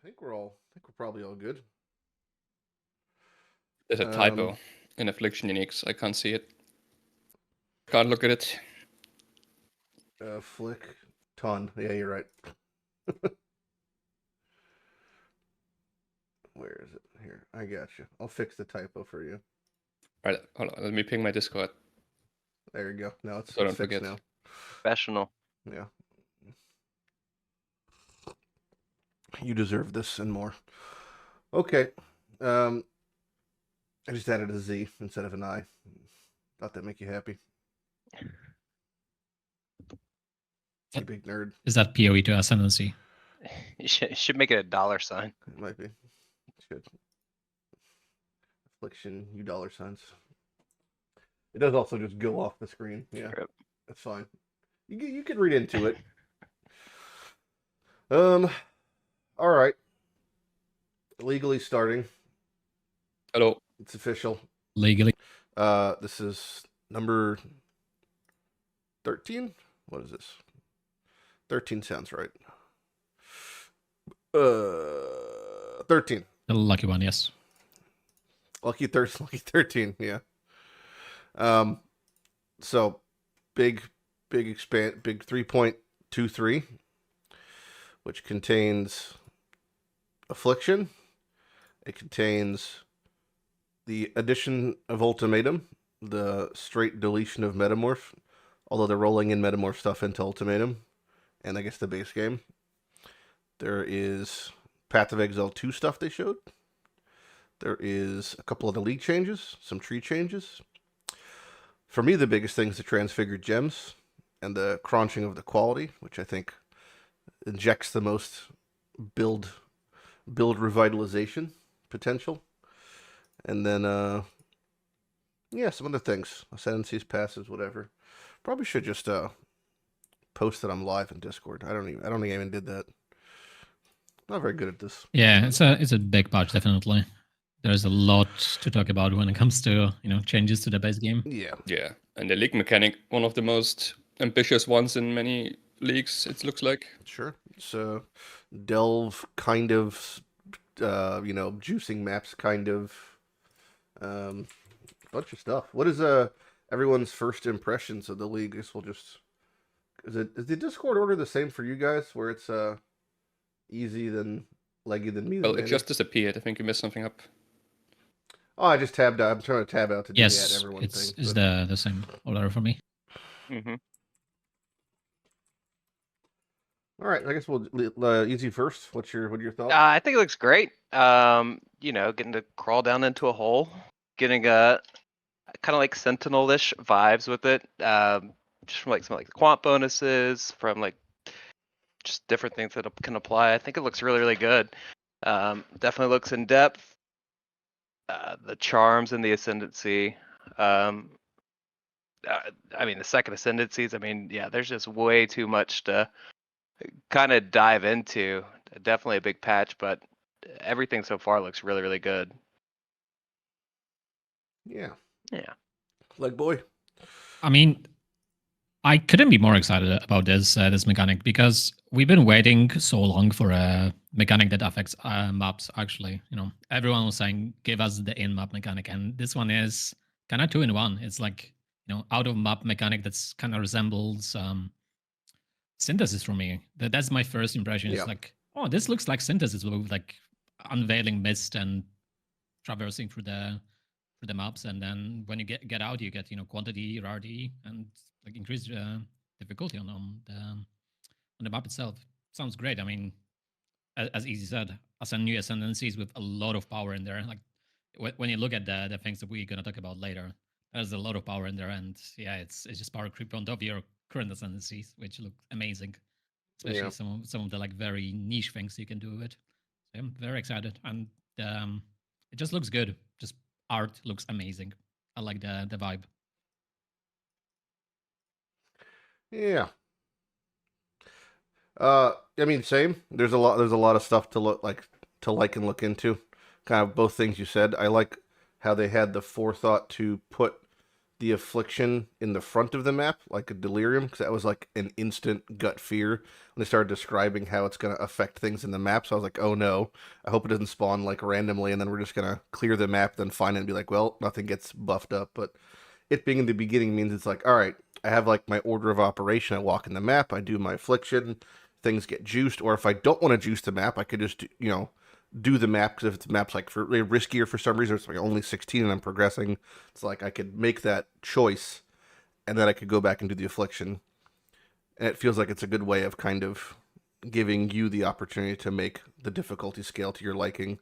I think we're probably all good. There's a typo in Affliction Uniques. I can't see it. Can't look at it. Flick ton. Yeah, you're right. Where is it? Here, I got you. I'll fix the typo for you. Right, hold on. Let me ping my Discord. There you go. Now it's So don't fixed forget. now. Professional. Yeah. You deserve this and more. Okay. I just added a Z instead of an I. Thought that'd make you happy. You big nerd. Is that PoE to Ascendancy? You should make it a $sign. It might be. Should. Affliction, you $signs. It does also just go off the screen. Yeah, Yep. that's fine. You can read into it. All right. Legally starting. Hello. It's official. Legally. This is number 13. What is this? 13 sounds right. 13. The lucky one, yes. Lucky 13, yeah. So big 3.23, which contains Affliction. It contains the addition of Ultimatum, the straight deletion of Metamorph, although they're rolling in Metamorph stuff into Ultimatum, and I guess the base game. There is Path of Exile 2 stuff they showed. There is a couple of the league changes, some tree changes. For me, the biggest thing is the transfigured gems and the crunching of the quality, which I think injects the most build revitalization potential. And then, yeah, some other things. Ascendancies, passes, whatever. Probably should just post that I'm live in Discord. I don't think I even did that. Not very good at this. Yeah, it's a big patch, definitely. There's a lot to talk about when it comes to changes to the base game. Yeah. Yeah, and the league mechanic, one of the most ambitious ones in many leagues. It looks like. Sure. It's delve kind of, juicing maps kind of, bunch of stuff. What is everyone's first impressions of the league? I guess we'll just. Is the Discord order the same for you guys, where it's easy then leggy than me? Well, it just disappeared. I think you missed something up. Oh, I just tabbed out. I'm trying to tab out to do Yes, the everyone it's thing. Is the same order for me. Mm-hmm. All right, I guess we'll easy first. What are your thoughts? I think it looks great. Getting to crawl down into a hole, getting a kind of like Sentinel-ish vibes with it. Just from like some like quant bonuses, from like just different things that can apply. I think it looks really, really good. Definitely looks in depth. The charms and the ascendancy. The second ascendancies. There's just way too much to kind of dive into. Definitely a big patch, but everything so far looks really, really good. Yeah. Leg boy. I couldn't be more excited about this mechanic, because we've been waiting so long for a mechanic that affects maps. Actually, everyone was saying give us the in-map mechanic, and this one is kind of 2-in-1. It's like out of map mechanic that's kind of resembles Synthesis for me. That's my first impression. Yeah. It's like, oh, this looks like Synthesis with like unveiling mist and traversing through the maps, and then when you get out, you get quantity, rarity, and like increased difficulty on the map itself. Sounds great. As Easy said, new ascendancies with a lot of power in there. Like when you look at the things that we're gonna talk about later, there's a lot of power in there, and yeah, it's just power creep on top of your current ascendancies, which look amazing. Especially some of the like very niche things you can do with it. So I'm very excited, and it just looks good. Just art looks amazing. I like the vibe. Yeah. Same. There's a lot of stuff to like and look into. Kind of both things you said. I like how they had the forethought to put the affliction in the front of the map, like a delirium, because that was like an instant gut fear when they started describing how it's going to affect things in the map. So I was like, oh no, I hope it doesn't spawn like randomly, and then we're just going to clear the map, then find it and be like, well, nothing gets buffed up. But it being in the beginning means it's like, all right, I have like my order of operation. I walk in the map, I do my affliction, things get juiced, or if I don't want to juice the map, I could just, do the map, because if it's map's like for riskier for some reason, it's like only 16 and I'm progressing, it's like I could make that choice and then I could go back and do the affliction, and it feels like it's a good way of kind of giving you the opportunity to make the difficulty scale to your liking.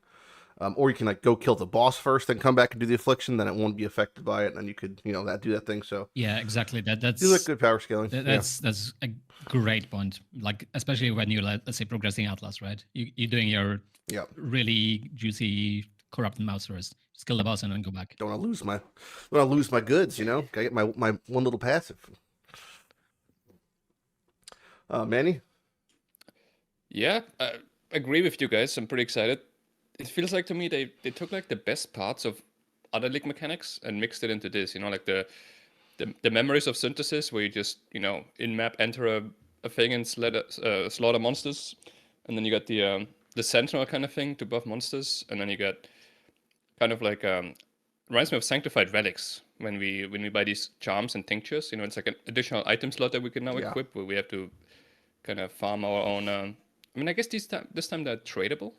Or you can like go kill the boss first, then come back and do the affliction, then it won't be affected by it, and then you could do that thing. So Yeah, exactly. That's do like good power scaling. that's a great point. Like especially when you're let's say progressing Atlas, right? You're doing your Yeah. really juicy corrupted mouse first. Just kill the boss and then go back. Don't want to lose my goods, Gotta get my one little passive. Manny? Yeah, I agree with you guys. I'm pretty excited. It feels like to me they took like the best parts of other League mechanics and mixed it into this. Like the memories of synthesis, where you just in map enter a thing and slaughter monsters, and then you got the sentinel kind of thing to buff monsters, and then you got kind of like reminds me of sanctified relics when we buy these charms and tinctures. It's like an additional item slot that we can now Yeah. equip, where we have to kind of farm our own. I mean, I guess this time they're tradable,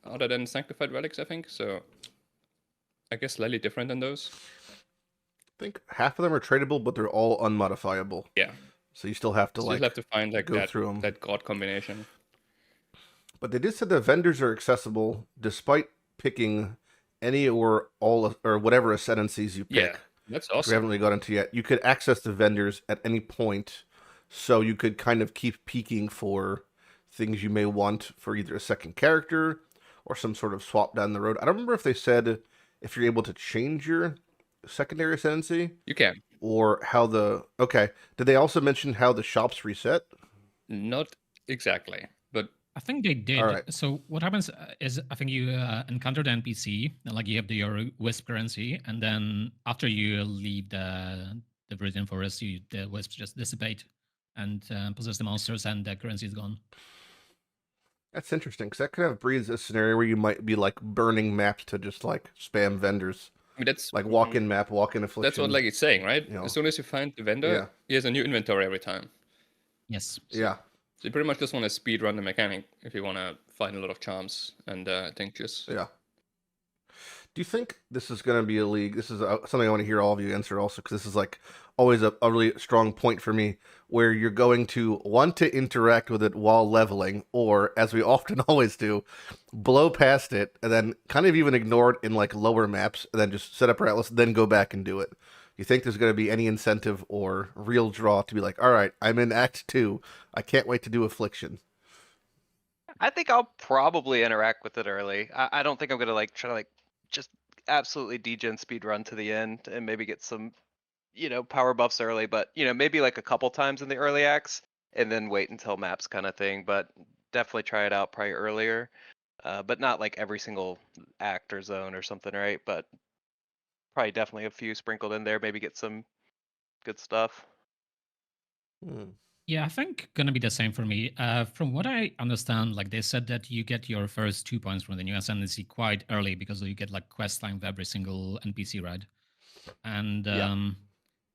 other than sanctified relics, I think. So I guess slightly different than those. I think half of them are tradable, but they're all unmodifiable. Yeah. So you still have to So like you'll have to find like go through 'em. that god combination. But they did say the vendors are accessible despite picking any or all or whatever ascendancies you pick. Yeah, that's We awesome. haven't really got into yet. You could access the vendors at any point, so you could kind of keep peeking for things you may want for either a second character or some sort of swap down the road. I don't remember if they said if you're able to change your secondary ascendancy You can. or how the... Okay. Did they also mention how the shops reset? Not exactly, but I think they did. Alright. So what happens is I think you encounter the NPC, and like you have your wisp currency, and then after you leave the Viridian Forest, the wisps just dissipate and possess the monsters, and the currency is gone. That's interesting, because that kind of breeds a scenario where you might be like burning maps to just like spam vendors. I mean that's Like walk-in map, walk-in affliction. that's what like it's saying, right? you know. As soon as you find the vendor, Yeah. he has a new inventory every time. Yes. Yeah. So you pretty much just want to speed run the mechanic if you want to find a lot of charms and tinctures. Yeah. Do you think this is going to be a league? This is something I want to hear all of you answer also, because this is like always a really strong point for me, where you're going to want to interact with it while leveling, or as we often always do, blow past it and then kind of even ignore it in like lower maps, and then just set up our atlas, then go back and do it. You think there's going to be any incentive or real draw to be like, all right, I'm in Act 2. I can't wait to do Affliction. I think I'll probably interact with it early. I don't think I'm gonna like try to like just absolutely degen speed run to the end and maybe get some, power buffs early, but maybe like a couple times in the early acts and then wait until maps kind of thing, but definitely try it out probably earlier. But not like every single act or zone or something, right? But probably definitely a few sprinkled in there, maybe get some good stuff. Yeah, I think gonna be the same for me. From what I understand, like they said that you get your first 2 points from the new ascendancy quite early because you get like quest time with every single NPC, right? And Yeah.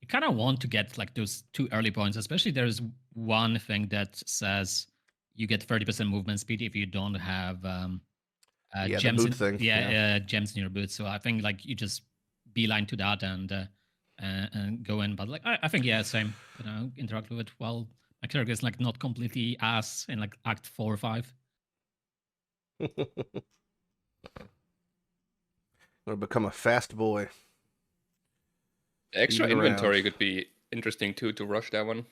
you kind of want to get like those 2 early points. Especially there's one thing that says you get 30% movement speed if you don't have Yeah, the gems. boot thing, yeah. Gems in your boots. So I think like you just beeline to that and go in. But like I think same. Interact with it while my character is like not completely ass in like Act 4 or 5. Gonna become a fast boy. Extra Speeding inventory around. could be interesting too to rush that one.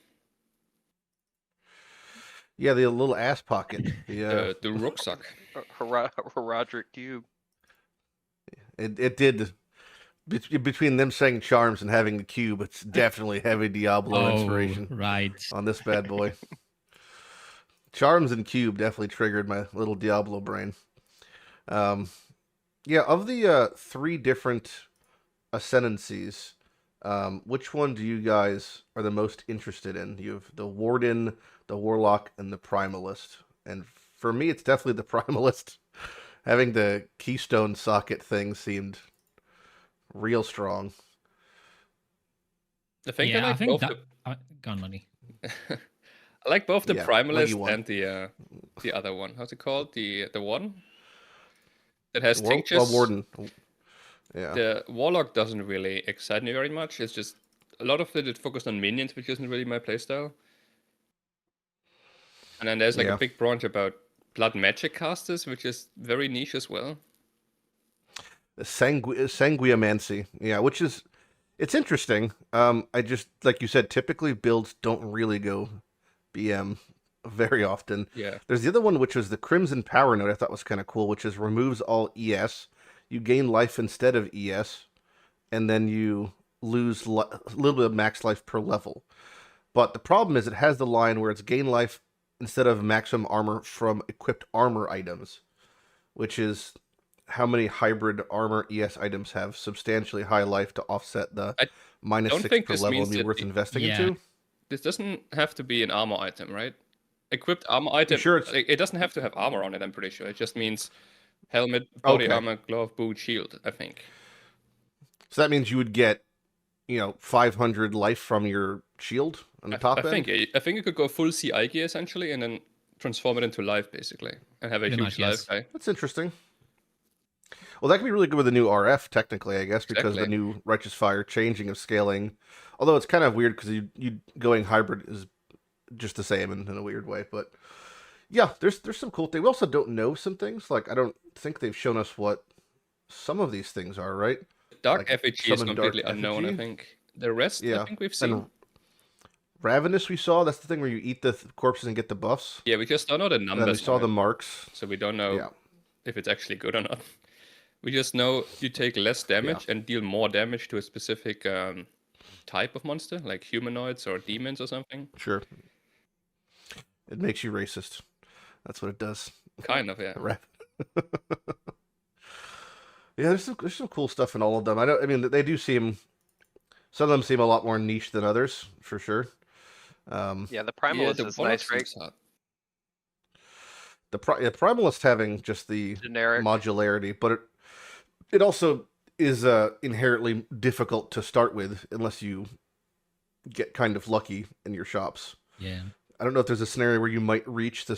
Yeah, the little ass pocket. Yeah, The rucksack. Roderick Cube. it did. Between them saying charms and having the cube, it's definitely heavy Diablo inspiration Right. on this bad boy. Charms and cube definitely triggered my little Diablo brain. Yeah, of the 3 different ascendancies, Which one do you guys are the most interested in? You have the Warden, the Warlock, and the Primalist. And for me, it's definitely the Primalist. Having the Keystone socket thing seemed real strong. I think yeah, I I like think both that. Gone money. I like both the Yeah, Primalist Leggy one. and the other one. How's it called? The one that has tinctures. Well, Warden. Yeah. The Warlock doesn't really excite me very much. It's just a lot of it is focused on minions, which isn't really my playstyle. And then there's like Yeah. a big branch about blood magic casters, which is very niche as well. Sanguiomancy. Yeah, which is it's interesting. I just like you said, typically builds don't really go BM very often. Yeah. There's the other one, which was the Crimson Power Node. I thought was kind of cool, which is removes all ES. You gain life instead of ES, and then you lose a little bit of max life per level. But the problem is it has the line where it's gain life instead of maximum armor from equipped armor items, which is how many hybrid armor ES items have substantially high life to offset the I minus don't 6 think per this level means and be that worth the- investing Yeah. into. This doesn't have to be an armor item, right? Equipped armor item. sure it's- It doesn't have to have armor on it, I'm pretty sure. It just means helmet, body Okay. armor, glove, boot, shield, I think. So that means you would get, 500 life from your shield on the top I end. think you could go full CI gear essentially and then transform it into life basically and have a Pretty huge much, yes. life guy. That's interesting. Well, that could be really good with the new RF, technically, I guess, because the Exactly. new Righteous Fire changing of scaling. Although it's kind of weird because you going hybrid is just the same in a weird way. But yeah, there's some cool things. We also don't know some things. Like, I don't think they've shown us what some of these things are, right? Dark Like, effigy is summon dark completely unknown, I effigy? think. The rest I Yeah. think we've seen. And Ravenous we saw. That's the thing where you eat the corpses and get the buffs. Yeah, we just don't know the And then we numbers. saw on the it, marks. so we don't know Yeah. if it's actually good or not. We just know you take less damage and deal more damage to a specific type of monster, like humanoids or demons or something. Sure. It makes you racist. That's what it does. Kind of, yeah. Right. Yeah, there's some cool stuff in all of them. I mean, they do seem. Some of them seem a lot more niche than others, for sure. Yeah, the Yeah, Primalist the is Warlock nice, right? seems hard. The Primalist having just the Generic. modularity, but it also is inherently difficult to start with unless you get kind of lucky in your shops. Yeah. I don't know if there's a scenario where you might reach the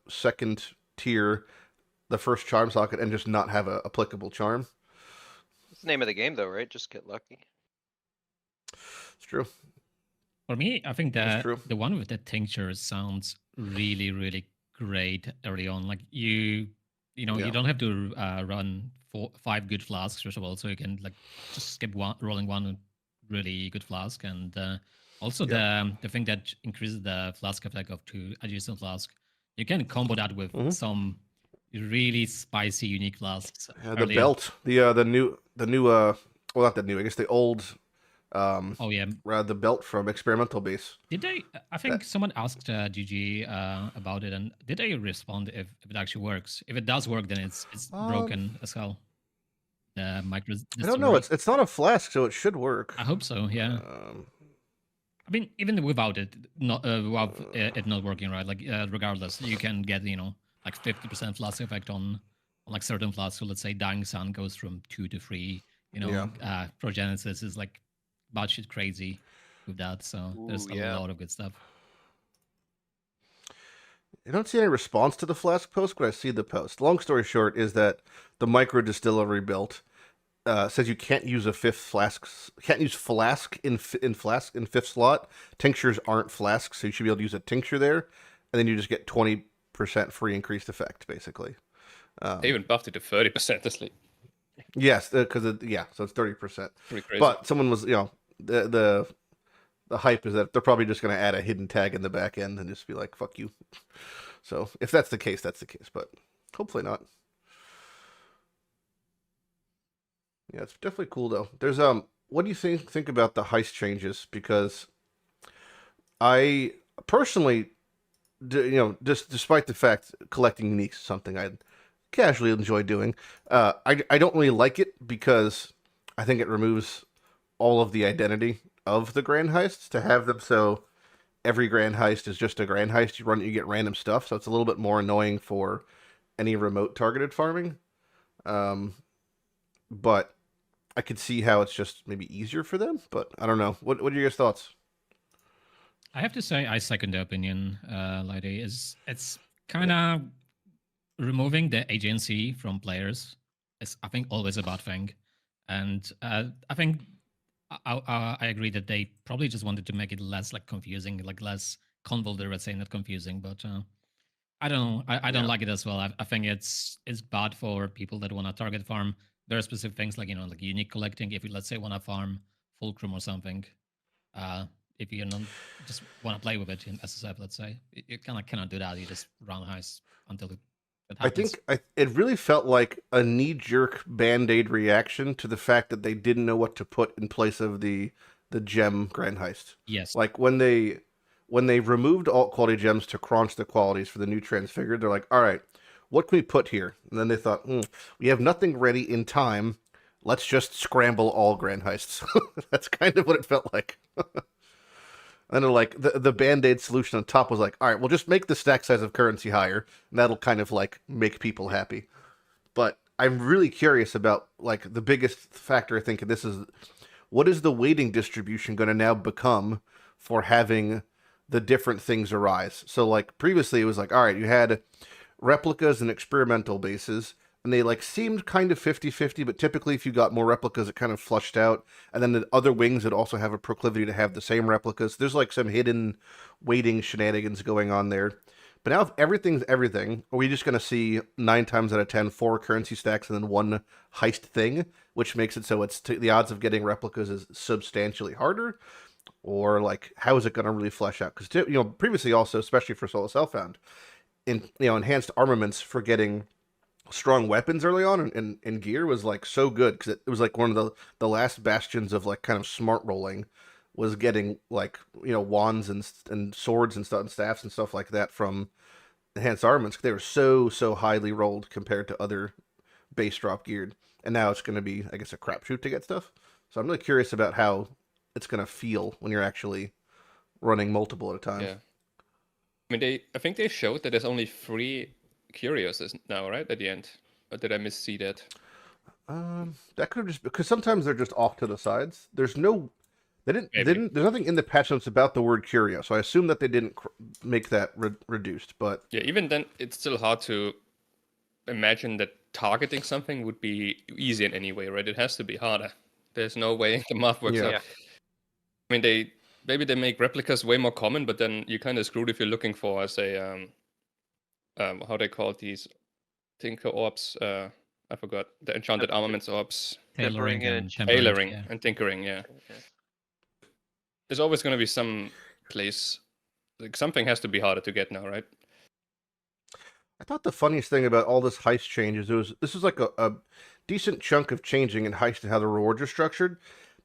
second tier, the first charm socket, and just not have a applicable charm. It's the name of the game though, right? Just get lucky. It's true. For me, I think That's true. the one with the tincture sounds really, really great early on. Like you Yeah. you don't have to run 5 good flasks first of all, so you can like just skip rolling one really good flask, and also the thing that increases the flask effect of 2 adjacent flask. You can combo that with Mhm. some really spicy unique flasks. The early. belt, the new well, not the new. I guess the old. Oh yeah. The belt from Experimental Base. Did they? I think someone asked GG about it, and did they respond if it actually works? If it does work, then it's broken as hell. The micro. I don't know. It's not a flask, so it should work. I hope so. Yeah. I mean, even without it not it not working right, like regardless, you can get like 50% flask effect on like certain flasks. So let's say Dying Sun goes from 2 to 3. Progenesis is like batshit crazy with that. So there's Ooh, yeah. a lot of good stuff. I don't see any response to the flask post, but I see the post. Long story short is that the micro distillery built says you can't use a can't use flask in fifth slot. Tinctures aren't flasks, so you should be able to use a tincture there, and then you just get 20% free increased effect, basically. They even buffed it to 30% this league. Yes, because so it's 30%. Pretty crazy. But someone was, the hype is that they're probably just going to add a hidden tag in the back end and just be like, "Fuck you." So if that's the case, that's the case. But hopefully not. Yeah, it's definitely cool though. There's what do you think about the heist changes? Because I personally, despite the fact collecting uniques is something I casually enjoy doing, I don't really like it because I think it removes all of the identity of the grand heists to have them so every grand heist is just a grand heist. You run it, you get random stuff, so it's a little bit more annoying for any remote targeted farming. But I could see how it's just maybe easier for them. But I don't know. What are your guys' thoughts? I have to say, I second the opinion, Lady. It's kind of removing the agency from players is, I think, always a bad thing. And I think I agree that they probably just wanted to make it less like confusing, like less convoluted. Let's say not confusing, but I don't know. I don't like it as well. I think it's bad for people that want to target farm very specific things, like like unique collecting. If you, let's say, want to farm fulcrum or something, if you don't just want to play with it in SSF, let's say, you kind of cannot do that. You just run heist until it I happens. think it really felt like a knee-jerk Band-Aid reaction to the fact that they didn't know what to put in place of the gem grand heist. Yes. Like when they removed alt quality gems to crunch the qualities for the new transfigured, they're like, all right, what can we put here? And then they thought, we have nothing ready in time. Let's just scramble all grand heists. That's kind of what it felt like. And then like the Band-Aid solution on top was like, all right, we'll just make the stack size of currency higher, and that'll kind of like make people happy. But I'm really curious about like the biggest factor I think in this is what is the weighting distribution going to now become for having the different things arise. So like previously it was like, all right, you had replicas and experimental bases, and they like seemed kind of 50-50, but typically if you got more replicas, it kind of flushed out. And then the other wings would also have a proclivity to have the same replicas. There's like some hidden weighting shenanigans going on there. But now if everything's everything, are we just going to see 9 times out of 10, 4 currency stacks and then 1 heist thing, which makes it so it's the odds of getting replicas is substantially harder? Or like, how is it going to really flesh out? Because previously also, especially for Solo Self-Found, enhanced armaments for getting strong weapons early on and gear was like so good because it was like one of the last bastions of like kind of smart rolling was getting like wands and swords and stuff and staffs and stuff like that from enhanced armaments. They were so highly rolled compared to other base drop geared, and now it's going to be, I guess, a crapshoot to get stuff. So I'm really curious about how it's going to feel when you're actually running multiple at a time. Yeah. I mean, I think they showed that there's only 3 Curiouses now, right? At the end. Or did I missee that? That could have just because sometimes they're just off to the sides. There's no, Maybe. there's nothing in the patch notes about the word curio, so I assume that they didn't make that reduced. But Yeah, even then, it's still hard to imagine that targeting something would be easy in any way, right? It has to be harder. There's no way the math works Yeah. out. I mean, maybe they make replicas way more common, but then you're kind of screwed if you're looking for, say, how they call these Tinker orbs. I forgot the enchanted armaments orbs. Tailoring Tempering and and tempering, Tailoring yeah. and tinkering, yeah. There's always going to be some place, like something has to be harder to get now, right? I thought the funniest thing about all this heist change is this was like a decent chunk of changing in heist and how the rewards are structured,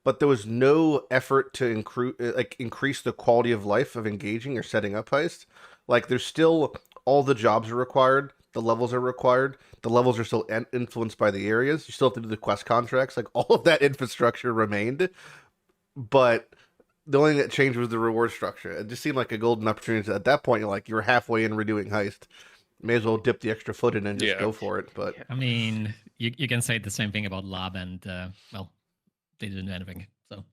but there was no effort to increase the quality of life of engaging or setting up heist. Like there's still all the jobs are required, the levels are required, the levels are still influenced by the areas. You still have to do the quest contracts. Like all of that infrastructure remained, but the only thing that changed was the reward structure. It just seemed like a golden opportunity. At that point, you're halfway in redoing heist. May as well dip the extra foot in and just go for it. But I mean, you can say the same thing about Lab, and well, they didn't do anything. So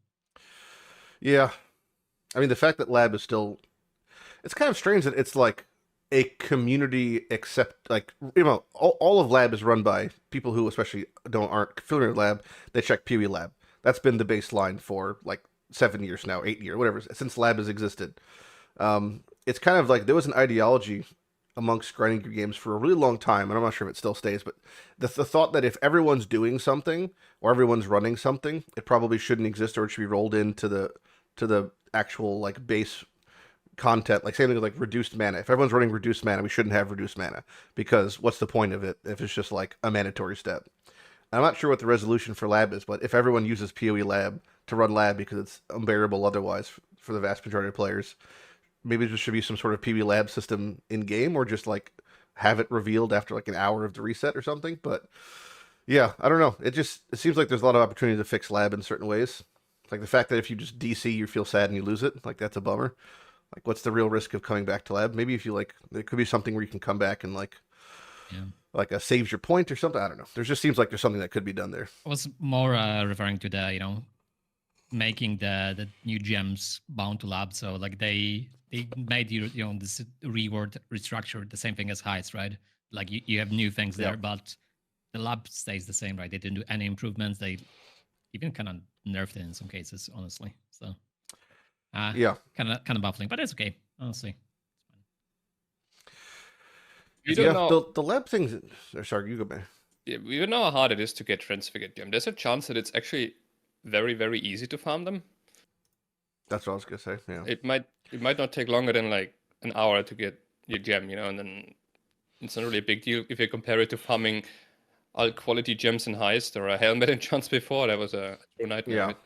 yeah, I mean the fact that Lab is still, it's kind of strange that it's like a community, except all of Lab is run by people who especially aren't familiar with Lab. They check PoE Lab. That's been the baseline for like 7 years now, 8 years, whatever, since Lab has existed. It's kind of like there was an ideology amongst grinding gear games for a really long time, and I'm not sure if it still stays, but the thought that if everyone's doing something or everyone's running something, it probably shouldn't exist or it should be rolled into the actual like base content. Like same thing with like reduced mana. If everyone's running reduced mana, we shouldn't have reduced mana because what's the point of it if it's just like a mandatory step? I'm not sure what the resolution for Lab is, but if everyone uses PoE Lab to run Lab because it's unbearable otherwise for the vast majority of players, maybe there should be some sort of PoE Lab system in game, or just like have it revealed after like an hour of the reset or something. But yeah, I don't know. It seems like there's a lot of opportunity to fix Lab in certain ways. Like the fact that if you just DC, you feel sad and you lose it. Like that's a bummer. Like what's the real risk of coming back to lab? Maybe if you like, there could be something where you can come back and like saves your point or something. I don't know. There just seems like there's something that could be done there. I was more referring to the making the new gems bound to lab. So like they made this reward restructure the same thing as heights, right? Like you have new things there, but the lab stays the same, right? They didn't do any improvements. They even kind of nerfed it in some cases, honestly. So kind of baffling, but it's okay, honestly. You don't know. The lab things. Sorry, you go back. Yeah, we don't know how hard it is to get transfigured gem. There's a chance that it's actually very, very easy to farm them. That's what I was gonna say. Yeah. It might not take longer than like an hour to get your gem, and then it's not really a big deal if you compare it to farming all quality gems in Heist or a helmet in Chance before. That was a true nightmare. Yeah. Right?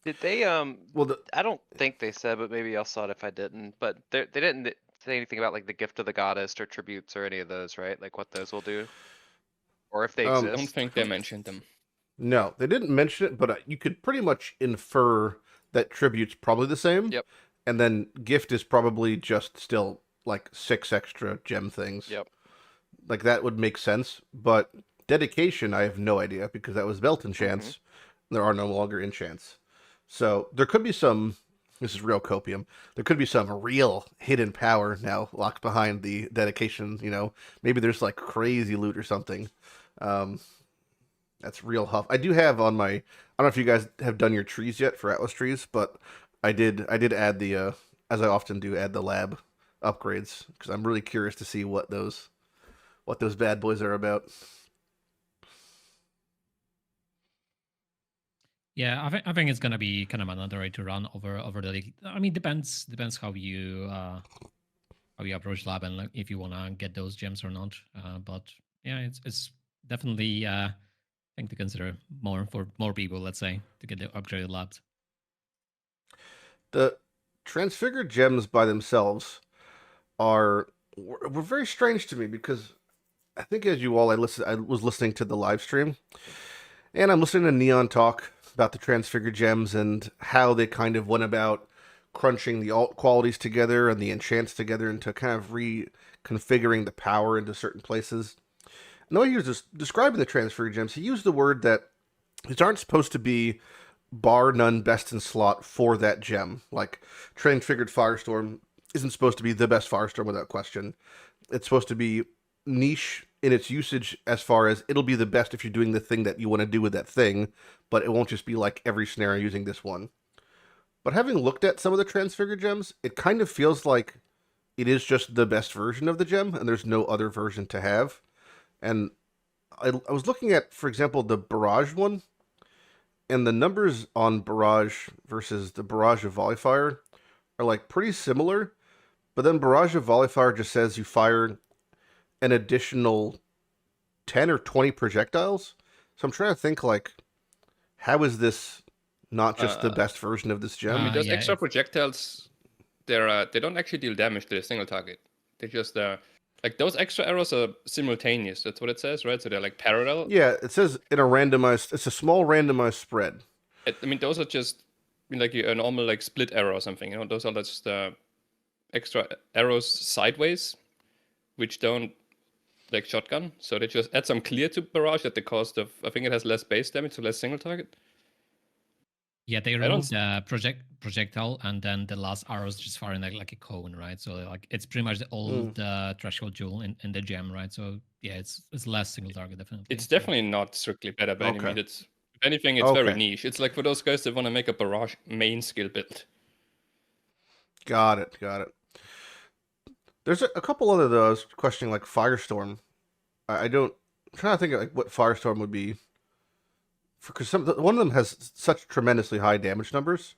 Did they I don't think they said, but maybe I'll saw it if I didn't. But they didn't say anything about like the gift of the goddess or tributes or any of those, right? Like what those will do, or if they I exist. don't think they mentioned them. No, they didn't mention it, but you could pretty much infer that tribute's probably the same. Yep. And then gift is probably just still like 6 extra gem things. Yep. Like that would make sense, but dedication I have no idea because that was belt enchants. There are no longer enchants. So there could be some, this is real copium, there could be some real hidden power now locked behind the dedication, maybe there's like crazy loot or something. That's real huff. I do have on my, I don't know if you guys have done your trees yet for Atlas trees, but I did add the, as I often do, add the lab upgrades because I'm really curious to see what those bad boys are about. Yeah, I think it's gonna be kind of mandatory to run over the league. I mean, depends how you approach lab and like, if you wanna get those gems or not. But yeah, it's definitely thing to consider more for more people, let's say, to get the upgraded labs. The transfigured gems by themselves were very strange to me because I think as you all, I was listening to the live stream and I'm listening to Neon talk about the transfigured gems and how they kind of went about crunching the alt qualities together and the enchants together into kind of reconfiguring the power into certain places. And the way he was just describing the transfigured gems, he used the word that these aren't supposed to be bar none best in slot for that gem. Like transfigured Firestorm isn't supposed to be the best Firestorm without question. It's supposed to be niche in its usage as far as it'll be the best if you're doing the thing that you want to do with that thing, but it won't just be like every scenario using this one. But having looked at some of the transfigured gems, it kind of feels like it is just the best version of the gem and there's no other version to have. And I was looking at, for example, the Barrage one, and the numbers on Barrage versus the Barrage of Volleyfire are like pretty similar, but then Barrage of Volleyfire just says you fire an additional 10 or 20 projectiles. So I'm trying to think like, how is this not just the best version of this gem? I mean, those yeah, extra projectiles, they don't actually deal damage to a single target. They just like those extra arrows are simultaneous. That's what it says, right? So they're like parallel. Yeah, it says in a randomized. It's a small randomized spread. I mean, those are just like a normal like split arrow or something. Those are just extra arrows sideways, which don't like shotgun. So they just add some clear to Barrage at the cost of, I think it has less base damage, so less single target. Yeah, they remove the projectile, and then the last arrows just firing like a cone, right? So like it's pretty much the old threshold jewel in the gem, right? So yeah, it's less single target, definitely. It's definitely not strictly better by any means. It's, if anything, it's very niche. It's like for those guys that want to make a Barrage main skill build. Got it. There's a couple other though. I was questioning like Firestorm. I'm trying to think of like what Firestorm would be. Because one of them has such tremendously high damage numbers,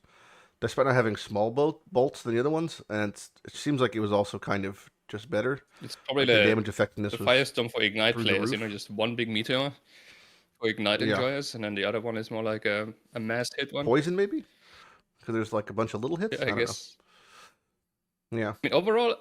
despite not having small bolts than the other ones, and it seems like it was also kind of just better. It's probably like the damage effectiveness. The Firestorm for Ignite players, roof. Just one big meteor for Ignite enjoyers, and then the other one is more like a mass hit one. Poison maybe, because there's like a bunch of little hits. Yeah, I guess. Know. Yeah. I mean, overall,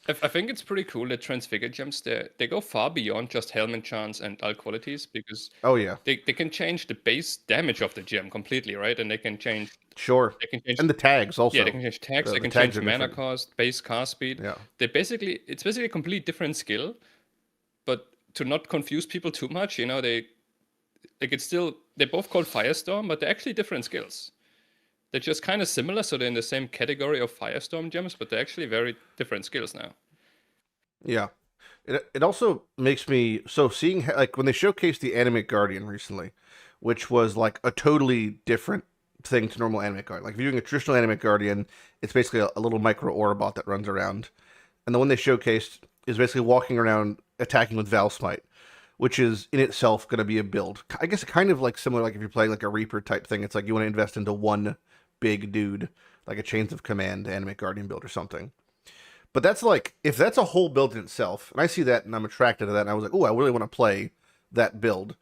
I think it's pretty cool that Transfigure gems they go far beyond just helm enchants and alt qualities because Oh yeah, they can change the base damage of the gem completely, right? And they can change sure. And the tags also. yeah, they can change tags, The they can tags change are mana different. cost, base cast speed. Yeah. It's basically a complete different skill, but to not confuse people too much, you know, they're both called Firestorm, but they're actually different skills. They're just kind of similar, so they're in the same category of Firestorm gems, but they're actually very different skills now. Yeah. It also makes me so seeing like when they showcased the Animate Guardian recently, which was like a totally different thing to normal Animate Guardian. Like if you're doing a traditional Animate Guardian, it's basically a little micro Orabot that runs around. And the one they showcased is basically walking around attacking with Valsmite, which is in itself going to be a build. I guess kind of like similar, like if you're playing like a Reaper type thing, it's like you want to invest into one big dude, like a Chains of Command Animate Guardian build or something. But that's like, if that's a whole build in itself, and I see that and I'm attracted to that, and I was like, oh, I really want to play that build.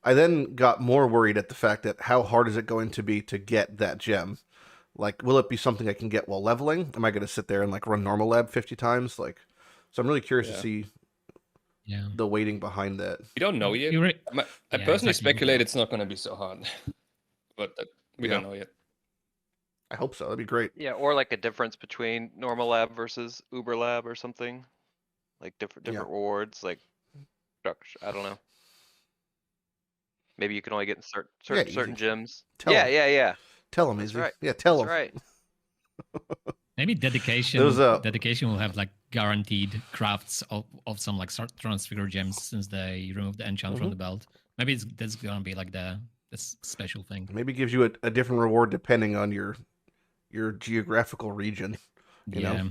I then got more worried at the fact that how hard is it going to be to get that gem? Like, will it be something I can get while leveling? Am I going to sit there and like run normal lab 50 times? Like, so I'm really curious to see the weighting behind that. We don't know yet. I personally speculate it's not going to be so hard, but we don't know yet. I hope so. That'd be great. Yeah, or like a difference between normal lab versus Uber lab or something. Like different rewards, like structure. I don't know. Maybe you can only get in certain gyms. Yeah. Tell them, That's easy. right. Yeah, tell That's them. right. Maybe dedication. Dedication will have like guaranteed crafts of some like transfigure gems since they removed the enchant from the belt. Maybe that's gonna be like this special thing. Maybe gives you a different reward depending on your geographical region. You know,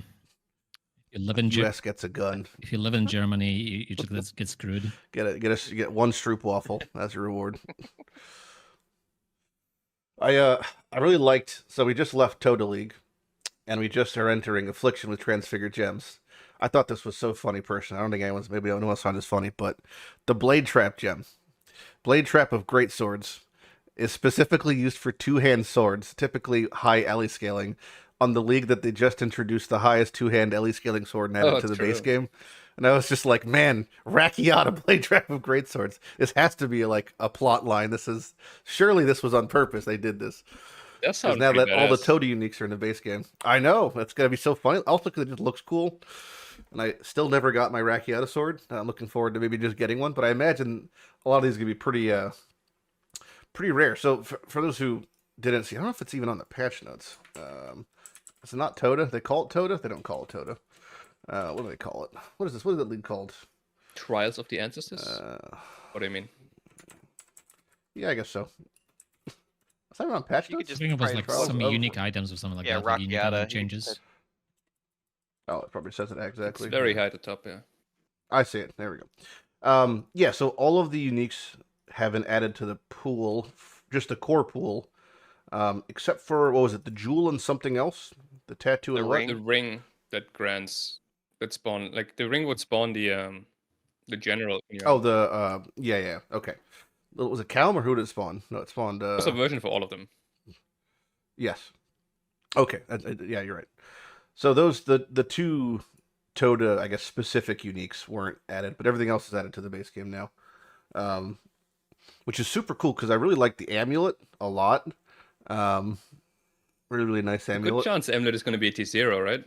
you live in US gets a gun. If you live in Germany, you just get screwed. Get one Stroopwafel as your reward. I really liked. So we just left Toda League, and we just are entering Affliction with Transfigured Gems. I thought this was so funny, personally. I don't think anyone else found this funny, but the Blade Trap gem, Blade Trap of Great Swords, is specifically used for two-hand swords, typically high ally scaling, on the league that they just introduced the highest two-hand ally scaling sword and added to the base game. And I was just like, man, Rakiata Blade Trap of Great Swords. This has to be like a plot line. Surely this was on purpose. They did this. That sounds now that badass. all the Toda uniques are in the base game. I know. That's going to be so funny. Also because it just looks cool. And I still never got my Rakiata sword. I'm looking forward to maybe just getting one. But I imagine a lot of these are going to be pretty rare. So for those who didn't see, I don't know if it's even on the patch notes. It's not Toda. They call it Toda. They don't call it Toda. What do they call it? What is this? What is that league called? Trials of the Ancestors? What do you mean? Yeah, I guess so. Is that on patch notes? I think it was like some unique items or something like that. Yeah, Rakiata changes. Oh, it probably says it exactly. It's very high at the top, yeah. I see it. There we go. Yeah, so all of the uniques have been added to the pool, just the core pool, except for, what was it, the jewel and something else? The tattoo and the ring that grants, that spawn, like the ring would spawn the general. Yeah, okay. Was it Calm or who did it spawn? No, it spawned... There's a version for all of them. Yes. Okay, yeah, you're right. So the two Toda, I guess, specific uniques weren't added, but everything else is added to the base game now. Which is super cool, because I really like the amulet a lot. Really, really nice amulet. Good chance amulet is going to be a T0, right?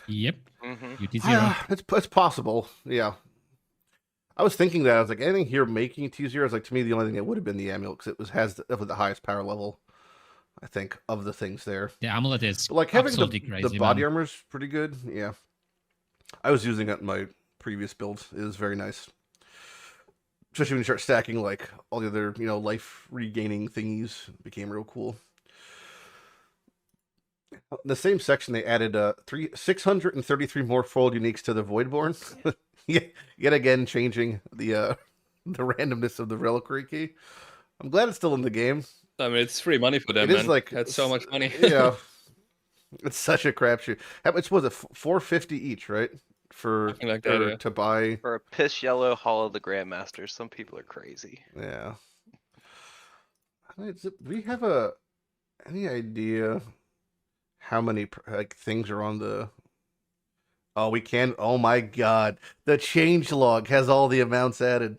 Yep. Mm-hmm. T0. It's possible, yeah. I was thinking that. I was like, anything here making T0 is like, to me, the only thing that would have been the amulet, because it has the highest power level, I think, of the things there. The amulet is but like having absolutely crazy, the body armor is pretty good. Yeah, I was using it in my previous build. It was very nice, especially when you start stacking like all the other life regaining thingies. It became real cool. In the same section, they added 633 more foiled uniques to the Voidborn. Yet again, changing the randomness of the reliquary key. I'm glad it's still in the game. I mean, it's free money for them. It is like that's so much money. Yeah, it's such a crapshoot. How much was it? $450 each, right? For like that, to buy for a piss yellow Hall of the Grandmaster. Some people are crazy. Yeah. Do we have any idea how many things are on the Oh, we can. Oh my god, the change log has all the amounts added.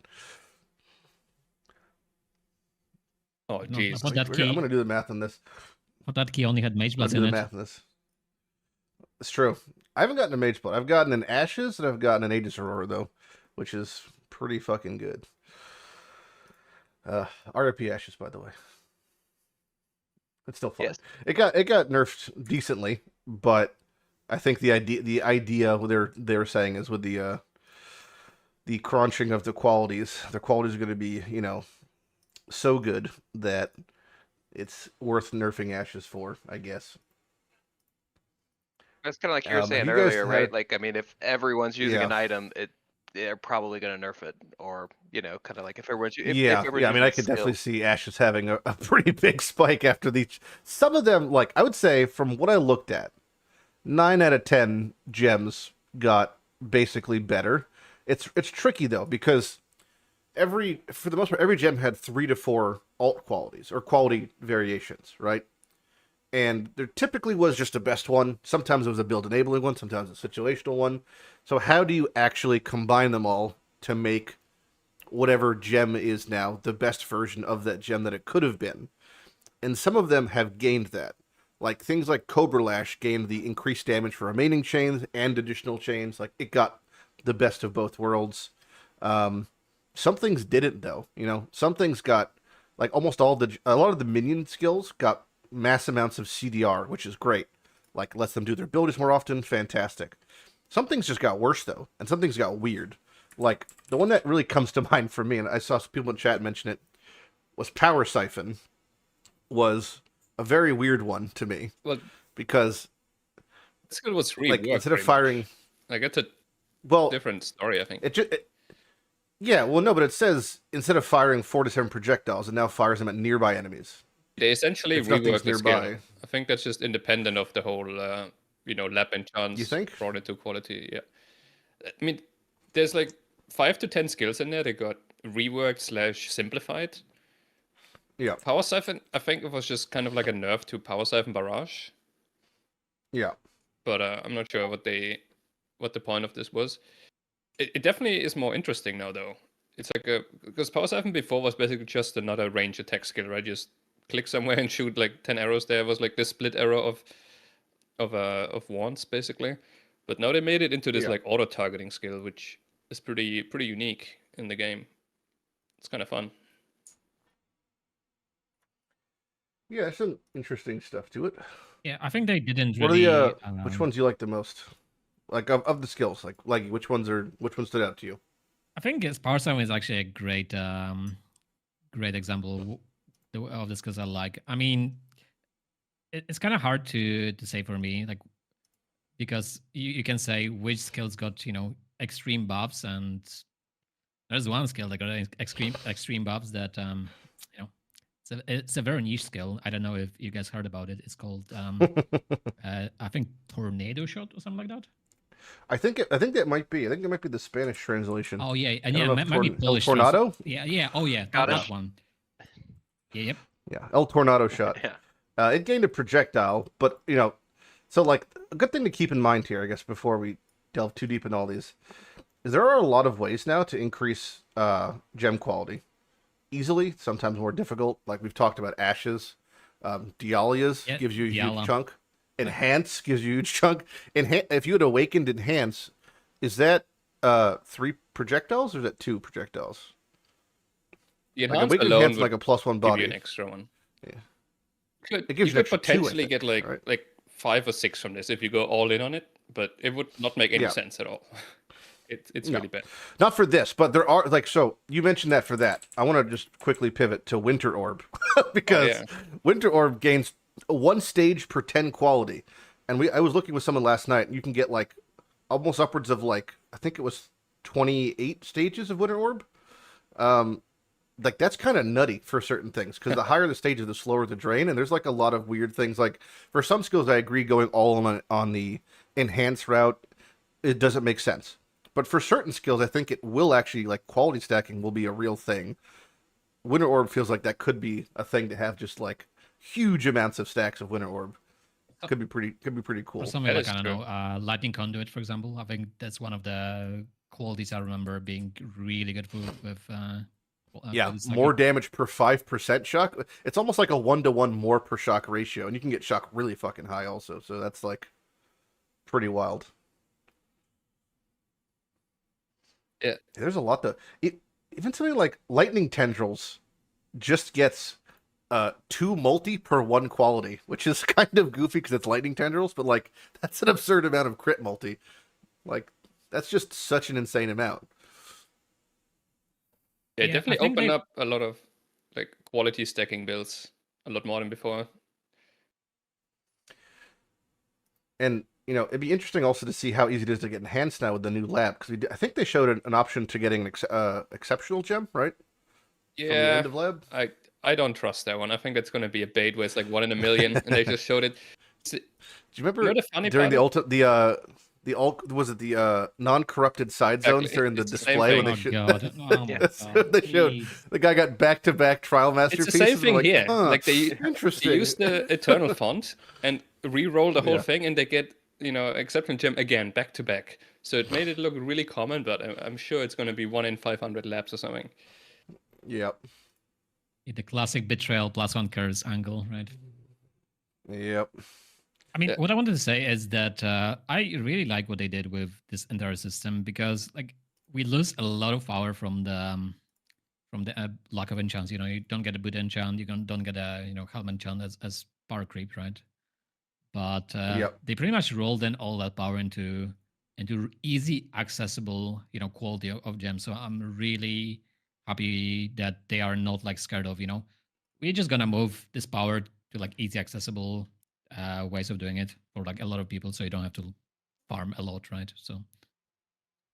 Oh, No, jeez. but that I'm key, gonna do the math on this. but that key only had Mage I'm Bloods gonna in do the it. math on this. It's true. I haven't gotten a Mage Blood. I've gotten an Ashes and I've gotten an Aegis Aurora though, which is pretty fucking good. RIP Ashes, by the way. It's still fun. Yes. It got nerfed decently, but I think the idea they're saying is with the crunching of the qualities are going to be, you know, so good that it's worth nerfing Ashes for, I guess. That's kind of like you were Have saying you guys earlier, right? had- Like, I mean, if everyone's using Yeah. an item, they're probably gonna nerf it, or you know, kind of like if everyone's if Yeah. everyone's I mean, using I a could skill. definitely see Ashes having a pretty big spike after these. Some of them, like I would say, from what I looked at, 9 out of 10 gems got basically better. It's tricky though because for the most part, every gem had 3 to 4 alt qualities or quality variations, right? And there typically was just a best one. Sometimes it was a build enabling one, sometimes a situational one. So how do you actually combine them all to make whatever gem is now the best version of that gem that it could have been? And some of them have gained that. Like things like Cobra Lash gained the increased damage for remaining chains and additional chains. Like it got the best of both worlds. Some things didn't though. You know, some things got like a lot of the minion skills got mass amounts of CDR, which is great. Like lets them do their abilities more often. Fantastic. Some things just got worse though, and some things got weird. Like the one that really comes to mind for me, and I saw some people in chat mention it, was Power Siphon. Was a very weird one to me Well, because skill was reworked. like instead of pretty firing, much. Like it's a well, different story, I think. yeah, well, no, but it says instead of firing 4 to 7 projectiles, it now fires them at nearby enemies. They essentially if nothing's reworked the skill. nearby. I think that's just independent of the whole, lap enchants. You think? Brought it to quality. Yeah. I mean, there's like 5 to 10 skills in there. They got reworked / simplified. Yeah, Power Siphon, I think it was just kind of like a nerf to Power Siphon Barrage, yeah, but I'm not sure what the point of this was. It definitely is more interesting now, though. It's like because Power Siphon before was basically just another range attack skill, right? Just click somewhere and shoot like 10 arrows. There was like the split arrow of wands, basically. But now they made it into this Yeah. like auto targeting skill, which is pretty unique in the game. It's kind of fun. yeah. Some interesting stuff to it. Yeah, I think they didn't What are really. the which ones do you like the most? Like of the skills, like which ones stood out to you? I think Power Siphon is actually a great example of the skills I like. I mean, it's kind of hard to say for me, like because you can say which skills got extreme buffs, and there's one skill that got extreme buffs that it's a very niche skill. I don't know if you guys heard about it. It's called I think Tornado Shot or something like that. I think it might be. I think it might be the Spanish translation. Oh yeah, and I yeah, don't know if might be El Polish. Tornado? Yeah. Oh yeah, Got that it. one. Yeah, yep. Yeah, El Tornado Shot. Yeah. It gained a projectile, but so like a good thing to keep in mind here, I guess, before we delve too deep in all these, is there are a lot of ways now to increase gem quality easily. Sometimes more difficult, like we've talked about Ashes. Dialia's Yeah, gives you a Diala. huge chunk. Enhance gives you a huge chunk. If you had Awakened Enhance, is that 3 projectiles or is that 2 projectiles? The Like enhanced Awakened alone Enhance is would like a +1 give you body. an extra one. Yeah. It gives you you an could extra 2, I potentially think, get like right? like 5 or 6 from this if you go all in on it, but it would not make any Yeah. sense at all. It's No. really bad. Not for this, but there are so you mentioned that for that. I want to just quickly pivot to Winter Orb because yeah. Winter Orb gains 1 stage per 10 quality, and I was looking with someone last night, and you can get like almost upwards of like I think it was 28 stages of Winter Orb. Like that's kind of nutty for certain things because the higher the stages, the slower the drain, and there's like a lot of weird things. Like for some skills, I agree going all on the enhanced route, it doesn't make sense. But for certain skills, I think it will actually, like, quality stacking will be a real thing. Winter Orb feels like that could be a thing to have just, like, huge amounts of stacks of Winter Orb. could be pretty cool. Or something That like, is I don't true. know, Lightning Conduit, for example. I think that's one of the qualities I remember being really good with Yeah, quality stacking. more damage per 5% shock. It's almost like a 1-to-1 more per shock ratio, and you can get shock really fucking high also. So that's like pretty wild. Yeah. There's a lot to even something like Lightning Tendrils just gets 2 multi per 1 quality, which is kind of goofy because it's Lightning Tendrils, but like that's an absurd amount of crit multi. Like that's just such an insane amount. Yeah, Yeah, I definitely think opened they- up a lot of like quality stacking builds, a lot more than before. And you know, it'd be interesting also to see how easy it is to get enhanced now with the new lab because I think they showed an option to getting an exceptional gem, right? From the Yeah, end of lab. I don't trust that one. I think that's gonna be a bait where it's like 1 in a million, and they just showed it. Do you remember You know the funny during part? was it the non-corrupted side zones Exactly, during the it's the same display when thing. they Oh showed god! Oh my Yes, god! they showed please. the guy got back-to-back trial It's masterpieces. the same and thing like, here. huh, Like they interesting. use the eternal font and re-roll the whole Yeah. thing, and they get exception gem again back to back. So it made it look really common, but I'm sure it's gonna be 1 in 500 laps or something. Yep. The classic betrayal +1 curse angle, right? Yep. I mean, Yeah. what I wanted to say is that I really like what they did with this entire system because, like, we lose a lot of power from the lack of enchants. You know, you don't get a boot enchant, you don't get a helm enchant as power creep, right? But Yep. they pretty much rolled in all that power into easy, accessible, quality of gems. So I'm really happy that they are not like scared of, we're just gonna move this power to like easy, accessible ways of doing it for like a lot of people, so you don't have to farm a lot, right? So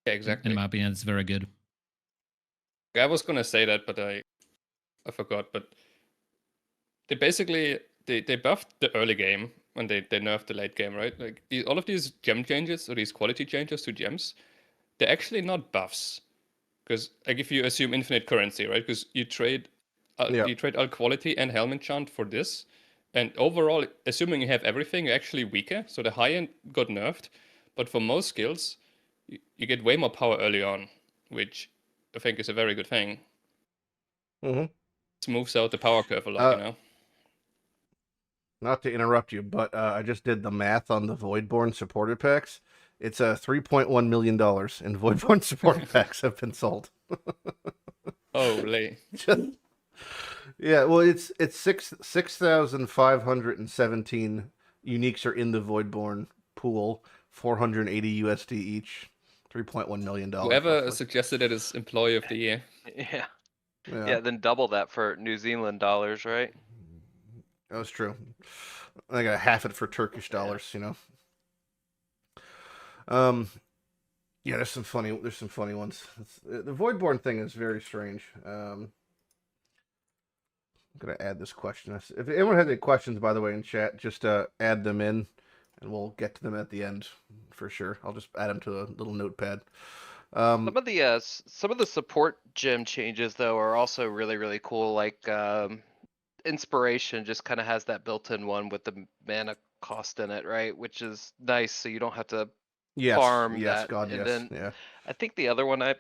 Yeah, exactly. in my opinion, it's very good. I was gonna say that, but I forgot. But they basically they buffed the early game and they nerfed the late game, right? Like all of these gem changes or these quality changes to gems, they're actually not buffs. Because like if you assume infinite currency, right? Because you trade all quality and helm enchant for this, and overall, assuming you have everything, you're actually weaker. So the high end got nerfed, but for most skills, you get way more power early on, which I think is a very good thing. Mm-hmm. Smooths out the power curve a lot, Uh, Not to interrupt you, but I just did the math on the Voidborn supported packs. It's $3.1 million in Voidborn supported packs have been sold. Holy. Yeah, well, it's 6,517 uniques are in the Voidborn pool, 480 USD each, $3.1 million. Whoever roughly. suggested it is Employee of the Year. Yeah. Yeah, Yeah, then double that for New Zealand dollars, right? that was true. I got half it for Turkish Yeah. dollars, Yeah, there's some funny ones. The Voidborn thing is very strange. I'm gonna add this question. If anyone has any questions, by the way, in chat, just add them in, and we'll get to them at the end for sure. I'll just add them to a little notepad. Some of the support gem changes though are also really, really cool. Like inspiration just kind of has that built-in one with the mana cost in it, right? Which is nice, so you don't have to Yes, farm yes, that. God, And yes, then yeah. I think the other one I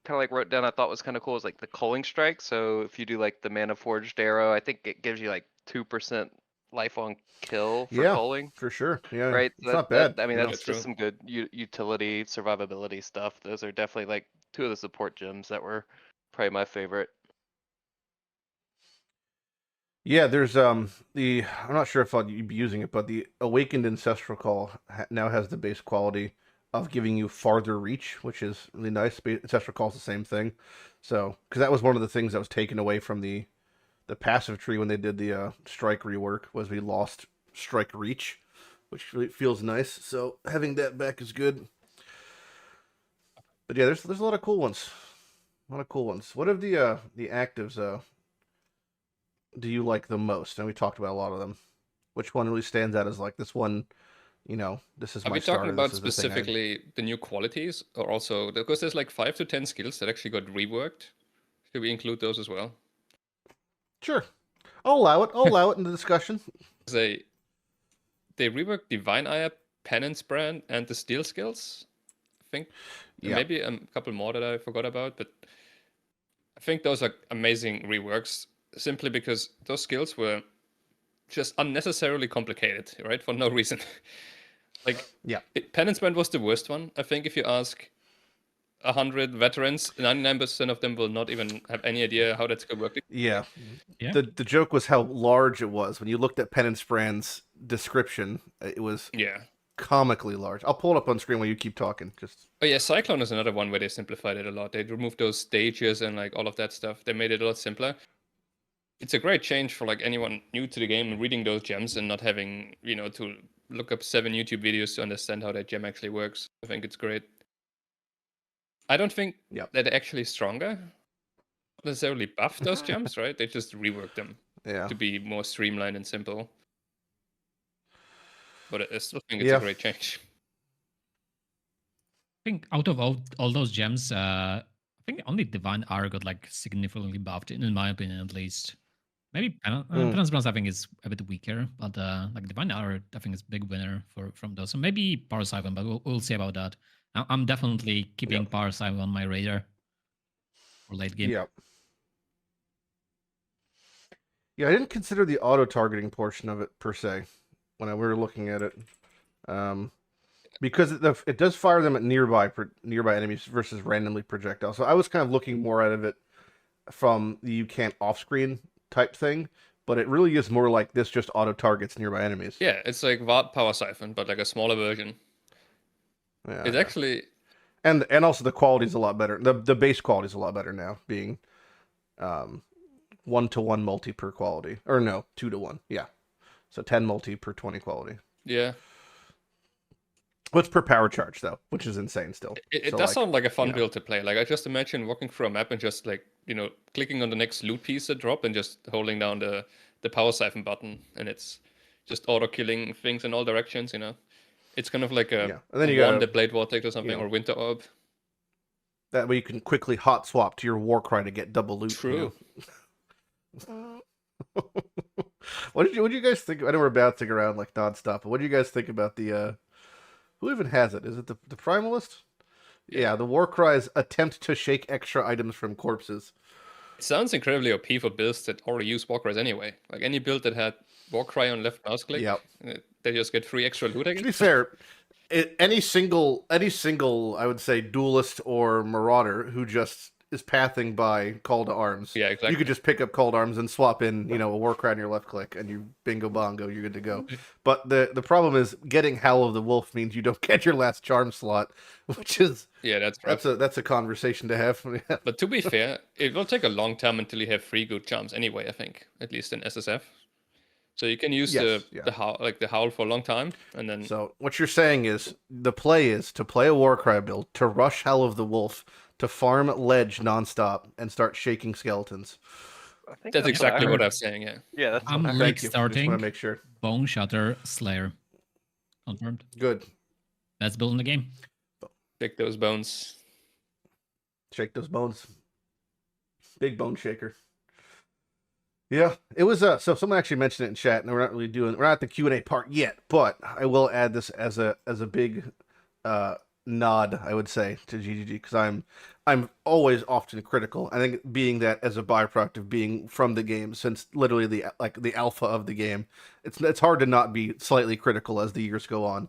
kind of like wrote down I thought was kind of cool is like the culling strike. So if you do like the mana forged arrow, I think it gives you like 2% life on kill for Yeah. culling. For sure, yeah. Right, It's not bad. I mean, yeah. that's True. just some good utility, survivability stuff. Those are definitely like two of the support gems that were probably my favorite. Yeah, there's I'm not sure if I'll be using it, but the Awakened Ancestral Call now has the base quality of giving you farther reach, which is really nice. Ancestral Call is the same thing, so because that was one of the things that was taken away from the passive tree when they did the strike rework, was we lost strike reach, which really feels nice. So having that back is good. But yeah, there's a lot of cool ones. A lot of cool ones. What of the actives do you like the most? And we talked about a lot of them. Which one really stands out as like this one? This is Are my we starter. talking about this is the thing I- specifically the new qualities, or also because there's like 5 to 10 skills that actually got reworked? Should we include those as well? Sure, I'll allow it. I'll allow it in the discussion. They they reworked Divine Eye, Penance Brand, and the Steel skills. I think and Yeah. maybe a couple more that I forgot about, but I think those are amazing reworks. Simply because those skills were just unnecessarily complicated, right? For no reason. Like, Yeah. Penance Brand was the worst one. I think if you ask 100 veterans, 99% of them will not even have any idea how that's going to work. Yeah. Yeah. The joke was how large it was. When you looked at Penance Brand's description, it was Yeah. comically large. I'll pull it up on screen while you keep talking. Just Oh yeah, Cyclone is another one where they simplified it a lot. They removed those stages and like all of that stuff. They made it a lot simpler. It's a great change for like anyone new to the game and reading those gems and not having, to look up 7 YouTube videos to understand how that gem actually works. I think it's great. I don't think Yep. that they're actually stronger. Not necessarily buff those gems, right? They just rework them yeah. to be more streamlined and simple. But I still think it's Yeah. a great change. I think out of all those gems, I think only Divine R got like significantly buffed, in my opinion, at least. Maybe Penance Brand I think is a bit weaker, but like Divine R I think is big winner from those. So maybe Power Siphon, but we'll see about that. I'm definitely keeping Power Siphon on my radar for late game. Yeah. Yeah, I didn't consider the auto targeting portion of it per se when we were looking at it, because it does fire them at nearby enemies versus randomly projectiles. So I was kind of looking more out of it from the you can't off screen type thing, but it really is more like this just auto targets nearby enemies. Yeah, it's like VAD Power Siphon, but like a smaller version. Yeah. It's actually and also the quality is a lot better. The base quality is a lot better now, being 1-to-1 multi per quality, or no, 2-to-1. Yeah, so 10 multi per 20 quality. yeah. What's per power charge though, which is insane still. It So, does like, sound like a fun yeah. build to play. Like I just imagine walking through a map and just like, clicking on the next loot piece that drop and just holding down the Power Siphon button, and it's just auto killing things in all directions, It's kind of like a Yeah. And then you got the Blade Vortex or something, know, or Winter Orb. that way you can quickly hot swap to your Warcry to get double loot. True. What did you guys think? I know we're bouncing around like nonstop, but what do you guys think about the who even has it? Is it the Primalist? Yeah, the Warcry's attempt to shake extra items from corpses. It sounds incredibly OP for builds that already use Warcries anyway. Like any build that had Warcry on left mouse click, Yep. they just get free extra loot, I To be guess. fair, any single I would say duelist or marauder who just is pathing by Call to Arms. Yeah, exactly. You could just pick up Call to Arms and swap in, a Warcry on your left click, and you bingo bongo, you're good to go. But the problem is getting Howl of the Wolf means you don't get your last charm slot, which is Yeah, that's rough. that's a conversation to have. But to be fair, it will take a long time until you have 3 good charms anyway, I think, at least in SSF. So you can use Yes, the howl for a long time, and then So what you're saying is the play is to play a Warcry build, to rush Howl of the Wolf, to farm ledge nonstop, and start shaking skeletons. I think that's exactly what I I'm saying. Yeah, Yeah, that's I'm what I heard. like Thank you. Just want to starting make sure. Bone Shatter Slayer. Confirmed. Good. That's building the game. pick those bones. Shake those bones. Big bone shaker. Yeah, it was so someone actually mentioned it in chat, and we're not at the Q&A part yet, but I will add this as a big nod, I would say, to GGG, because I'm always often critical. I think being that as a byproduct of being from the game since literally the alpha of the game, it's hard to not be slightly critical as the years go on.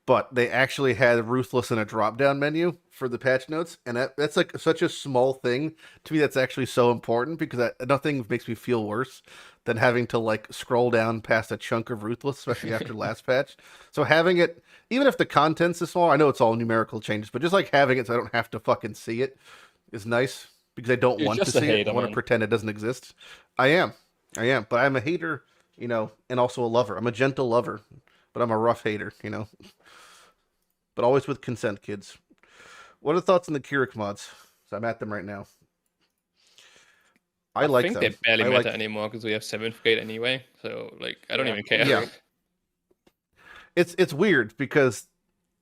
But they actually had Ruthless in a drop-down menu for the patch notes, and that's like such a small thing to me. That's actually so important, because nothing makes me feel worse than having to like scroll down past a chunk of Ruthless, especially after last patch. So having it, even if the content's is small, I know it's all numerical changes, but just like having it so I don't have to fucking see it is nice, because I don't You're want to just a see it. I hater, want to man. pretend it doesn't exist. I am, but I'm a hater, and also a lover. I'm a gentle lover, but I'm a rough hater, But always with consent, kids. What are the thoughts on the Keurig mods? So I'm at them right now. I like think them. they barely I matter like- anymore because we have 7th grade anyway. So like, I don't Yeah. even care. Yeah. It's weird, because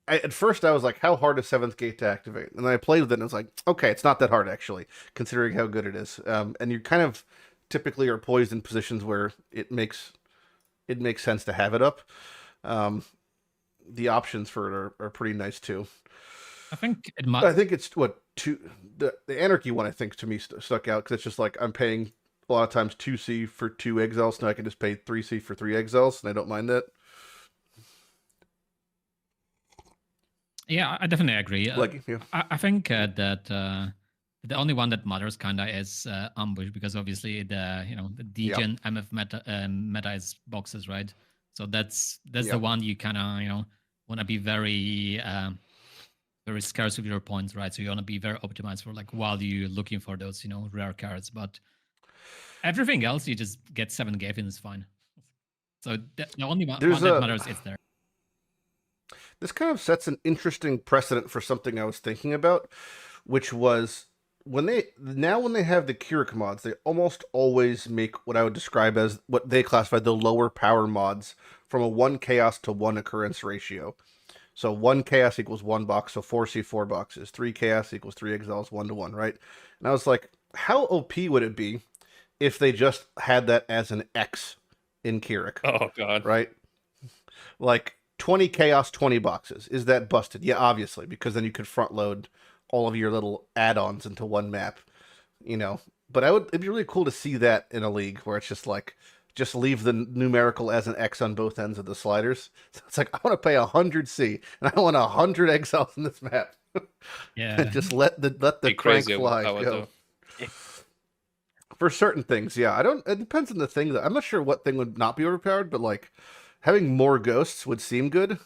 at first I was like, how hard is 7th gate to activate? And then I played with it and I was like, okay, it's not that hard actually, considering how good it is. And you kind of typically are poised in positions where it makes sense to have it up. The options for it are pretty nice too. I think it I might. think it's the Anarchy one. I think to me stuck out because it's just like I'm paying a lot of times 2C for 2 exiles, now I can just pay 3C for 3 exiles, and I don't mind that. Yeah, I definitely agree. Like, yeah. I think that the only one that matters kinda is ambush, because obviously the the degen MF meta is boxes, right? So that's the one you kinda want to be very very scarce with your points, right? So you want to be very optimized for like while you're looking for those rare cards, but everything else you just get 7 Gave and it's fine. So the only one that matters is there. This kind of sets an interesting precedent for something I was thinking about, which was when they have the Keurig mods, they almost always make what I would describe as what they classify the lower power mods from a 1 chaos to 1 occurrence ratio. So 1 chaos equals 1 box, so 4C4 boxes. 3 chaos equals 3 exiles, 1 to 1, right? And I was like, how OP would it be if they just had that as an X in Keurig? Oh god. Right? Like 20 chaos, 20 boxes. Is that busted? Yeah, obviously, because then you could front load all of your little add-ons into one map, But it'd be really cool to see that in a league where it's just like, just leave the numerical as an X on both ends of the sliders. So it's like, I want to pay 100C and I want 100 exiles in this map. Yeah. Just let the crank fly go. For certain things, yeah. It depends on the thing. I'm not sure what thing would not be overpowered, but like having more ghosts would seem good.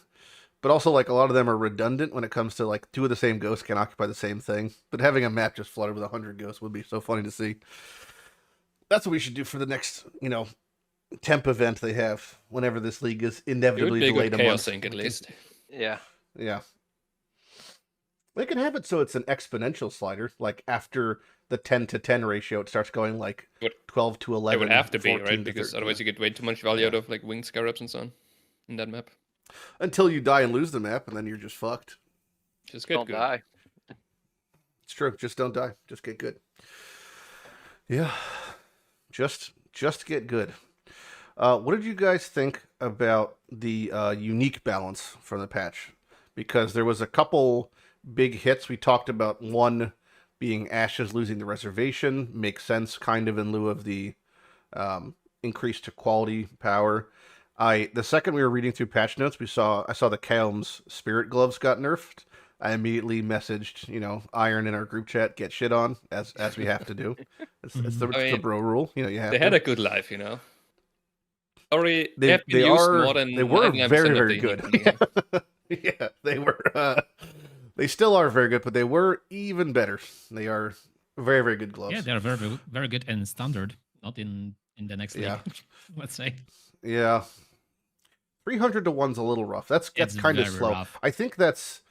But also, like, a lot of them are redundant when it comes to, like, 2 of the same ghosts can occupy the same thing. But having a map just flooded with 100 ghosts would be so funny to see. That's what we should do for the next, temp event they have whenever this league is inevitably delayed a month. Chaos Sync, at least. Yeah. Yeah. They can have it so it's an exponential slider. Like, after the 10 to 10 ratio, it starts going, like, 12 to 11. It would have to be, right? to Because 13. otherwise you get way too much value out of, like, winged scarabs and so on in that map. Until you die and lose the map, and then you're just fucked. Just get Don't good. die. It's true. Just don't die. Just get good. Yeah. Just get good. What did you guys think about the unique balance from the patch? Because there was a couple big hits. We talked about one being Ashes losing the reservation. Makes sense, kind of in lieu of the increase to quality power. The second we were reading through patch notes, I saw the Kael'm's spirit gloves got nerfed. I immediately messaged, Iron in our group chat, get shit on, as we have to do. It's the bro rule, you have They to. had a good life, Sorry, They have been used more than they were 99% very, of very the good. unique- Yeah, they were. They still are very good, but they were even better. They are very, very good gloves. Yeah, they're very, very good in standard, not in the next league. Yeah. Let's say. Yeah. 300 to 1's a little rough. That's It's kind of very slow. rough. I think that's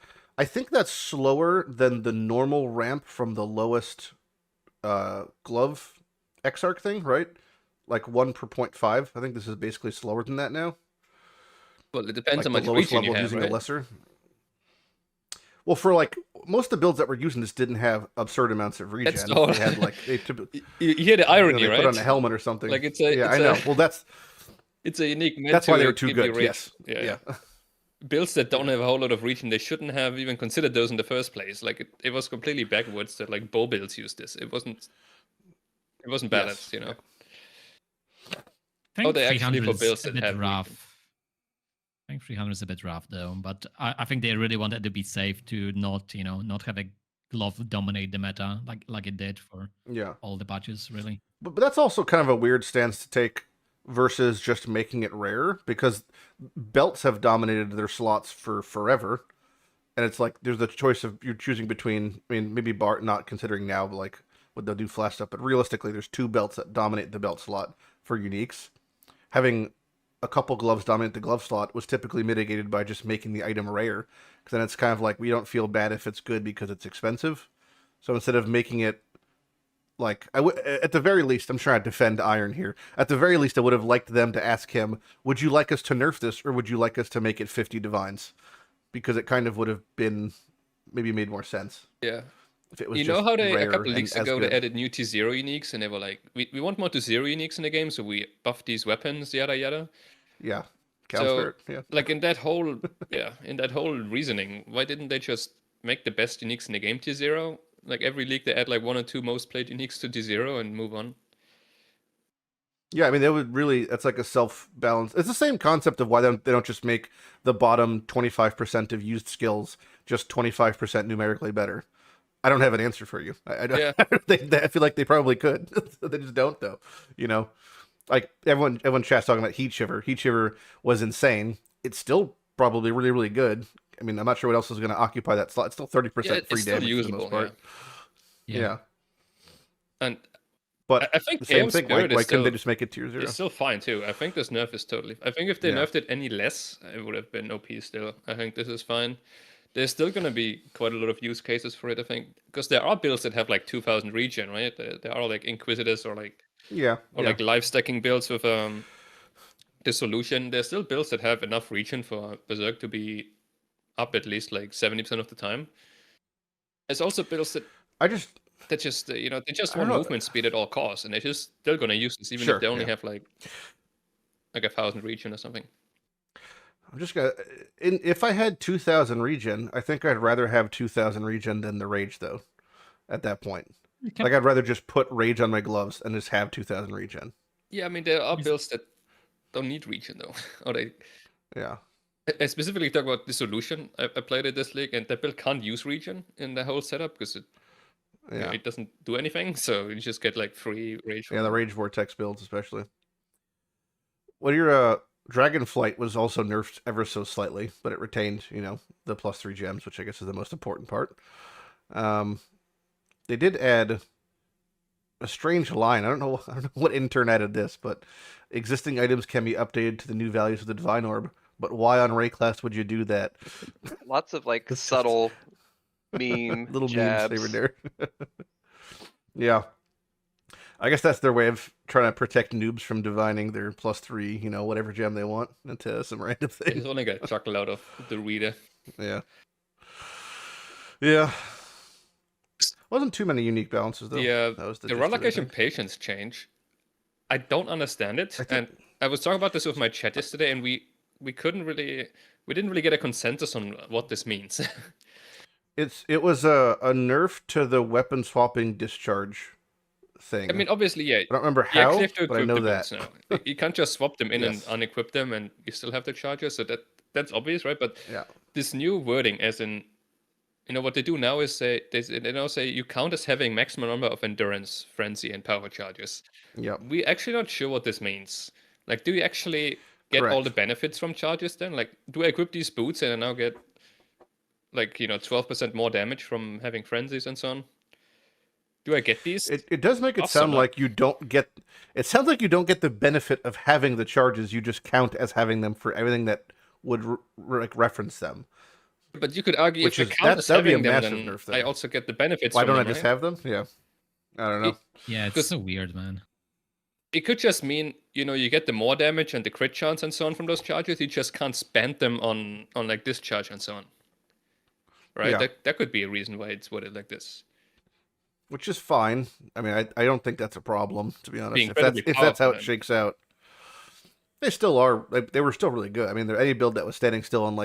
slower than the normal ramp from the lowest glove Exarch thing, right? Like 1 per 0.5. I think this is basically slower than that now. Well, it depends Like how the much lowest region you level have, using right? a lesser. Well, for like most of the builds that we're using, this didn't have absurd amounts of regen. That's all. They had like they typically You hear the irony, they right? put on a helmet or something. Like it's a, yeah, it's I know. a, Well, that's it's a unique. that's why they were to too keep you good. rich. Yes. Yeah. Yeah. Builds that don't have a whole lot of region, they shouldn't have even considered those in the first place. Like it was completely backwards that like bow builds used this. It wasn't balanced, I Oh, think they actually 300 for is builds a that bit have rough. region. I think 300 is a bit rough though, but I think they really wanted to be safe to not have a glove dominate the meta like it did for Yeah. all the patches, really. But that's also kind of a weird stance to take versus just making it rare, because belts have dominated their slots for forever. And it's like there's the choice of you're choosing between, I mean, maybe Bart not considering now, but like what they'll do flash stuff, but realistically there's 2 belts that dominate the belt slot for uniques. Having a couple gloves dominate the glove slot was typically mitigated by just making the item rare, because then it's kind of like we don't feel bad if it's good because it's expensive. So instead of making it like, at the very least, I'm trying to defend Iron here. At the very least, I would have liked them to ask him, would you like us to nerf this, or would you like us to make it 50 divines? Because it kind of would have been, maybe made more sense. Yeah. If it was You know just how they, a rare couple and leagues as ago, good. they added new T0 uniques, and they were like, we want more T0 uniques in the game, so we buff these weapons, yada yada. Yeah. Counts So, for it. Yeah. like in that whole reasoning, why didn't they just make the best uniques in the game tier 0? Like every league, they add like 1 or 2 most played uniques to tier 0 and move on. Yeah, I mean, they would really. That's like a self-balance. It's the same concept of why they don't just make the bottom 25% of used skills just 25% numerically better. I don't have an answer for you. I don't. Yeah. I feel like they probably could. They just don't, though. You know, like everyone chat's talking about Heat Shiver. Heat Shiver was insane. It's still probably really, really good. I mean, I'm not sure what else is going to occupy that slot. It's still 30% Yeah, free it's still damage for the usable. most part. Yeah. And But I think the same Chaos thing. Why Spirit is couldn't they still, just make it tier 0? it's still fine too. I think this nerf is totally. I think if they Yeah. nerfed it any less, it would have been OP still. I think this is fine. There's still going to be quite a lot of use cases for it, I think, because there are builds that have like 2000 regen, right? There are like Inquisitors or like Yeah. like life stacking builds with Dissolution. There's still builds that have enough regen for Berserk to be up at least like 70% of the time. There's also builds that I just they just they just I want don't know. movement speed at all costs, and they're just still gonna use this even Sure, if they only yeah. have like 1,000 regen or something. I'm just gonna. If I had 2,000 regen, I think I'd rather have 2,000 regen than the rage, though. At that point, Okay. like I'd rather just put rage on my gloves and just have 2,000 regen. Yeah, I mean there are Yes. builds that don't need regen though, or they. Yeah. I specifically talk about Dissolution. I played it this league, and that build can't use regen in the whole setup because it Yeah. it doesn't do anything. So you just get like free rage. Yeah. The from- rage vortex builds, especially. What your Dragonflight was also nerfed ever so slightly, but it retained, the +3 gems, which I guess is the most important part. They did add a strange line. I don't know what intern added this, but existing items can be updated to the new values of the Divine Orb. But why on Ray class would you do that? Lots of like It's just- subtle meme Little jabs. memes they were there. Yeah. I guess that's their way of trying to protect noobs from divining their +3, whatever gem they want into some random I thing. just want to get a chuckle out of the reader. Yeah. Yeah. Wasn't too many unique balances though. The That was the gist of it, I relocation think. patience change, I don't understand it, I think- and I was talking about this with my chat yesterday, and we didn't really get a consensus on what this means. It was a nerf to the weapon swapping discharge thing. I mean, obviously, yeah. I don't remember You how, actually have to but I equip know the that. builds now. You can't just swap them in Yes. and unequip them, and you still have the charges. So that's obvious, right? But Yeah. this new wording, as in, what they do now is they now say you count as having maximum number of endurance, frenzy, and power charges. Yep. We actually not sure what this means. Like, do you actually get all Correct. the benefits from charges then? Like, do I equip these boots and I now get like 12% more damage from having frenzies and so on? Do I get these? It does make it Awesome, sound huh? like you don't get. It sounds like you don't get the benefit of having the charges. You just count as having them for everything that would reference them. But you could argue Which if I is- count as that'd be a having them, massive then nerf I then. also get the benefits. Why from don't I them, just right? have them? Yeah. I don't know. Yeah, it's Because- so weird, man. It could just mean you get the more damage and the crit chance and so on from those charges. You just can't spend them on like discharge and so on. Right? Yeah. That could be a reason why it's worded like this. Which is fine. I mean, I don't think that's a problem, to be honest. Being If that's incredibly how powerful, it then. shakes out, they still are. They were still really good. I mean, any build that was standing still on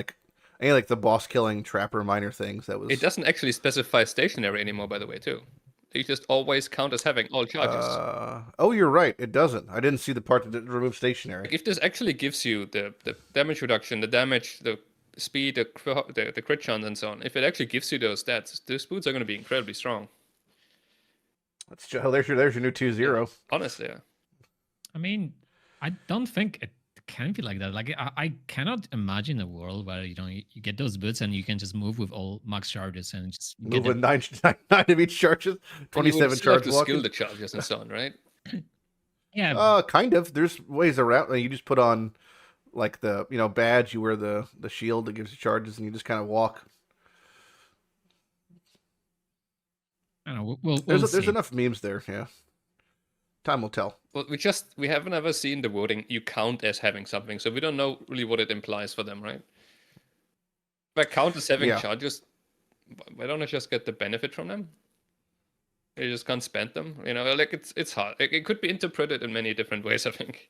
any like the boss killing trapper minor things that was. It doesn't actually specify stationary anymore, by the way, too. You just always count as having all charges. Oh, you're right. It doesn't. I didn't see the part that didn't remove stationary. Like, if this actually gives you the damage reduction, the damage, the speed, the crit chance, and so on, if it actually gives you those stats, those boots are going to be incredibly strong. There's your new 2-0. Honestly, yeah. I mean, I don't think it can be like that. Like, I cannot imagine a world where you get those boots and you can just move with all max charges and just get Move with them. nine of each charges, And you would 27 still have charge to skill walking. the charges and so on, right? Yeah, Kind of. There's ways around. You just put on like the badge. You wear the shield that gives you charges, and you just kind of walk. I don't know. We'll There's see. enough memes there. Yeah. Time will tell. Well, we haven't ever seen the wording you count as having something, so we don't know really what it implies for them, right? If I count as having Yeah. charges, why don't I just get the benefit from them? You just can't spend them, like it's hard. It could be interpreted in many different ways, I think.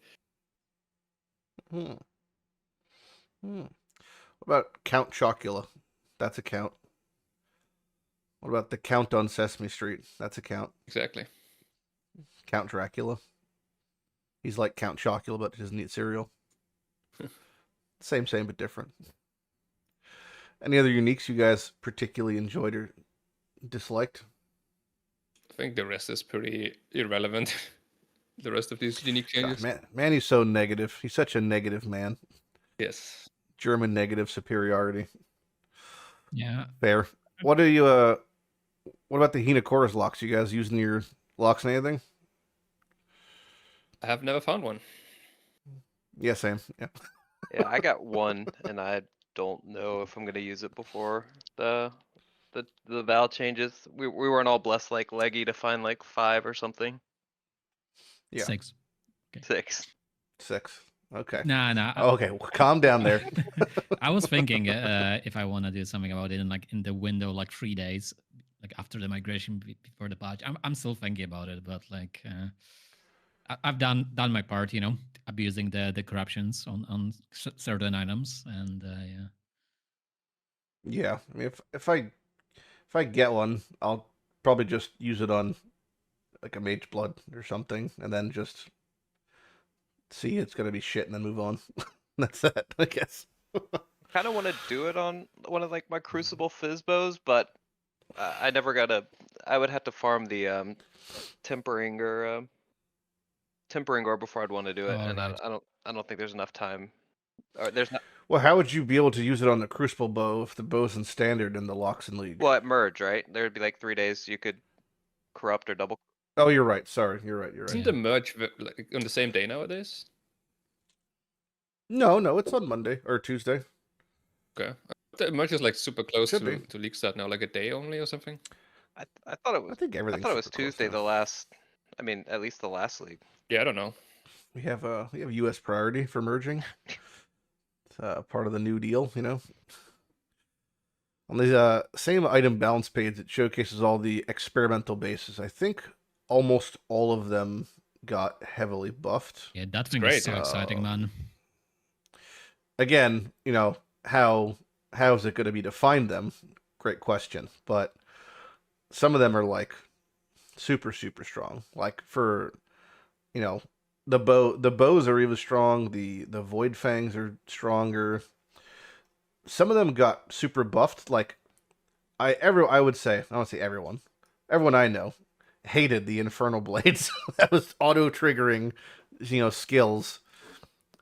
What about Count Chocula? That's a count. What about the Count on Sesame Street? That's a count. Exactly. Count Dracula. He's like Count Chocula, but doesn't eat cereal. Same, but different. Any other uniques you guys particularly enjoyed or disliked? I think the rest is pretty irrelevant. The rest of these unique changes. God, man, he's so negative. He's such a negative man. Yes. German negative superiority. Yeah. Fair. What are you? What about the Hinokora's locks? You guys using your locks and anything? I have never found one. Yeah, same. Yeah. Yeah, I got one, and I don't know if I'm gonna use it before the Val changes. We weren't all blessed like Leggy to find like 5 or something. Yeah. 6. 6. 6. Okay. Nah. Okay, well, calm down there. I was thinking if I want to do something about it in the window, like 3 days, like after the migration before the patch. I'm still thinking about it, but like I've done my part, abusing the corruptions on certain items, and yeah. Yeah, I mean, if I get one, I'll probably just use it on like a Mage Blood or something, and then just see it's gonna be shit, and then move on. That's it, I guess. Kind of want to do it on one of like my Crucible Fizzbos, but I never got a. I would have to farm the tempering or before I'd want to do it, Oh, and right. I don't think there's enough time. Or there's not. Well, how would you be able to use it on the Crucible bow if the bow's in standard and the lock's in league? Well, at merge, right? There would be like 3 days you could corrupt or double. Oh, you're right. Sorry, you're right. Isn't the merge like on the same day nowadays? No, it's on Monday or Tuesday. Okay. The merge is like super close Should be. to league start now, like a day only or something. I thought it was. I think I everything's thought it was super close Tuesday. now. The last. I mean, at least the last league. Yeah, I don't know. We have U.S. priority for merging. It's part of the New Deal, On the same item balance page, it showcases all the experimental bases. I think almost all of them got heavily buffed. Yeah, that thing great. is so exciting, man. Again, how is it going to be to find them? Great question. But some of them are like super strong. Like for the bows are even strong. The Void Fangs are stronger. Some of them got super buffed. Like I would say, I don't want to say everyone I know hated the Infernal Blades. That was auto triggering, skills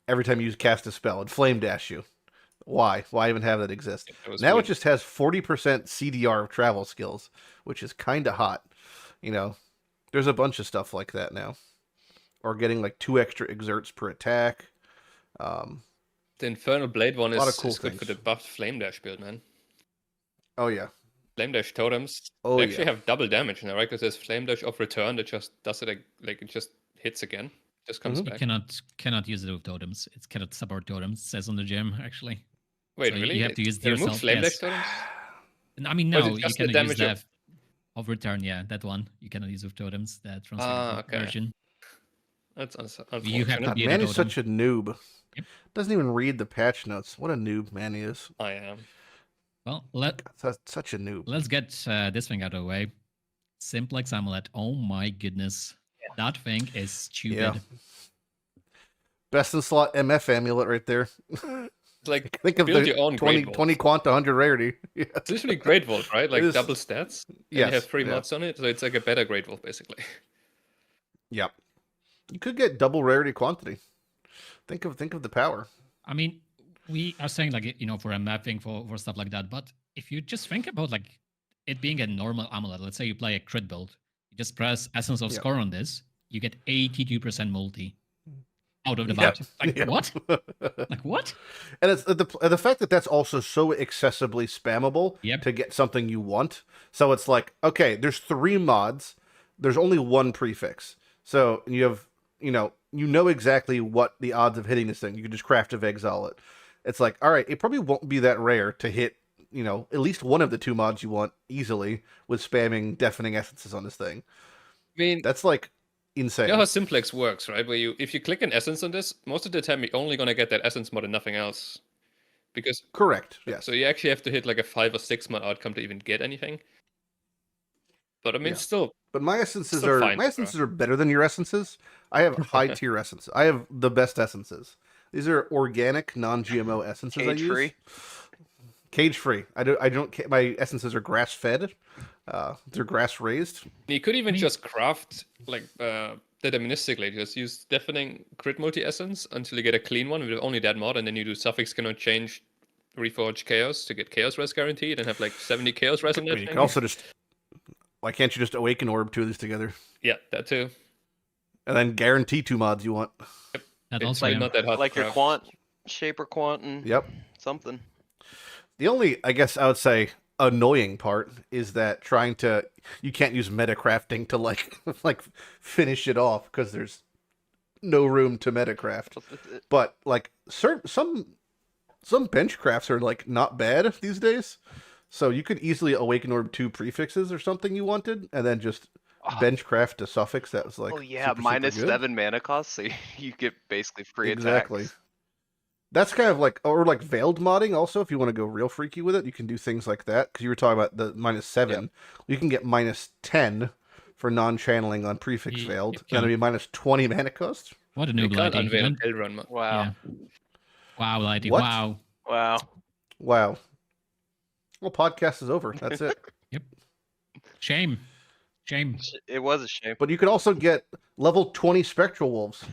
every time you cast a spell and flame dash you. Why even have that exist? Now weird. it just has 40% CDR of travel skills, which is kind of hot. There's a bunch of stuff like that now. Or getting like 2 extra exerts per attack. The Infernal Blade one lot is, of cool is good for things. the buffed Flame Dash build, man. Oh yeah. Flame Dash totems Oh they actually yeah. have double damage now, right? Because there's Flame Dash of return that just does it like it just hits again. Just comes Mhm. You back. cannot use it with totems. It cannot support totems. It says on the gem actually. Wait, So really? you have to use They removed yourself, Flame yes. Dash totems? I mean, Or is it no, you just the cannot use damage of- that of return. Yeah, that one you cannot use with totems. That Ah, translated okay. version. That's You have to unfortunate. God, be a Manny's totem. such a noob. Yep. Doesn't even read the patch notes. What a noob Manny is. I am. Well, Such a noob. let's get this thing out of the way. Simplex Amulet. Oh my goodness, that thing is stupid. Yeah. Best in slot MF amulet right there. It's like Think of build the your own 20 Great Vault. quant to 100 rarity. Yeah. It's literally Great Vault, right? Like It is- double stats. And Yes, you have 3 yeah. mods on it, so it's like a better Great Vault, basically. Yep. You could get double rarity quantity. Think of the power. I mean, we are saying like for a mapping for stuff like that, but if you just think about like it being a normal amulet, let's say you play a crit build, you just press Essence of Yep. Score on this, you get 82% multi out of the Yeah. bat. Like Yeah. what? Like what? And it's the fact that that's also so accessibly spammable Yep. to get something you want. So it's like, okay, there's 3 mods. There's only 1 prefix. So you have, you know exactly what the odds of hitting this thing. You can just craft of exile it. It's like, all right, it probably won't be that rare to hit, at least one of the 2 mods you want easily with spamming deafening essences on this thing. I mean, That's like insane. you know how Simplex works, right? Where if you click an essence on this, most of the time you're only gonna get that essence mod and nothing else. because Correct. Yes. so you actually have to hit like a 5 or 6 mana outcome to even get anything. But I mean, Yeah. still, But my essences Still are fine, my bro. essences are better than your essences. I have high tier essences. I have the best essences. These are organic, non-GMO essences I Cage use. free. Cage free. I don't. My essences are grass fed. They're grass raised. you could even mean- just craft like deterministically. Just use deafening crit multi essence until you get a clean one with only that mod, and then you do suffix cannot change reforge chaos to get chaos res guaranteed and have like 70 chaos res in I that mean, you thing. can also just. Why can't you just awaken orb two of these together Yeah, that too. and then guarantee 2 mods you want? That It's also, like yeah. not that hard. Like to your craft. quant, shaper quant, and Yep. something. The only, I guess, I would say annoying part is that you can't use meta crafting to like finish it off because there's no room to meta craft. But like some bench crafts are like not bad these days, so you could easily awaken orb 2 prefixes or something you wanted, and then just Oh, bench craft a suffix that was like oh yeah, super, minus super good. 7 mana cost, so you get basically free Exactly. attacks. That's kind of like, or like veiled modding also, if you want to go real freaky with it, you can do things like that. Because you were talking about the -7. You can get -10 for non-channeling on prefix Ye- veiled. yeah. That'll be -20 mana cost. What a You noob can't lady. unveil Don't- a Hell Run mod. Wow. Yeah. Wow, lady. What? Wow. Wow. Wow. Well, podcast is over. That's it. Shame. Shame. It was a shame. But you can also get level 20 Spectral Wolves.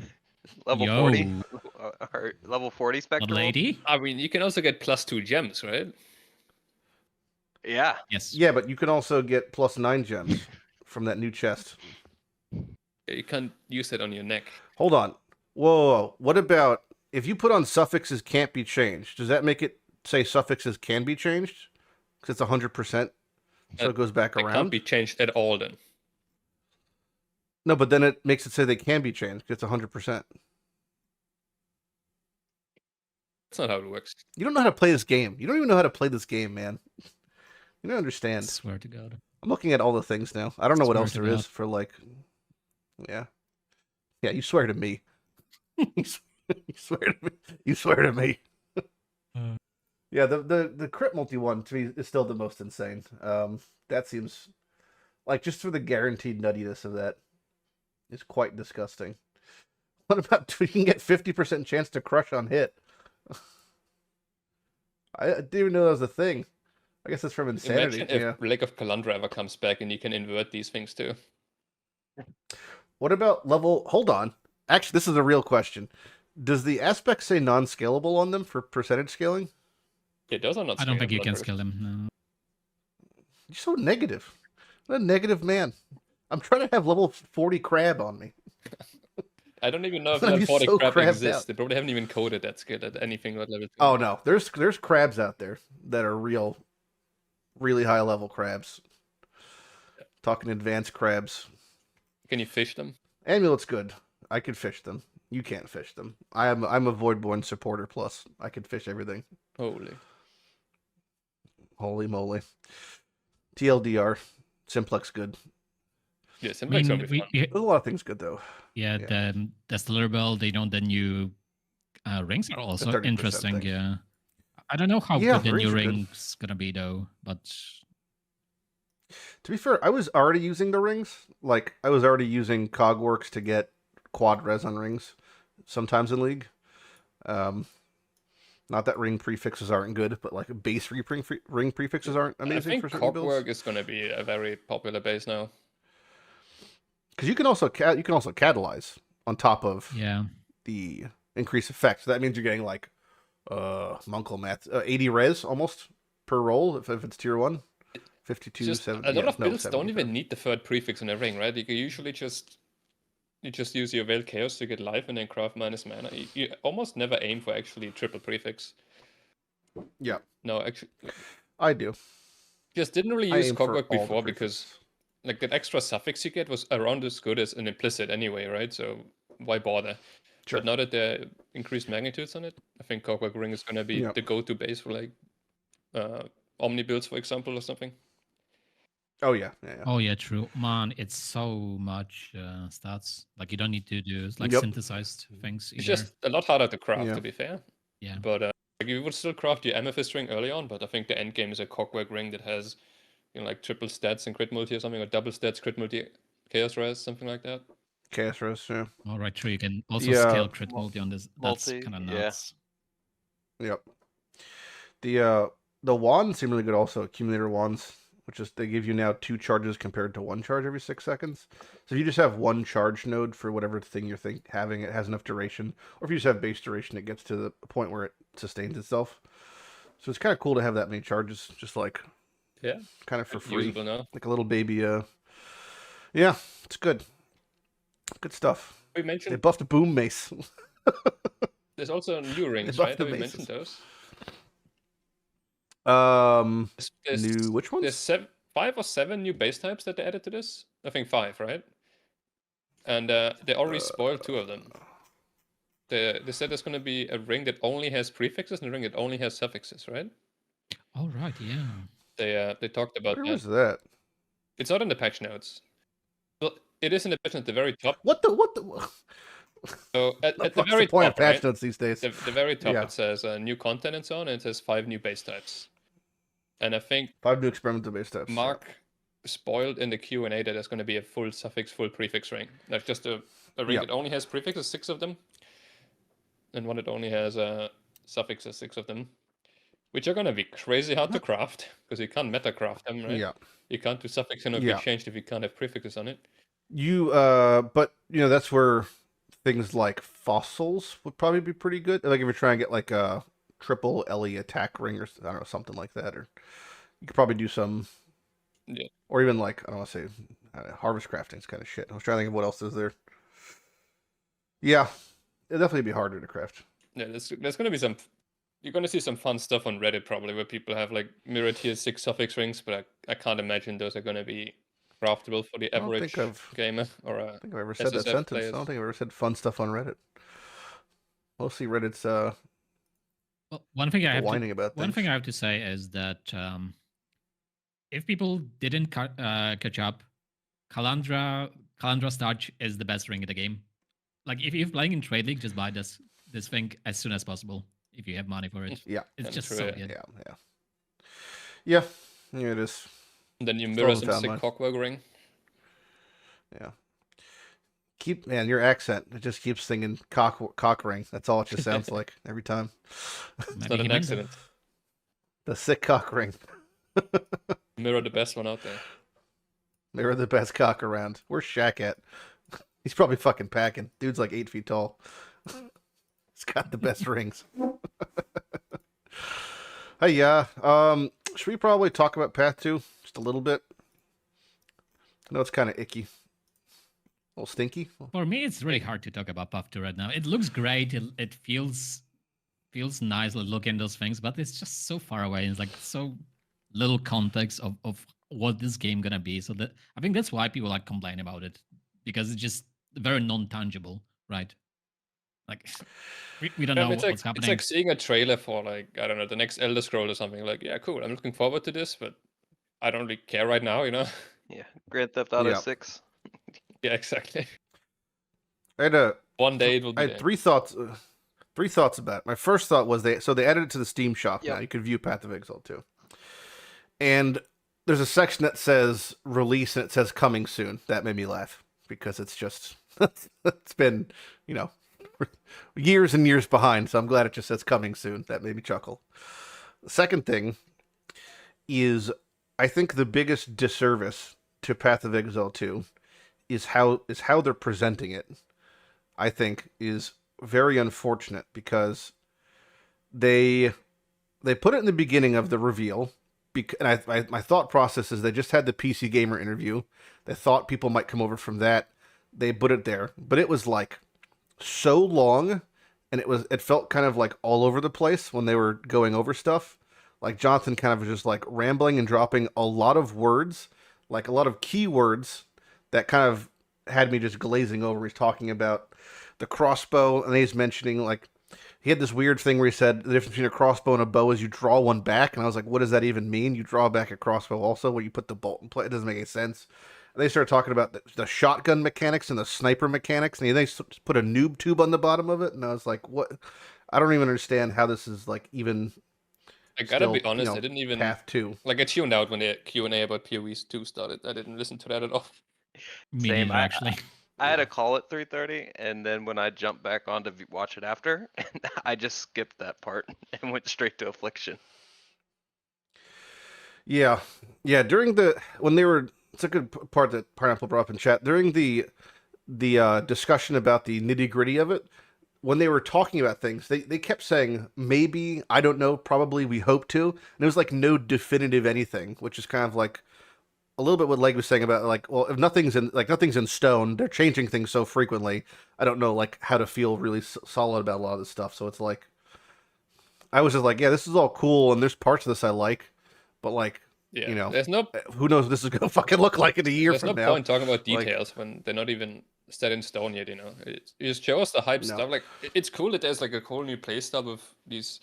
Level Yo. 40. Or level 40 What spectral. lady? I mean, you can also get +2 gems, right? Yeah. Yes. Yeah, but you can also get +9 gems from that new chest. You can't use it on your neck. Hold on. Whoa. What about if you put on suffixes can't be changed? Does that make it say suffixes can be changed? Because it's 100%. So it goes back It around. can't be changed at all then. No, but then it makes it say they can be changed. It's 100%. That's not how it works. You don't know how to play this game. You don't even know how to play this game, man. You don't I understand. swear to God. I'm looking at all the things now. I don't know what Swear else to there is God. for like. Yeah. Yeah, you swear to me. you swear to me. You swear to me. Yeah, the crit multi one to me is still the most insane. That seems like just for the guaranteed nuttiness of that is quite disgusting. What about you can get 50% chance to crush on hit? I didn't even know that was a thing. I guess it's from Insanity. Imagine if Yeah. Lake of Kalandra ever comes back and you can invert these things too. What about level? Hold on. Actually, this is a real question. Does the aspect say non-scalable on them for percentage scaling? Yeah, those are not I don't think you scalable can numbers. scale them. No. You're so negative. What a negative man. I'm trying to have level 40 crab on me. I don't even know if I'd be level 40 so crab crabbed exists. out. They probably haven't even coded that skill at anything but level 2. Oh no, there's crabs out there that are really high level crabs. Talking advanced crabs. Can you fish them? Amulet's good. I can fish them. You can't fish them. I'm a Voidborn supporter plus. I can fish everything. Holy. Holy moly. TLDR. Simplex good. Yeah, I Simplex mean, will be fun. There's a lot of things good though. yeah, Yeah. the Stellar Bell, they don't the new rings are also 30% interesting. thing. Yeah. I don't know how Yeah, good the the new rings are good. rings gonna be though, but To be fair, I was already using the rings. Like I was already using Cogworks to get quad res on rings. Sometimes in League. Not that ring prefixes aren't good, but like base ring prefixes aren't I amazing think for certain builds. Cogwork is going to be a very popular base now. Because you can also catalyze on top of yeah. the increase effect. So that means you're getting like Monkel math 80 res almost per roll if it's tier 1. 52, Just 7. a lot of builds 70, don't even need the third prefix in a ring, right? You can usually just use your Veiled Chaos to get life and then craft minus mana. You almost never aim for actually triple prefix. Yeah, No, actually, I do. just didn't really I use aim for Cogwork all the before because prefixes. like that extra suffix you get was around as good as an implicit anyway, right? So why bother? Sure. But now that there are increased magnitudes on it, I think Cogwork Ring is going to be Yeah. the go-to base for like Omni builds, for example, or something. Oh yeah. Oh yeah, true. Man, it's so much stats. Like you don't need to do like Yep. synthesized things It's either. just a lot harder to craft, Yeah. to be fair. Yeah. But Like you would still craft your Amethyst ring early on, but I think the end game is a Clockwork ring that has, like triple stats and crit multi or something, or double stats, crit multi, chaos res, something like that. Chaos Rose, yeah. All right, true. You can also Yeah. scale crit multi on this. That's Multi, kind of yeah. nuts. Yep. The wands seem really good also, accumulator wands, which is they give you now 2 charges compared to 1 charge every 6 seconds. So if you just have 1 charge node for whatever thing you're having, it has enough duration. Or if you just have base duration, it gets to the point where it sustains itself. So it's kind of cool to have that many charges, just like Yeah. kind of for free, Usable now. like a little baby. Yeah, it's good. Good stuff. We They mentioned buffed Boom Mace. there's also new rings, buffed right? the Have we maces. mentioned those? New which ones? There's 5 or 7 new base types that they added to this. I think 5, right? And they already spoiled 2 of them. They said there's going to be a ring that only has prefixes and a ring that only has suffixes, right? All right, yeah. They talked about Where that. was that? It's not in the patch notes. Well, it is in the patch notes at the very top. What the? So at the What's very the point top, of patch right? notes these days? The very top Yeah. it says new content and so on, and it says 5 new base types. And I think 5 new experimental base types. Mark spoiled in the Q&A that there's going to be a full suffix, full prefix ring. Like just a ring Yeah. that only has prefixes, 6 of them, and one that only has suffixes, 6 of them, which are going to be crazy hard to craft because you can't meta craft them, right? Yeah. You can't do suffix and Yeah. be changed if you can't have prefixes on it. But that's where things like fossils would probably be pretty good. Like if you're trying to get like a triple LE attack ring or I don't know, something like that, or you could probably do some. Yeah. Or even like I don't want to say harvest crafting's kind of shit. I was trying to think of what else is there. Yeah, it'd definitely be harder to craft. Yeah, there's going to be some. You're going to see some fun stuff on Reddit probably where people have like mirror tier 6 suffix rings, but I can't imagine those are going to be craftable for the I don't average think I've- gamer or I think I've ever said that SSF sentence. players. I don't think I've ever said fun stuff on Reddit. Mostly Reddit's Well, one thing I have to, whining about one things. thing I have to say is that if people didn't catch up, Kalandra Starch is the best ring in the game. Like if you're playing in Trade League, just buy this thing as soon as possible if you have money for it. Yeah, It's And just true, so yeah. good. yeah, it is. And then you Throw mirror them some down, sick man. cockwork ring. Yeah. Man, your accent, it just keeps singing cock ring. That's all it just sounds like every time. It's Maybe not he an meant it. accident. The sick cock ring. Mirror the best one out there. They're the best cock around. Where's Shaq at? He's probably fucking packing. Dude's like 8 feet tall. He's got the best rings. Hey, yeah. Should we probably talk about Path 2 just a little bit? I know it's kind of icky. A little stinky. For me, it's really hard to talk about Path 2 right now. It looks great. It feels nice to look in those things, but it's just so far away. It's like so little context of what this game gonna be. So that I think that's why people like complain about it, because it's just very non-tangible, right? Like we don't know It's what's it's happening. like seeing a trailer for like, I don't know, the next Elder Scroll or something. Like, yeah, cool. I'm looking forward to this, but I don't really care right now, you know? Yeah, Grand Theft Auto Yeah. 6. Yeah, exactly. I had One day it will be I had there. 3 thoughts. 3 thoughts about it. My first thought was they added it to the Steam shop now. Yep. You could view Path of Exile too. And there's a section that says release and it says coming soon. That made me laugh because it's just it's been, years and years behind. So I'm glad it just says coming soon. That made me chuckle. The second thing is I think the biggest disservice to Path of Exile 2 is how they're presenting it. I think is very unfortunate because they put it in the beginning of the reveal. And my thought process is they just had the PC Gamer interview. They thought people might come over from that. They put it there, but it was like so long, and it felt kind of like all over the place when they were going over stuff. Like Jonathan kind of was just like rambling and dropping a lot of words, like a lot of keywords that kind of had me just glazing over. He's talking about the crossbow, and he's mentioning like he had this weird thing where he said the difference between a crossbow and a bow is you draw one back, and I was like, what does that even mean? You draw back a crossbow also where you put the bolt in play? It doesn't make any sense. And they started talking about the shotgun mechanics and the sniper mechanics, and they put a noob tube on the bottom of it, and I was like, what? I don't even understand how this is like even I gotta be still, honest, I didn't even path 2. like I tuned out when the Q&A about PoE 2 started. I didn't listen to that at all. Me Same. neither, actually. I had a call at 3:30, and then when I jumped back on to watch it after, I just skipped that part and went straight to Affliction. Yeah, during it's a good part that Pineapple brought up in chat during the discussion about the nitty gritty of it. When they were talking about things, they kept saying maybe, I don't know, probably, we hope to, and it was like no definitive anything, which is kind of like a little bit what Leg was saying about like, well, if nothing's in stone, they're changing things so frequently. I don't know like how to feel really solid about a lot of this stuff. So it's like, I was just like, yeah, this is all cool, and there's parts of this I like, but like, Yeah, there's no who knows what this is gonna fucking look like in a year there's from no now. point talking about Like- details when they're not even set in stone yet. It just shows the hype No. stuff. Like it's cool that there's like a whole new playstyle with this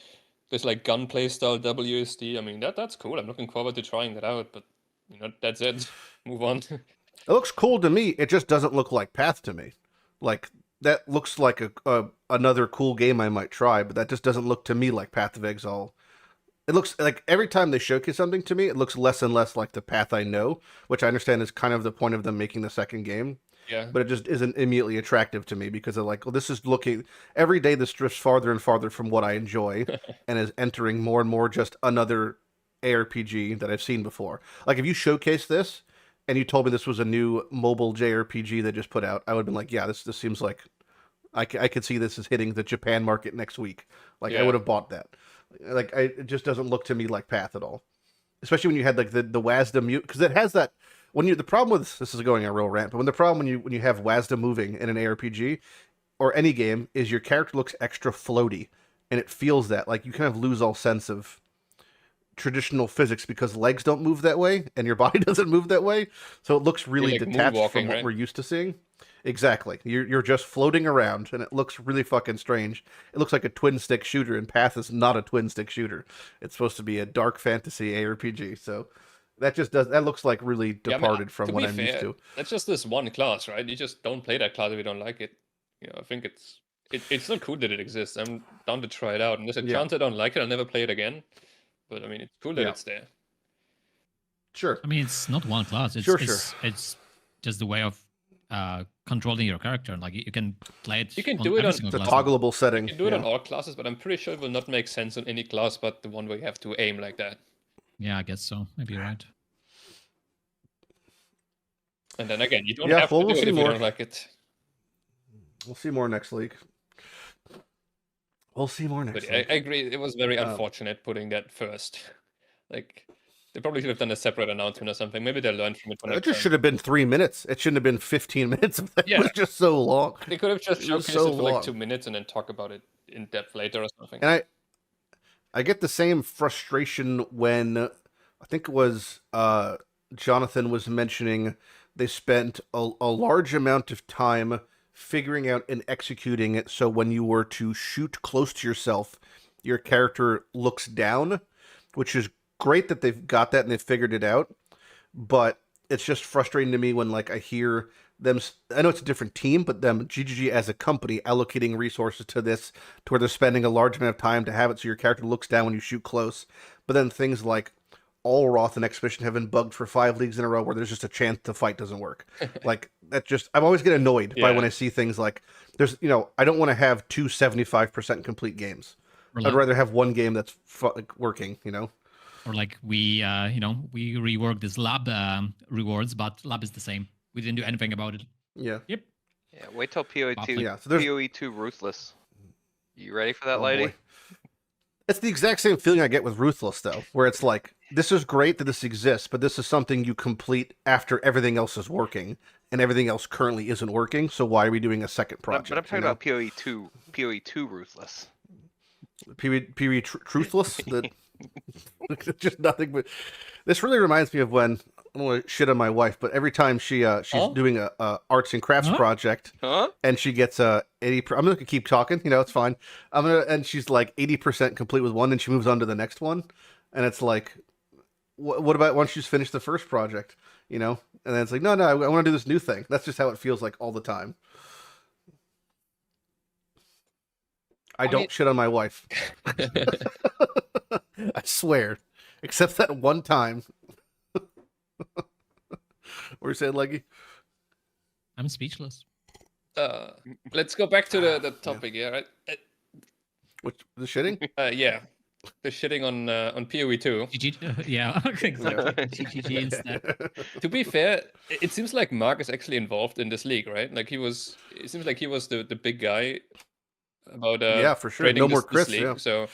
like gun playstyle WSD. I mean that's cool. I'm looking forward to trying that out. But that's it. Move on. It looks cool to me. It just doesn't look like Path to me. Like that looks like another cool game I might try, but that just doesn't look to me like Path of Exile. It looks like every time they showcase something to me, it looks less and less like the Path I know, which I understand is kind of the point of them making the second game. Yeah. But it just isn't immediately attractive to me because they're like, well, this is looking every day this drifts farther and farther from what I enjoy and is entering more and more just another ARPG that I've seen before. Like if you showcase this and you told me this was a new mobile JRPG they just put out, I would have been like, yeah, this seems like I could see this as hitting the Japan market next week. Like I Yeah. would have bought that. Like it just doesn't look to me like Path at all. Especially when you had like the WASD mute, because it has that. The problem with this is going on a real rant, but when you have WASD moving in an ARPG or any game is your character looks extra floaty, and it feels that like you kind of lose all sense of traditional physics because legs don't move that way and your body doesn't move that way, so it looks really like detached moonwalking, from what right? we're used to seeing. Exactly, you're just floating around, and it looks really fucking strange. It looks like a twin stick shooter, and Path is not a twin stick shooter. It's supposed to be a dark fantasy ARPG, so that looks like really Yeah, I mean, departed from to what be I'm used fair, to. That's just this one class, right? You just don't play that class if you don't like it. I think it's still cool that it exists. I'm down to try it out. And there's a Yeah. chance I don't like it, I'll never play it again. But I mean, it's cool that Yeah. it's there. Sure. I mean, it's not one class. It's, Sure. It's just the way of controlling your character. Like you can play it. You can on do it every on single The class. toggleable setting. You can do it yeah. on all classes, but I'm pretty sure it will not make sense on any class but the one where you have to aim like that. Yeah, I guess so. Maybe you're right. And then again, you don't Yeah, have well, to we'll do it see if more. you don't like it. We'll see more next week. We'll see more But next I week. agree, it was very Um, unfortunate putting that first. Like, they probably should have done a separate announcement or something. Maybe they learned from it for It next just time. should have been 3 minutes. It shouldn't have been 15 minutes. It Yeah. was just so long. They could have just It was showcased so it for like long. 2 minutes and then talk about it in depth later or something. And I get the same frustration when I think it was Jonathan was mentioning they spent a large amount of time figuring out and executing it so when you were to shoot close to yourself, your character looks down, which is great that they've got that and they've figured it out. But it's just frustrating to me when like I hear them. I know it's a different team, but them GGG as a company allocating resources to this, to where they're spending a large amount of time to have it so your character looks down when you shoot close. But then things like Allroth and Expedition have been bugged for 5 leagues in a row where there's just a chance the fight doesn't work. Like that just I'm always get annoyed by when Yeah. I see things like there's I don't want to have 2 75% complete games. Or I'd like, rather have one game that's working. or like we reworked this lab rewards, but lab is the same. We didn't do anything about it. Yeah. Yep. Yeah, wait till PoE2. Yeah. So there's PoE2 Ruthless. You ready for that, Oh, lady? boy. It's the exact same feeling I get with Ruthless, though, where it's like, this is great that this exists, but this is something you complete after everything else is working, and everything else currently isn't working, so why are we doing a second project? But I'm talking about PoE2 Ruthless. PoE Truthless? Just nothing but... This really reminds me of when, I don't want to shit on my wife, but every time she's Huh? doing a arts and crafts Huh? project, Huh? and she gets 80. I'm gonna keep talking. It's fine. And she's like 80% complete with one, and she moves on to the next one, and it's like, what about once she's finished the first project? And then it's like, no, I want to do this new thing. That's just how it feels like all the time. I don't mean- shit on my wife. I swear. Except that one time. What you saying, Leggy? I'm speechless. Let's go back to the topic. Yeah, right. Which the shitting? Yeah, the shitting on PoE 2. GG, yeah, exactly. GG instead. To be fair, it seems like Mark is actually involved in this league, right? Like it seems like he was the big guy about Yeah, for sure. creating No more this Chris, league. yeah. So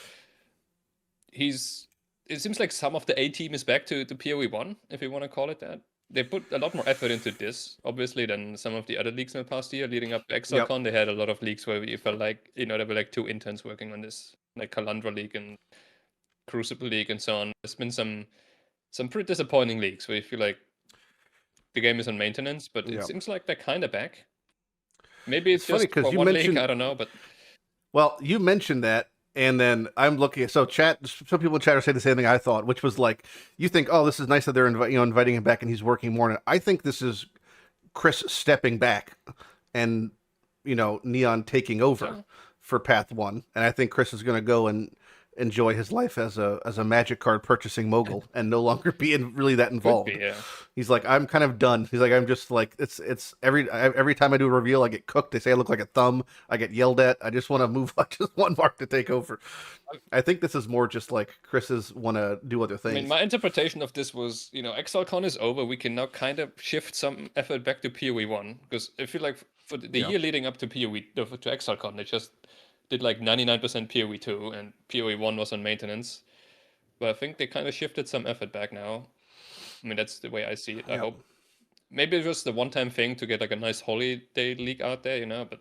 it seems like some of the A team is back to PoE 1, if you want to call it that. They put a lot more effort into this, obviously, than some of the other leagues in the past year. Leading up to ExileCon, they had a lot of leagues where you felt like, there were like 2 interns working on this, like Kalandra League and Crucible League and so on. There's been some pretty disappointing leagues where you feel like the game is on maintenance, but it seems like they're kind of back. Maybe it's funny just 'cause for you one mentioned- league, I don't know, but Well, you mentioned that, and then I'm looking at some people in chat are saying the same thing I thought, which was like, you think, oh, this is nice that they're inviting him back and he's working more on it. I think this is Chris stepping back and Neon taking over for Path 1, and I think Chris is going to go and enjoy his life as a magic card purchasing mogul and no longer be really that involved. could be, yeah. He's like, I'm kind of done. He's like, I'm just like, it's every time I do a reveal, I get cooked. They say I look like a thumb. I get yelled at. I just want to move. I just want Mark to take over. I think this is more just like Chris's want to do other I things. mean, my interpretation of this was, ExileCon is over. We can now kind of shift some effort back to PoE 1, because I feel like for the year leading up to to ExileCon, they just did like 99% PoE 2 and PoE 1 was on maintenance. But I think they kind of shifted some effort back now. I mean, that's the way I see it. I hope. Maybe it was the one-time thing to get like a nice holiday league out there, but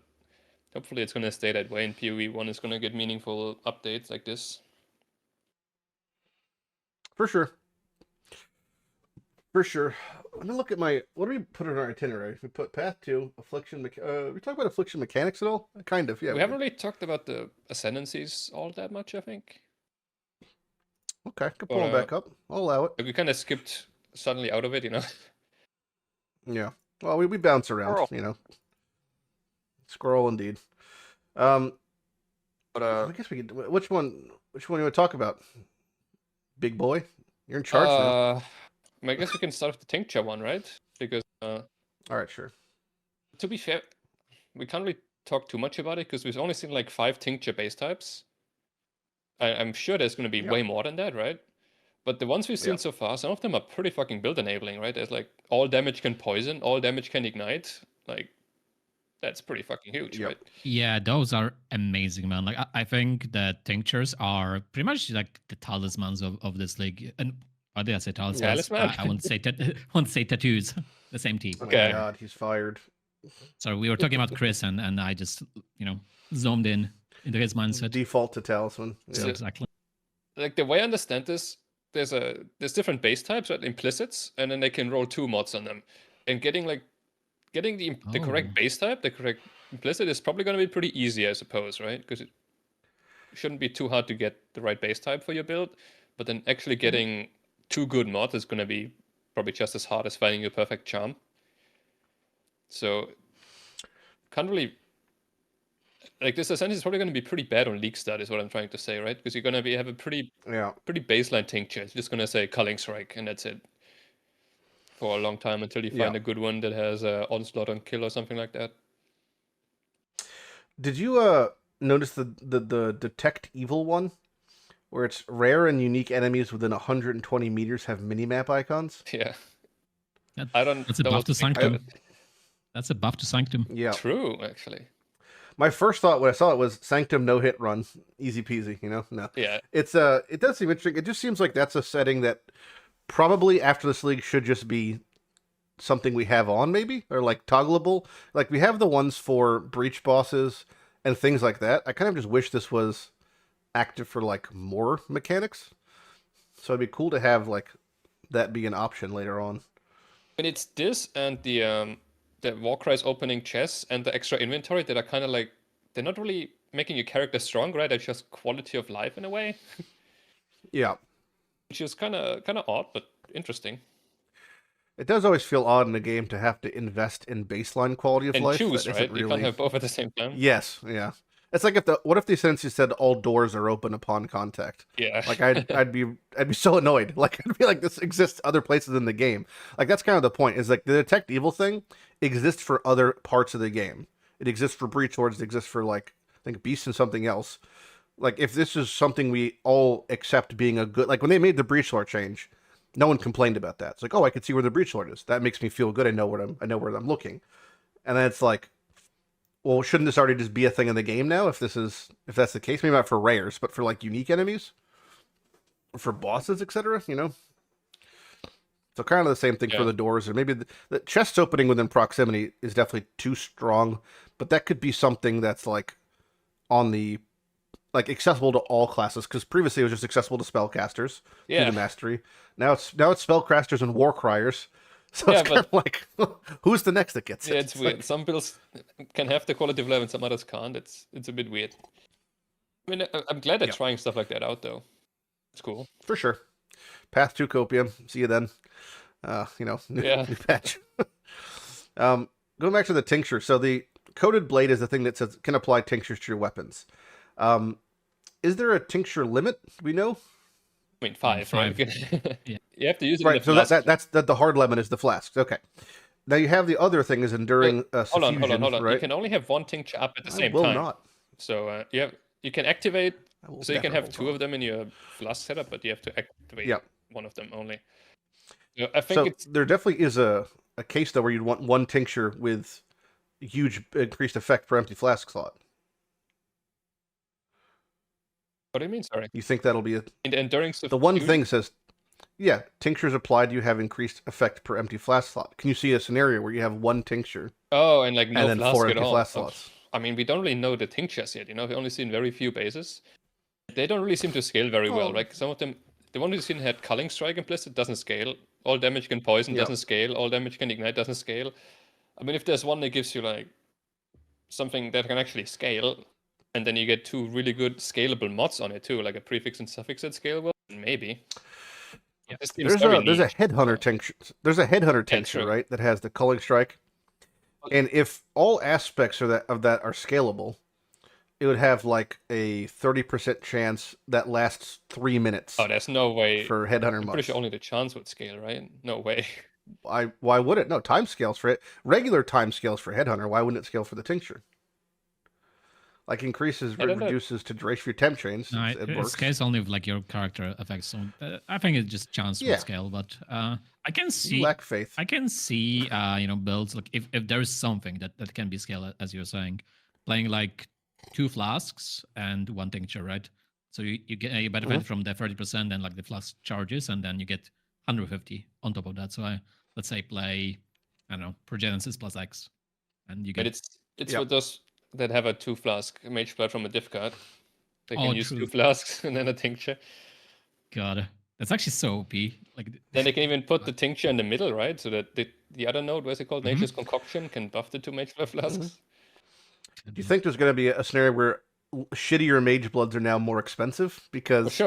hopefully it's going to stay that way and PoE 1 is going to get meaningful updates like this. For sure. For sure. Let me look at what do we put in our itinerary? We put Path 2, Affliction. We talk about Affliction mechanics at all? Kind of, yeah. We haven't really talked about the ascendancies all that much, I think. Okay, can pull them back up. I'll allow it. We kind of skipped suddenly out of it, Yeah. Well, we bounce around, Squirrel. Squirrel indeed. But I guess we could. Which one do you want to talk about? Big boy, you're in charge now. I guess we can start with the tincture one, right? Because All right, sure. to be fair, we can't really talk too much about it because we've only seen like 5 tincture base types. I'm sure there's going to be way more than that, right? But the ones we've seen so far, some of them are pretty fucking build enabling, right? There's like all damage can poison, all damage can ignite. Like, that's pretty fucking huge, right? Yeah, those are amazing, man. Like, I think that tinctures are pretty much like the talismans of this league. And why did I say talismans? Talisman? I won't say tattoos. The same team. Oh Okay. my God, he's fired. So we were talking about Chris, and I just zoomed in into his mindset. Default to talisman. So Yeah. exactly. Like the way I understand this, there's different base types, right? Implicits, and then they can roll 2 mods on them. And getting the correct base type, the correct implicit, is probably going to be pretty easy, I suppose, right? Because it shouldn't be too hard to get the right base type for your build. But then actually getting 2 good mods is going to be probably just as hard as finding your perfect charm. So can't really. Like, this essentially is probably going to be pretty bad on league start, is what I'm trying to say, right? Because you're going to have a pretty baseline tincture. It's just going to say Culling Strike, and that's it. For a long time until you find a good one that has Onslaught on Kill or something like that. Did you notice the Detect Evil one? Where it's rare and unique enemies within 120 meters have minimap icons? Yeah. That's a buff to Sanctum. That's a buff to Sanctum. Yeah. True, actually. My first thought when I saw it was Sanctum no hit run, easy peasy. No. Yeah. It's it does seem interesting. It just seems like that's a setting that probably after this league should just be something we have on, maybe, or like toggleable. Like we have the ones for breach bosses and things like that. I kind of just wish this was active for like more mechanics. So it'd be cool to have like that be an option later on. And it's this and the Warcry's opening chests and the extra inventory that are kind of like, they're not really making your character strong, right? They're just quality of life in a way. Yeah. Which is kind of odd, but interesting. It does always feel odd in a game to have to invest in baseline quality of And life. choose, That right? isn't You can't have both at the same time. Yes, yeah. It's like what if the Ascendancy said all doors are open upon contact? Yeah. Like I'd be so annoyed. Like I'd be like, this exists other places in the game. Like that's kind of the point. Is like the detect evil thing exists for other parts of the game. It exists for breach lords. It exists for like I think beasts and something else. Like if this is something we all accept being a good, like when they made the breach lord change, no one complained about that. It's like, oh, I can see where the breach lord is. That makes me feel good. I know where I'm looking. And then it's like, well, shouldn't this already just be a thing in the game now? If that's the case, maybe not for rares, but for like unique enemies, for bosses, etc. You know, so kind of the same thing for the doors, or maybe the chests opening within proximity is definitely too strong, but that could be something that's like on the accessible to all classes, because previously it was just accessible to spellcasters through the mastery. Now it's spellcasters and warcriers. So it's kind of like, who's the next that gets it? Yeah, it's weird. Like, some builds can have the quality of life and some others can't. It's a bit weird. I mean, I'm glad they're trying stuff like that out, though. It's cool. For sure. Path to Copium. See you then. New patch. Going back to the tincture. So the coated blade is the thing that says can apply tinctures to your weapons. Is there a tincture limit? We know. I mean, 5. Right? Yeah. You have to use it. Right. So that's the hard limit is the flasks. Okay. Now you have the other thing is enduring. Hold on. Right? You can only have one tincture up at the same will time. Not. So you can activate. So you can have 2 of them in your flask setup, but you have to activate one of them only. So I think there definitely is a case though where you'd want one tincture with huge increased effect per empty flask slot. What do you mean? Sorry. You think that'll be enduring? The one thing says, tinctures applied. You have increased effect per empty flask slot. Can you see a scenario where you have one tincture? Oh, and like no and then flask 4 at empty all. flask slots. I mean, we don't really know the tinctures yet. We've only seen very few bases. They don't really seem to scale very well. Like some of them, the one we've seen had Culling Strike implicit, doesn't scale. All damage can poison, doesn't scale. All damage can ignite, doesn't scale. I mean, if there's one that gives you like something that can actually scale, and then you get 2 really good scalable mods on it too, like a prefix and suffix that scale well, maybe. Yeah. There's a headhunter tincture. There's a headhunter tincture, right? That has the Culling Strike. And if all aspects of that are scalable, it would have like a 30% chance that lasts 3 minutes. Oh, there's no way for headhunter mods. I'm pretty sure only the chance would scale, right? No way. Why would it? No, time scales for it. Regular time scales for headhunter. Why wouldn't it scale for the tincture? Like increases, reduces to duration for your temp chains. No, it scales only with like your character effects. So I think it's just chance will scale. But I can see. You lack faith. I can see builds like if there is something that can be scaled, as you're saying, playing like 2 flasks and 1 tincture, right? So you get you benefit from the 30% and like the flask charges, and then you get 150 on top of that. So let's say play, I don't know, Progenesis plus X, and you get. But it's for those that have a 2 flask mage blood from a diff card. They can use true. 2 flasks and then a tincture. God, that's actually so OP. Like then they can even put the tincture in the middle, right? So that the other node, what's it called, Nature's Concoction, can buff the 2 mage blood flasks. Do you think there's going to be a scenario where shittier mage bloods are now more expensive because,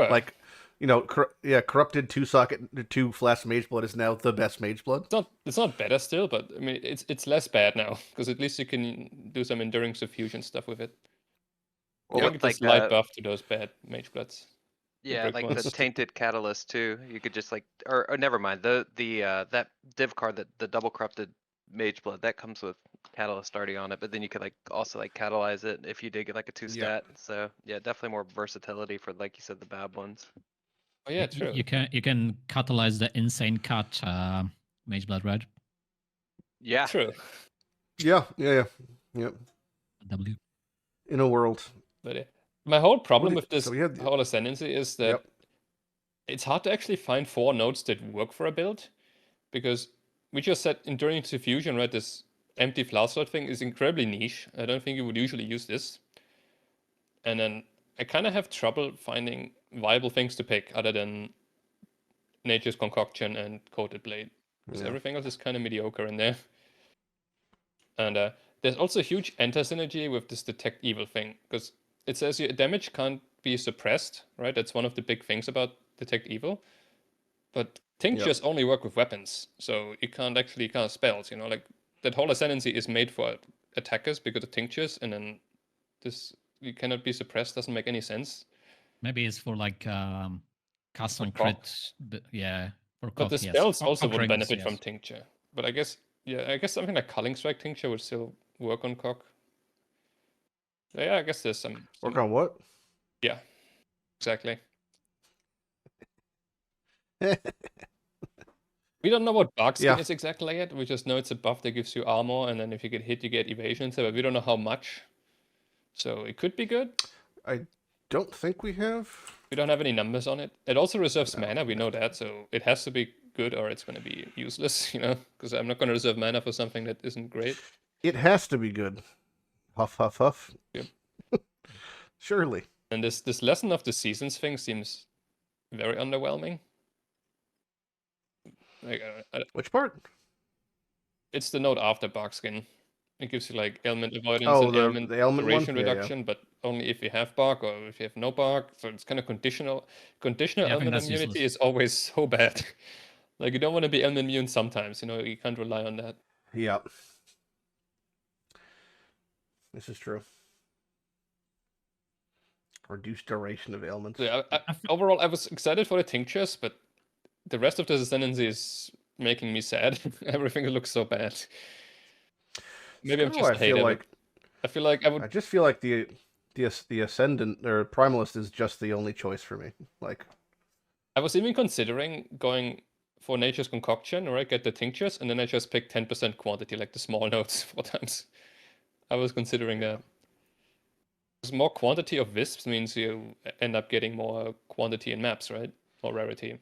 corrupted 2 flask mage blood is now the best mage blood? It's not better still, but I mean it's less bad now because at least you can do some enduring suffusion stuff with it. Well, like a slight buff to those bad mage bloods. Yeah, like the tainted catalyst too. You could just or never mind the that div card, that the double corrupted mage blood, that comes with catalyst already on it, but then you could also catalyze it if you did get like a 2 stat. So yeah, definitely more versatility for, like you said, the bad ones. Oh yeah, true. You can catalyze the insane cut mage blood, right? Yeah, true. Yeah. W in a world. But my whole problem with this whole ascendancy is that it's hard to actually find 4 nodes that work for a build, because we just said enduring suffusion, right? This empty flask slot thing is incredibly niche. I don't think you would usually use this. And then I kind of have trouble finding viable things to pick other than Nature's Concoction and Coated Blade. Because everything else is kind of mediocre in there. And there's also a huge anti-synergy with this Detect Evil thing, because it says your damage can't be suppressed, right? That's one of the big things about Detect Evil. But tinctures only work with weapons, so you can't actually cast spells, like that whole ascendancy is made for attackers because of tinctures, and then you cannot be suppressed doesn't make any sense. Maybe it's for like cast on For cock. crit. Yeah, for But cock, the yes. spells Cock- also cock would rings, benefit yes. from Tincture. But I guess something like Culling Strike Tincture would still work on cock. So yeah, I guess there's some Work on what? yeah, exactly. We don't know what Bark Skin Yeah. is exactly yet. We just know it's a buff that gives you armor, and then if you get hit, you get evasion. So, but we don't know how much. So it could be good. I don't think we have. We don't have any numbers on it. It also reserves No, mana. We know that, so it has to be good, or it's going to be useless. You know, because I'm not going to reserve mana for something that isn't great. It has to be good. Huff, huff, huff. Yep. Surely. And this lesson of the seasons thing seems very underwhelming. Like, Which part? it's the note after Barkskin. It gives you like ailment avoidance Oh, and the ailment ailment one? duration Yeah, yeah. reduction, but only if you have bark or if you have no bark. So it's kind of conditional. Conditional Yeah, I think ailment that's immunity useless. is always so bad. Like you don't want to be ailment immune sometimes. You know, you can't rely on that. Yeah. This is true. Reduced duration of ailments. So yeah, I feel- overall, I was excited for the tinctures, but the rest of the ascendancy is making me sad. Everything looks so bad. Maybe I'm Kinda just why a hater. But I feel like I would. I just feel like the ascendant or primalist is just the only choice for me. Like, I was even considering going for Nature's Concoction, right? Get the tinctures, and then I just pick 10% quantity, like the small notes 4 times. I was considering that. Because more quantity of wisps means you end up getting more quantity in maps, right? Or rarity.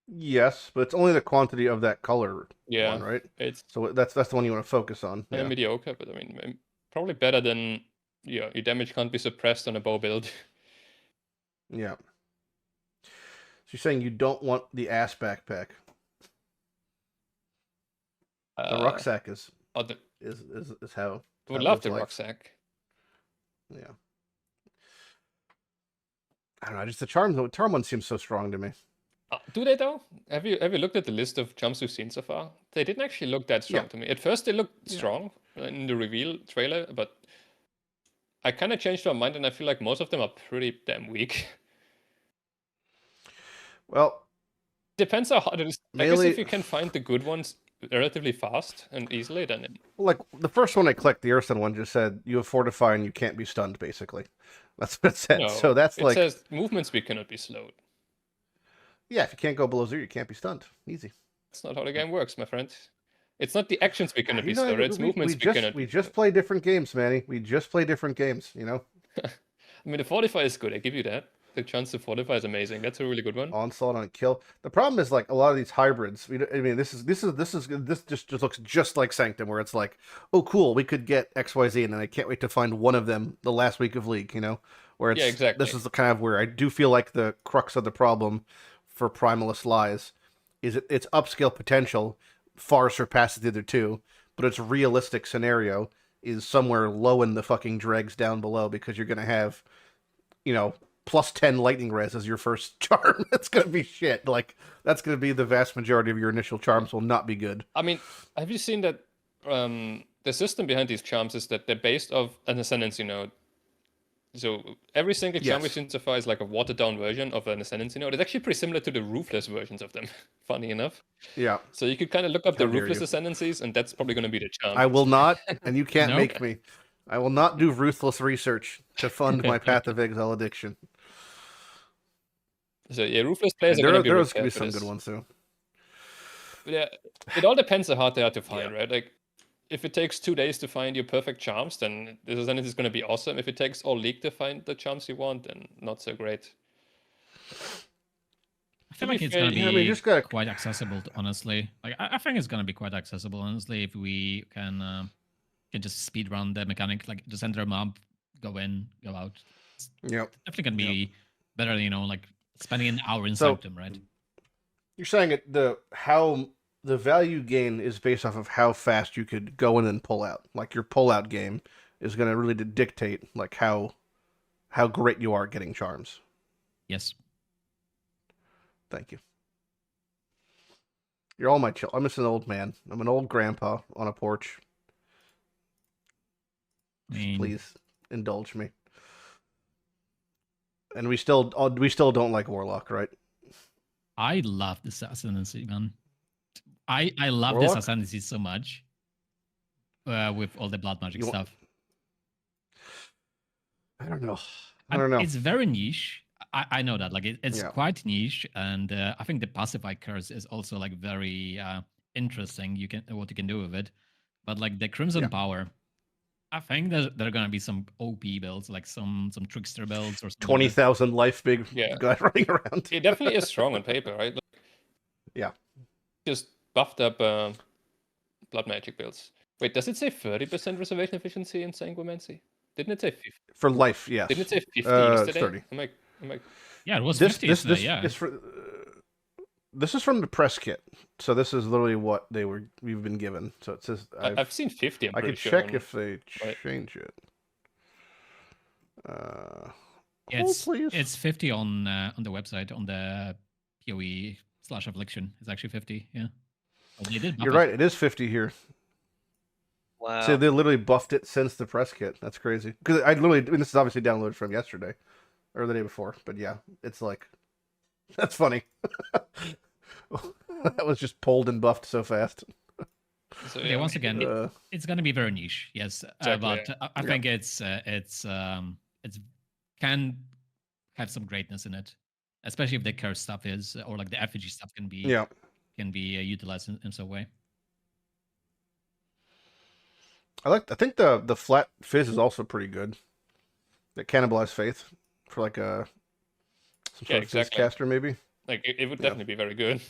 yes, but it's only the quantity of that color Yeah, one, right? it's So that's the one you want to focus on. kind of mediocre, but I mean, probably better than your damage can't be suppressed on a bow build. Yeah. So you're saying you don't want the ass backpack. The rucksack is Oh, the, how. I would how love live the life. rucksack. Yeah. I don't know. Just the charm one seems so strong to me. Do they though? Have you looked at the list of jumps we've seen so far? They didn't actually look that strong Yeah. to me. At first, they looked Yeah. strong in the reveal trailer, but I kind of changed my mind, and I feel like most of them are pretty damn weak. Well, Depends how hard it is. I guess Melee- if you can find the good ones relatively fast and easily, then like the first one I clicked, the Earthen one just said you have fortify and you can't be stunned. Basically, that's what it said. no. So that's it like, says movement speed cannot be slowed. yeah, if you can't go below 0, you can't be stunned. Easy. That's not how the game works, my friend. It's not the action speed cannot be You know, slowed. It's movement speed cannot. we be just slowed. play different games, Manny. We just play different games. You know, I mean, the fortify is good. I give you that. The chance to fortify is amazing. That's a really good one. onslaught on kill. The problem is like a lot of these hybrids. I mean, this just looks just like Sanctum, where it's like, oh, cool, we could get XYZ, and then I can't wait to find one of them the last week of League. You know, where it's Yeah, exactly. This is the kind of where I do feel like the crux of the problem for Primalist lies is its upscale potential far surpasses the other two, but its realistic scenario is somewhere low in the fucking dregs down below because you're gonna have, you know, plus 10 lightning res as your first charm. That's gonna be shit. Like that's gonna be the vast majority of your initial charms will not be good. I mean, have you seen that the system behind these charms is that they're based off an ascendancy node. So every single charm we've Yes. seen so far is like a watered down version of an ascendancy node. It's actually pretty similar to the ruthless versions of them, funny enough. Yeah, So you could kind of look up How the dare ruthless you. ascendancies, and that's probably going to be the charm. I will not, and you can't No. make me. I will not do ruthless research to fund my Path of Exile addiction. So yeah, ruthless players And are going to be there's prepared gonna be for some good this. ones too. But yeah, it all depends on how hard they are to find, right? Like, if it takes 2 days to find your perfect charms, then this ascendancy is going to be awesome. If it takes all league to find the charms you want, then not so great. I feel be like it's fair, gonna be yeah, I mean, you just gotta- quite accessible, honestly. Like I think it's gonna be quite accessible, honestly, if we can just speed run the mechanic, like just enter a mob, go in, go out. It's Yep. definitely gonna be better, you know, like spending an hour in So- Sanctum, right? You're saying how the value gain is based off of how fast you could go in and pull out. Like your pull out game is going to really dictate like how great you are at getting charms. Yes. Thank you. You're all my chill. I'm just an old man. I'm an old grandpa on a porch. I mean, Please indulge me. And we still don't like Warlock, right? I love this ascendancy, man. I love Warlock? this ascendancy so much. With all the blood magic You wa- stuff. I don't know. I don't know. It's very niche. I know that. Like it's Yeah. quite niche, and I think the pacify curse is also like very interesting. What you can do with it, but like the Crimson Yeah. Power, I think there are gonna be some OP builds, like some trickster builds or something 20,000 life big Yeah. guy running around. It definitely is strong on paper, right? Like, Yeah. Just buffed up blood magic builds. Wait, does it say 30% reservation efficiency in Sanguimancy? Didn't it say 50? For life, yes. Didn't it say 50 It's yesterday? 30. Am I Yeah, it was This 50 this yesterday, this yeah. is for this is from the press kit. So this is literally what we've been given. So it says I've seen 50. I'm I pretty could sure. check on- if they right. change it. Yeah, Hold, please. it's 50 on the website on the PoE/affliction. It's actually 50. Yeah. But they did buff You're it. right. It is 50 here. Wow. So they literally buffed it since the press kit. That's crazy. Because I literally, and this is obviously downloaded from yesterday or the day before. But yeah, it's like that's funny. That was just pulled and buffed so fast. So, Yeah, once maybe- again, it's gonna be very niche, yes. Exactly, But I Yeah. think it's can have some greatness in it, especially if the curse stuff is or like the effigy stuff can be Yeah. utilized in some way. I think the flat fizz is also pretty good. That cannibalize faith for like a some Yeah, sort of fizz exactly. caster maybe. Like it would Yeah. definitely be very good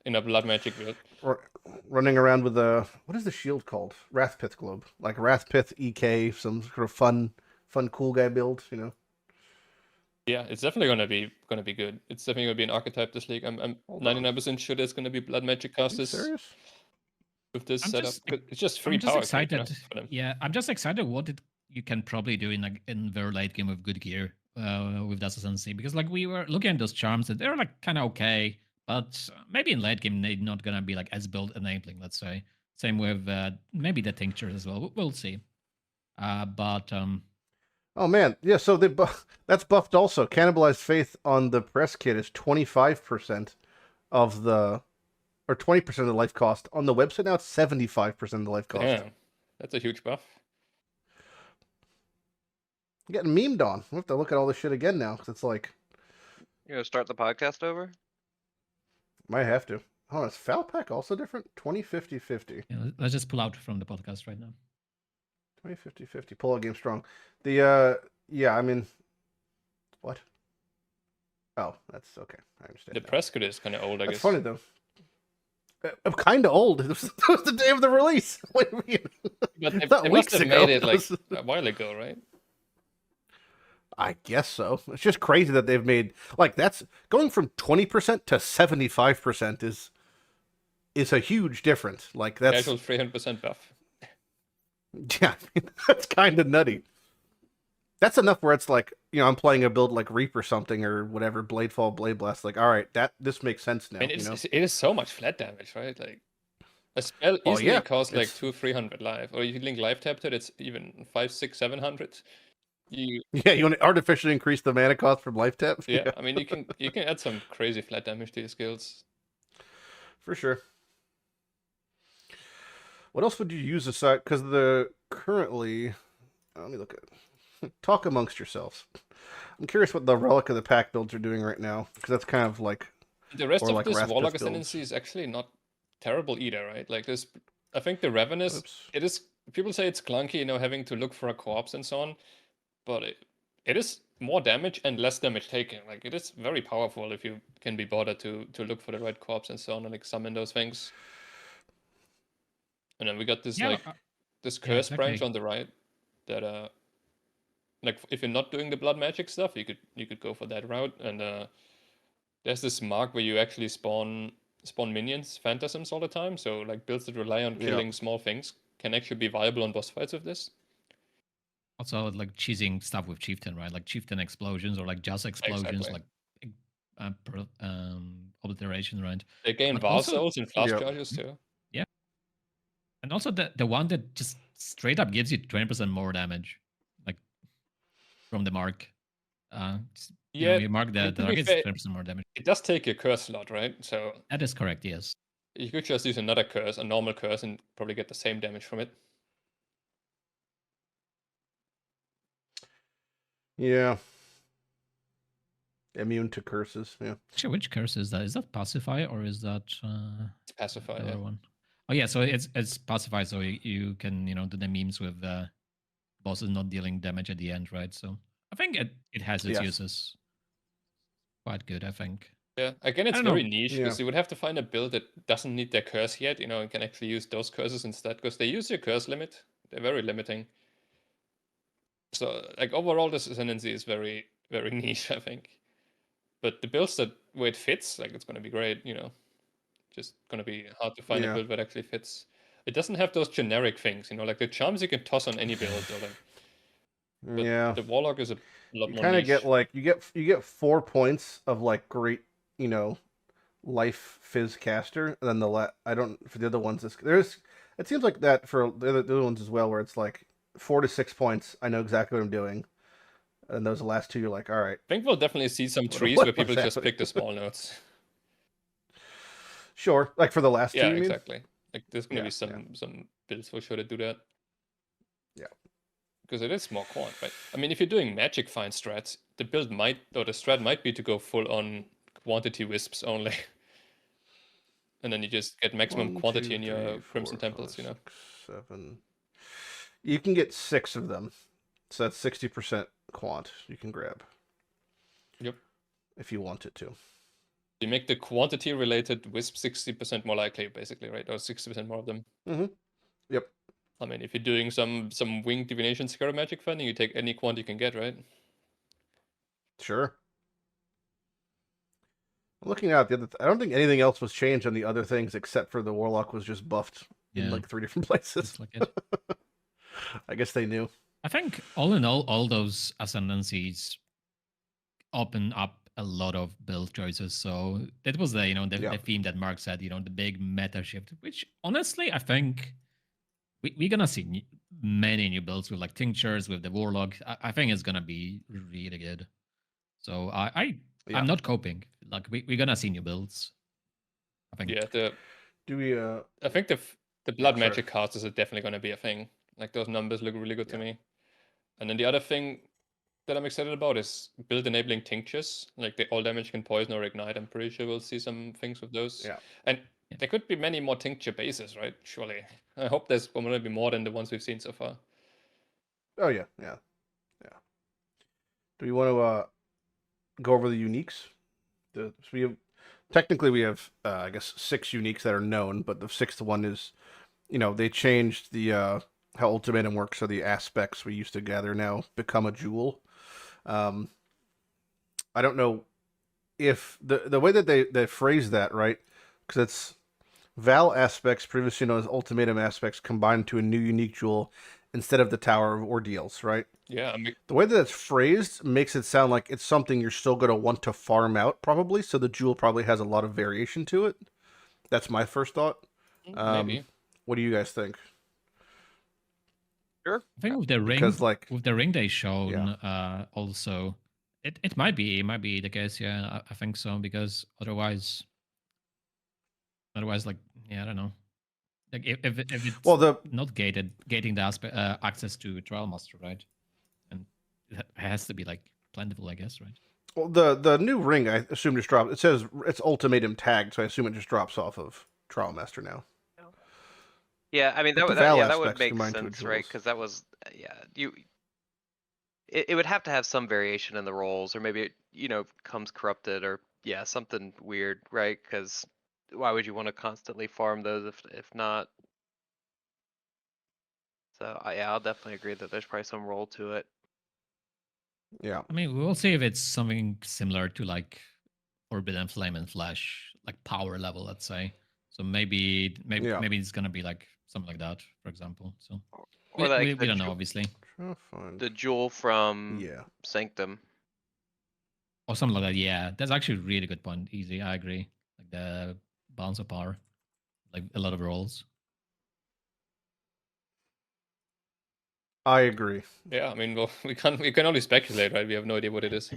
in a blood magic build. Or running around with a what is the shield called? Wrathpith globe. Like Wrathpith EK, some sort of fun cool guy build, you know. Yeah, it's definitely gonna be good. It's definitely gonna be an archetype this league. I'm Hold on. 99% sure there's gonna be blood magic Are you casters serious? with this I'm setup. just- 'Cause it's just free I'm just power creep, excited. for them. Yeah, I'm just excited what you can probably do in very late game with good gear with that ascendancy, because like we were looking at those charms and they're like kind of okay, but maybe in late game they're not gonna be like as build enabling. Let's say same with maybe the tinctures as well. We'll see. But Oh man, yeah. So that's buffed also. Cannibalized faith on the press kit is 25% of the, or 20% of the life cost. On the website now, it's 75% of the life cost. Damn, that's a huge buff. I'm getting memed on. We have to look at all this shit again now because it's like You gonna start the podcast over? might have to. Oh, is Foul Pack also different? 20, 50, 50. yeah, let's just pull out from the podcast right now. 20, 50, 50. Pull out game strong. The yeah, I mean, what? Oh, that's okay. I understand. The now. press kit is kind of old, I That's guess. funny though. I'm kind of old. It was the day of the release. What do you mean? But they Not must weeks have ago. made it like a while ago, right? I guess so. It's just crazy that they've made like that's going from 20% to 75% is a huge difference. Like that's Casual 300% buff. yeah, I mean, that's kind of nutty. That's enough where it's like, you know, I'm playing a build like Reap or something or whatever, Bladefall, Blade Blast. Like, all right, this makes sense now. I mean, You know, it is so much flat damage, right? Like a spell Oh, easily yeah, costs like it's- 200-300 life, or you link life tap to it, it's even 500, 600, 700. You yeah, you want to artificially increase the mana cost from life tap. yeah, I mean you can add some crazy flat damage to your skills. For sure. What else would you use aside? Because the currently, let me look at. Talk amongst yourselves. I'm curious what the Relic of the Pack builds are doing right now, because that's kind of like The rest Or of like this Wrathpith Warlock builds. Ascendancy is actually not terrible either, right? Like this, I think the Ravenous, oops. it is. People say it's clunky, you know, having to look for a corpse and so on, but it is more damage and less damage taken. Like it is very powerful if you can be bothered to look for the right corpse and so on and like summon those things. And then we got this Yeah, like this curse branch exactly. on the right that like if you're not doing the blood magic stuff, you could go for that route. And there's this mark where you actually spawn minions, phantasms all the time. So like builds that rely on Yeah. killing small things can actually be viable on boss fights with this. Also, like cheesing stuff with Chieftain, right? Like Chieftain explosions or like just explosions, Exactly. like obliteration, right? They gain But Vaal also- Souls and flash Yeah. charges too. And also the one that just straight up gives you 20% more damage. Like from the mark. Yeah, you mark I the mean, to be target, fair, 20% more damage. it does take a curse slot, right? So That is correct, yes. you could just use another curse, a normal curse, and probably get the same damage from it. Yeah. Immune to curses. Yeah. Actually, which curse is that? Is that Pacify or is that It's pacify. the Yeah. other one? Oh yeah, so it's Pacify, so you can do the memes with bosses not dealing damage at the end, right? So I think it has its Yes. uses. Quite good, I think. Yeah, again, it's don't very know. niche Yeah. because you would have to find a build that doesn't need their curse yet, and can actually use those curses instead because they use your curse limit. They're very limiting. So, like, overall, this ascendancy is very, very niche, I think. But the builds that where it fits, like, it's going to be great, Just going to be hard to find a Yeah. build that actually fits. It doesn't have those generic things, like the charms you can toss on any build, or like. But Yeah. the Warlock is a lot You more kind of niche. get like you get 4 points of like great, life fizz caster, and then I don't for the other ones. It seems like that for the other ones as well, where it's like 4 to 6 points. I know exactly what I'm doing, and those last two, you're like, all right, I think we'll definitely see some trees what's where people just happening? pick the small notes. Sure. Like for the last two, Yeah, you mean? exactly. Like there's gonna Yeah, be some builds for sure to do that. Yeah. Because it is more quant, right? I mean, if you're doing magic find strats, the strat might be to go full on quantity wisps only. And then you just get maximum 1, quantity 2, in your 3, Crimson 4, Temples, 5, 6, 7. You can get 6 of them, so that's 60% quant. You can grab. Yep. If you want it to. You make the quantity related wisp 60% more likely, basically, right? Or 60% more of them. Mm-hmm. Yep. I mean, if you're doing some winged divination scarab magic finding, you take any quant you can get, right? Sure. Looking at the other, I don't think anything else was changed on the other things except for the Warlock was just buffed in like 3 different places. Looks like it. I guess they knew. I think all in all those ascendancies open up a lot of build choices. So that was the Yeah. the theme that Mark said, the big meta shift, which honestly I think we're gonna see many new builds with like tinctures with the Warlock. I think it's gonna be really good. So Yeah. I'm not coping. Like we're gonna see new builds. I think. Yeah, Do we I think the blood sorry. magic casters are definitely going to be a thing. Like those numbers look really good to Yeah. me. And then the other thing that I'm excited about is build enabling tinctures. Like the all damage can poison or ignite. I'm pretty sure we'll see some things with those. Yeah. And there could be many more tincture bases, right? Surely. I hope there's going to be more than the ones we've seen so far. Oh yeah. Do we want to go over the uniques? Technically we have I guess 6 uniques that are known, but the 6th one is they changed the how ultimatum works, so the aspects we used to gather now become a jewel. I don't know if the way that they phrase that, right? Because it's Val aspects, previously known as ultimatum aspects, combined to a new unique jewel instead of the Tower of Ordeals, right? Yeah, I mean, The way that it's phrased makes it sound like it's something you're still going to want to farm out, probably. So the jewel probably has a lot of variation to it. That's my first thought. maybe. What do you guys think? Sure. I think with the ring, Because like with the ring they shown, also, it might be the case. Yeah, I think so because otherwise, like I don't know. Like if it's not gating the access to Trial Master, right? And it has to be like plentiful, I guess, right? well, the new ring, I assume just drops. It says it's ultimatum tagged, so I assume it just drops off of Trial Master now. Yeah, I mean But the that Val would aspects make combined to a sense, right? jewels. Because that was it would have to have some variation in the roles, or maybe it comes corrupted, or something weird, right? Because why would you want to constantly farm those if not? So I'll definitely agree that there's probably some role to it. Yeah. I mean, we'll see if it's something similar to like Forbidden Flame and Flash, like power level, let's say. So maybe it's gonna be like something like that, for example. So Or like we don't know, obviously, Trying to find. the jewel from Yeah. Sanctum. or something like that. Yeah, that's actually a really good point. Easy, I agree. Like the balance of power, like a lot of roles. I agree. Yeah, I mean, well, we can only speculate, right? We have no idea what it is.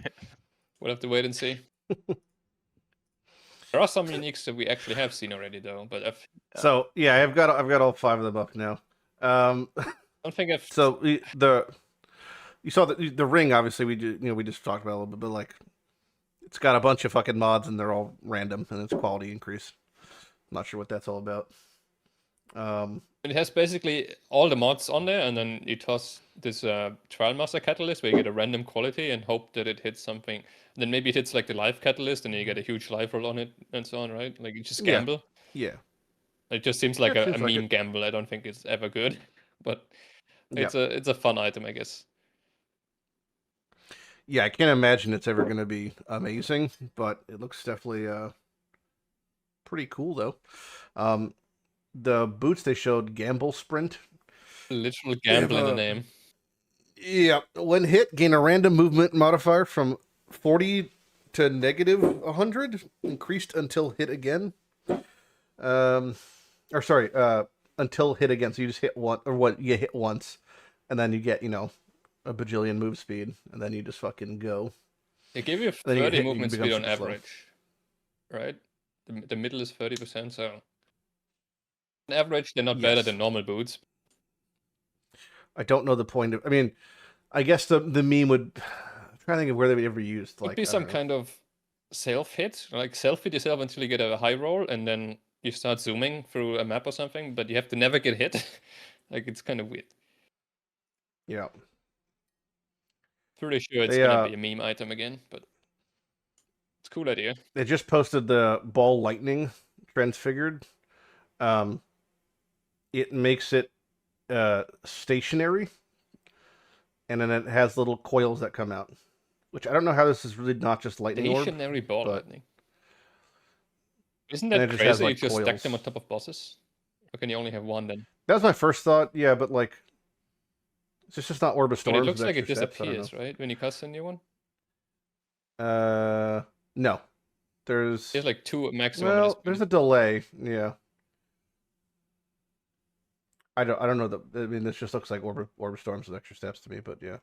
We'll have to wait and see. There are some uniques that we actually have seen already, though, but I So yeah, I've got all 5 of them up now. don't think I've. So you saw the ring. Obviously, we just talked about it a little bit, but like, it's got a bunch of fucking mods and they're all random and it's quality increase. I'm not sure what that's all about. It has basically all the mods on there, and then you toss this Trial Master Catalyst where you get a random quality and hope that it hits something. And then maybe it hits like the Life Catalyst, and then you get a huge life roll on it, and so on, right? Like you just Yeah. gamble. Yeah, It just seems like Yeah, it a seems like meme it. gamble. I don't think it's ever good, but Yeah. it's a fun item, I guess. yeah. I can't imagine it's ever gonna be amazing, but it looks definitely pretty cool though. The boots they showed, Gamble Sprint. Literal gamble in the a- name. Yeah, when hit, gain a random movement modifier from 40 to negative 100, increased until hit again. Or sorry, until hit again. So you just hit one, or what? You hit once, and then you get a bajillion move speed, and then you just fucking go. They give you Then you 30 get hit, you movement become speed on super slow. average, right? The middle is 30%, so on average they're not better Yes. than normal boots. I don't know the point of. I mean, I guess the meme would. I'm trying to think of where they would ever used. Would Like be I some don't know. kind of self hit, like self hit yourself until you get a high roll, and then you start zooming through a map or something, but you have to never get hit. Like it's kind of weird. Yeah. Pretty sure it's They, gonna be a meme item again, but it's a cool idea. They just posted the ball lightning transfigured. It makes it stationary, and then it has little coils that come out. Which I don't know how this is really not just lightning orb. Stationary ball but- lightning. Isn't And that it just crazy? has, You like, just stack them on coils. top of bosses? Or can you only have one then? That was my first thought. Yeah, but like, it's just not Orb of But Storms. it looks with like it extra steps, I don't disappears, right? When you cast a new one? know. No. There's There's like 2 maximum. on the well, there's a screen. delay. Yeah. I don't know that. I mean, this just looks like Orb of Storms with extra steps to me, but yeah.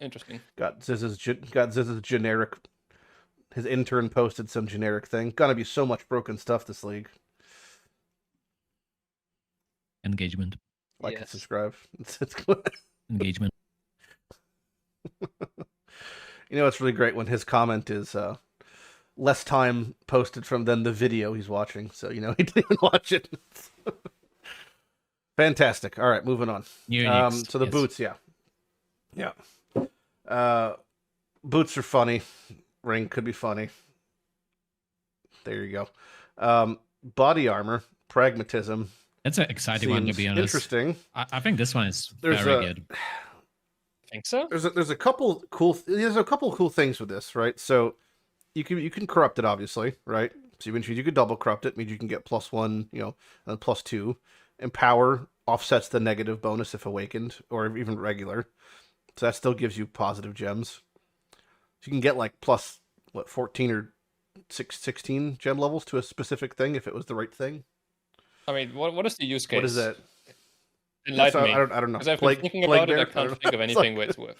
Interesting. Got Ziz's generic. His intern posted some generic thing. Gonna be so much broken stuff this league. Engagement. Like and Yes. subscribe. It's good. Engagement. It's really great when his comment is less time posted from than the video he's watching. So he didn't even watch it. Fantastic. All right, moving on. New uniques, So the yes. boots, yeah. Boots are funny. Ring could be funny. There you go. Body armor, pragmatism. That's an exciting one, to Seems be honest. interesting. I think this one is There's very a- good. Think so? There's a couple cool things with this, right? So you can corrupt it, obviously, right? So you could double corrupt it, means you can get +1, and +2. Empower offsets the negative bonus if awakened or even regular, so that still gives you positive gems. So you can get like plus 14 or 16 gem levels to a specific thing if it was the right thing. I mean, what is the use case? What is that? Enlighten So, me. I don't know. Because I've been thinking about it, I can't don't think of know. It's anything like- where it's worth.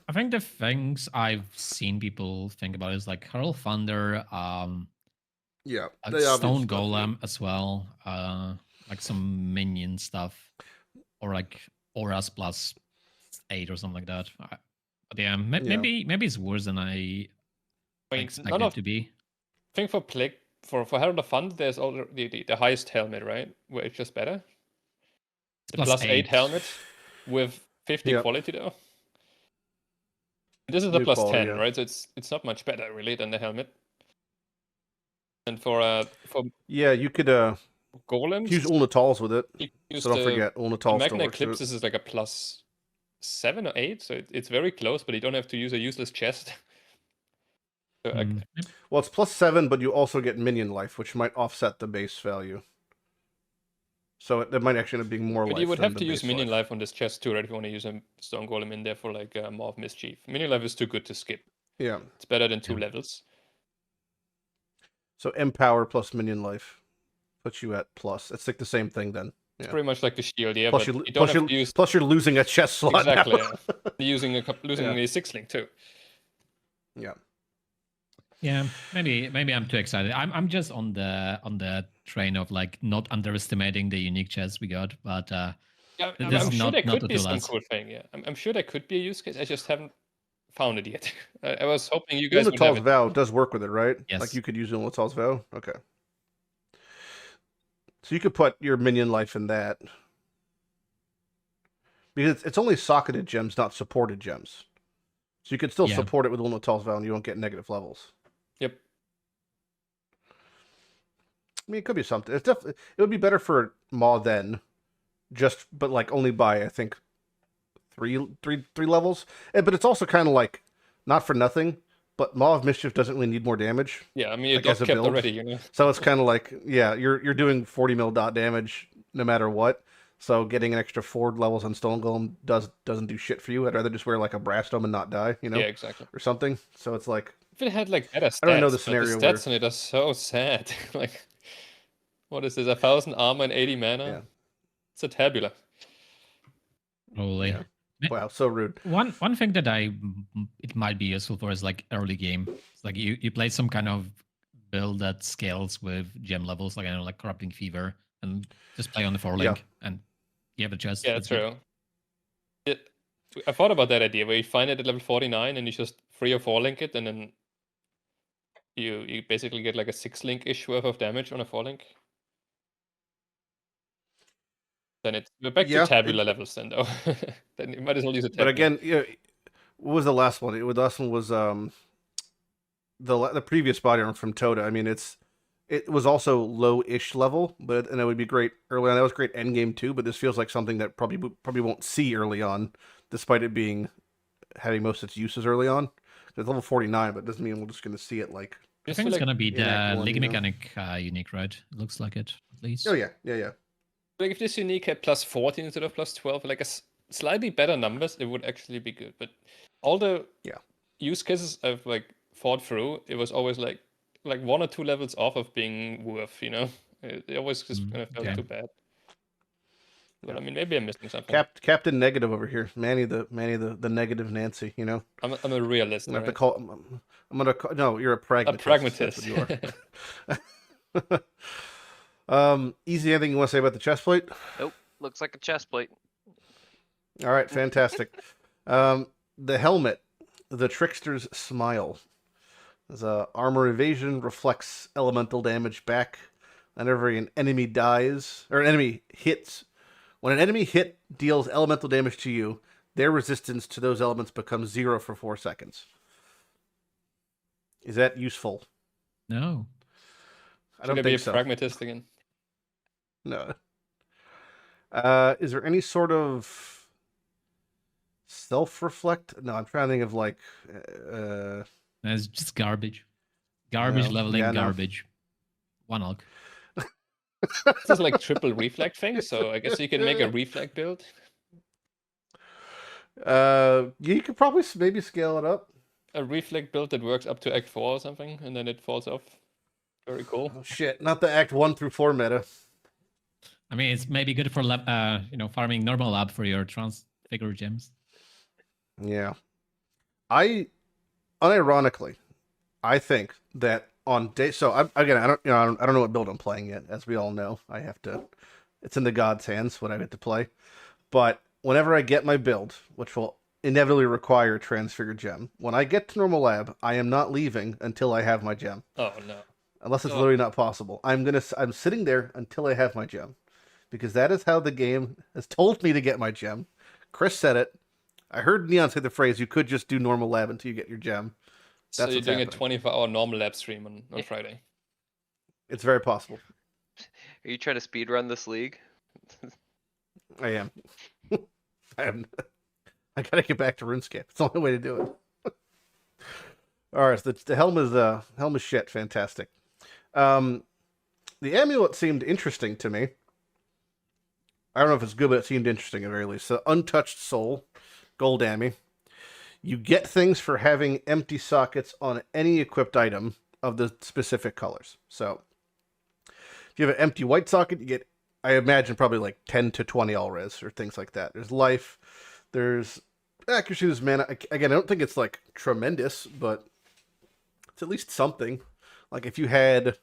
I think the things I've seen people think about is like Hurl Thunder, Yeah, a they obviously Stone stuff, Golem as well, like some minion stuff, or like Auras +8 or something like that. But yeah, maybe it's worse than I I mean, expected none it of to be. I think for Plague for Herald of Fund, there's already the highest helmet, right? Where it's just better. It's The +8 helmet with 50 Yep. quality though. This is a New +10, quality, yeah. right? So it's not much better really than the helmet. And for Yeah, you could golems, use Ulnatals with it. you use So don't the forget, the Ulnatal still Magna works with it. Eclipses is like a +7 or 8, so it's very close, but you don't have to use a useless chest. So, Mm, Well, it's +7, but you also get minion life, which might offset the base value. So it might actually end up being more life. But you would than have the to use base minion life on this chest too, right? If you want to use a Stone Golem in there for like more of mischief. Minion life is too good to skip. Yeah. It's better than 2 Yeah. levels. So empower plus minion life puts you at plus. It's like the same thing then. It's Yeah. pretty much like the shield, yeah, Plus, but you, you don't plus, have you're, to use plus you're losing a chest slot. now. exactly. Yeah. Losing Yeah. the 6 link too. Yeah. Yeah, maybe I'm too excited. I'm just on the train of like not underestimating the unique chests we got, but Yeah, this I'm is sure there not could be the some last. cool thing. Yeah, I'm sure there could be a use case. I just haven't found it yet. I was hoping you The guys would have Unatal's it. Vow does work with it, right? Like Yes. you could use Unatal's Vow? Okay. So you could put your minion life in that. Because it's only socketed gems, not supported gems. So you could still Yeah. support it with Unatal's Vow and you won't get negative levels. Yep. I mean, it could be something. It's definitely, it would be better for Maw then, but like only by I think three levels. But it's also kind of like not for nothing. But Maw of Mischief doesn't really need more damage, Yeah, I mean, like, it as a kept build. already, you know. so it's kind of like you're doing 40 mil dot damage no matter what. So getting an extra 4 levels on Stone Golem doesn't do shit for you. I'd rather just wear like a Brass Dome and not die, Yeah, exactly. or something. So it's like If it had like better stats, I don't know the but scenario the stats on it are so sad. Like, what is this? 1,000 armor and 80 mana. Yeah. It's a tabula. Holy. Yeah. Wow, so rude. One thing that it might be useful for is like early game. It's like you play some kind of build that scales with gem levels, like I don't know, like Corrupting Fever, and just play on the 4 link, and you have a chest. Yeah, that's good. true. I thought about that idea where you find it at level 49 and you just 3 or 4 link it, and then you basically get like a 6 link ish worth of damage on a 4 link. Then we're back Yeah, to tabular levels then though. Then you might as well use a tabular. But again, what was the last one? The last one was the previous body armor from Toda. I mean, it was also low-ish level, and it would be great early on. That was great end game too. But this feels like something that probably won't see early on, despite it having most of its uses early on. It's level 49, but it doesn't mean we're just going to see it like. I think it's gonna be in Act the One, League you know? Mechanic unique, right? It looks like it, at least. Oh yeah. Like if this unique had plus 14 instead of plus 12, like slightly better numbers, it would actually be good. But all the use cases I've like fought through, it was always like 1 or 2 levels off of being worth, you know? It always just kind of felt okay. too bad. But I mean, maybe I'm missing something. Captain Negative over here, Manny the negative Nancy. I'm a realist. I'm gonna have to right? call. I'm gonna call. No, you're a pragmatist. A pragmatist. That's what you are. Easy. Anything you want to say about the chest plate? Nope. Looks like a chest plate. All right, fantastic. The helmet, the Trickster's Smile. There's armor evasion, reflects elemental damage back whenever an enemy dies, or an enemy hits. When an enemy hit deals elemental damage to you, their resistance to those elements becomes 0 for 4 seconds. Is that useful? No. I don't Should I be think a so. pragmatist again? No. Is there any sort of self-reflect? No, I'm trying to think of like. It's just garbage. Garbage No. leveling, Yeah, no. garbage. 1 alk. This is like triple reflect thing, so I guess you can make a reflect build. You could probably maybe scale it up. A reflect build that works up to Act 4 or something, and then it falls off. Very cool. Oh shit! Not the Act 1 through 4 meta. I mean, it's maybe good for farming normal lab for your transfigure gems. Yeah, unironically, I think that on day. So I don't know what build I'm playing yet. As we all know, it's in the God's hands when I get to play. But whenever I get my build, which will inevitably require transfigured gem, when I get to normal lab, I am not leaving until I have my gem. Oh no. Unless it's literally not possible. I'm sitting there until I have my gem. Because that is how the game has told me to get my gem. Chris said it. I heard Neon say the phrase, you could just do normal lab until you get your gem. So That's you're what's doing happening. a 24-hour normal lab stream on Friday. It's very possible. Are you trying to speedrun this league? I am. I gotta get back to RuneScape. It's the only way to do it. Alright, so the helm is shit. Fantastic. The amulet seemed interesting to me. I don't know if it's good, but it seemed interesting at the very least. So, Untouched Soul, Gold Ammy. You get things for having empty sockets on any equipped item of the specific colors. So, if you have an empty white socket, you get I imagine probably like 10 to 20 all res or things like that. There's life, there's accuracy, there's mana. Again, I don't think it's like tremendous, but it's at least something. Like if you had,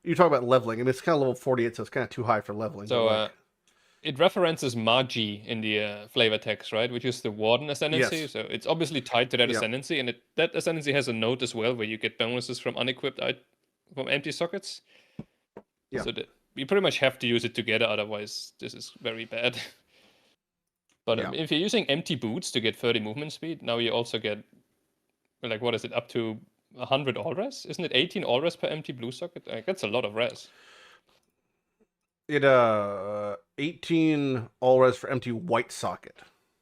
you talk about leveling. I mean, it's kind of level 48, so it's kind of too high for leveling. So, but like, it references Magi in the flavor text, right? Which is the Warden Ascendancy. Yes. So it's obviously tied to that Yep. Ascendancy, and that Ascendancy has a note as well where you get bonuses from unequipped from empty sockets. Yeah. So you pretty much have to use it together, otherwise this is very bad. But Yeah. if you're using empty boots to get 30 movement speed, now you also get, like, what is it, up to 100 all res? Isn't it 18 all res per empty blue socket? Like, that's a lot of res. it 18 all res for empty white socket,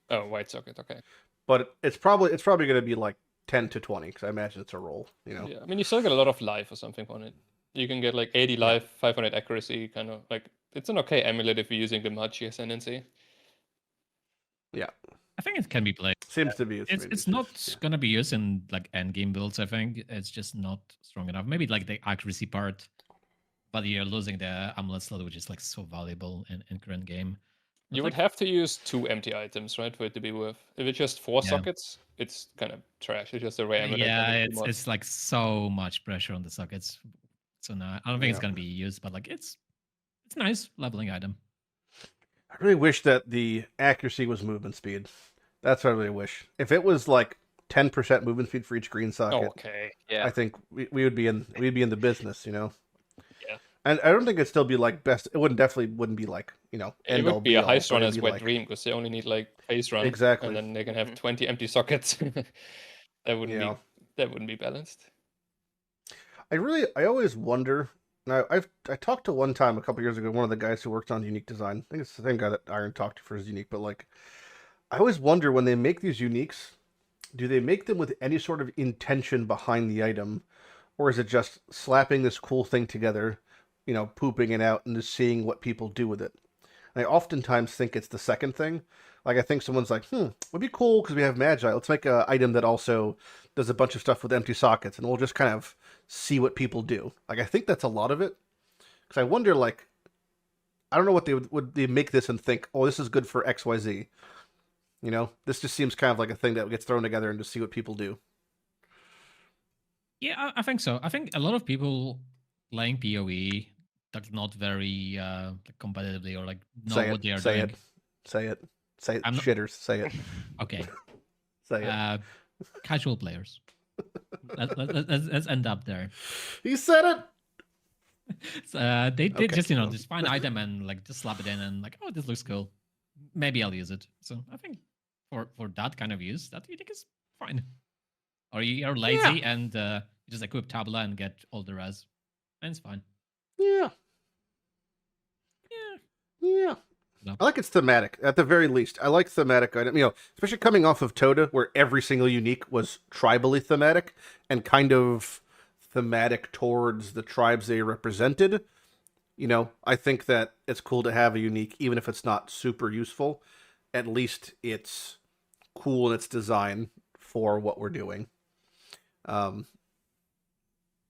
Oh, white socket, okay. but it's probably going to be like 10 to 20 because I imagine it's a roll. You know. Yeah, I mean, you still get a lot of life or something on it. You can get like 80 life, 500 accuracy, kind of like, it's an okay amulet if you're using the Magi Ascendancy. I think it can be played. Seems to be. It's not gonna be used in like end game builds. I think it's just not strong enough. Maybe like the accuracy part, but you're losing the amulet slot, which is like so valuable in current game. But, You would like, have to use 2 empty items, right, for it to be worth. If it's just 4 Yeah. sockets, it's kind of trash. It's just a rare amulet. yeah, and mod. it's like so much pressure on the sockets. So no, I don't think it's Yeah. gonna be used, but like it's nice leveling item. I really wish that the accuracy was movement speed. That's what I really wish. If it was like 10% movement speed for each green socket, Oh, okay. Yeah. I think we would be in the business, you know. Yeah. And I don't think it'd still be like best. It definitely wouldn't be like, you know, It end all would be be a all, heist but run it'd as be Wet like- Dream because they only need like phase run. Exactly. And then they can have 20 empty sockets. That wouldn't Yeah. be that wouldn't be balanced. I always wonder. Now I talked to one time a couple years ago one of the guys who worked on Unique Design. I think it's the same guy that Iron talked to for his Unique. But like, I always wonder when they make these Uniques, do they make them with any sort of intention behind the item, or is it just slapping this cool thing together, you know, pooping it out and just seeing what people do with it? And I oftentimes think it's the second thing. Like I think someone's like, would be cool because we have Magi. Let's make an item that also does a bunch of stuff with empty sockets, and we'll just kind of see what people do. Like I think that's a lot of it. Because I wonder, like, I don't know what would they make this and think, oh, this is good for XYZ. You know, this just seems kind of like a thing that gets thrown together and just see what people do. Yeah, I think so. I think a lot of people playing PoE that's not very competitively or like know Say what it. they are Say doing. it. Say it. Say it. I'm not- Shitters. Say it. Okay, Say it. casual players. Let's end up there. He said it. So, they Okay, just well. just find item and like just slap it in and like, oh, this looks cool. Maybe I'll use it. So I think for that kind of use, that you think is fine. Or you're lazy and you just equip Tabula and get all the res, and it's fine. Yeah. Yeah. Yeah. No. I like its thematic, at the very least. I like thematic item, you know, especially coming off of Toda, where every single unique was tribally thematic and kind of thematic towards the tribes they represented. You know, I think that it's cool to have a unique, even if it's not super useful. At least it's cool in its design for what we're doing.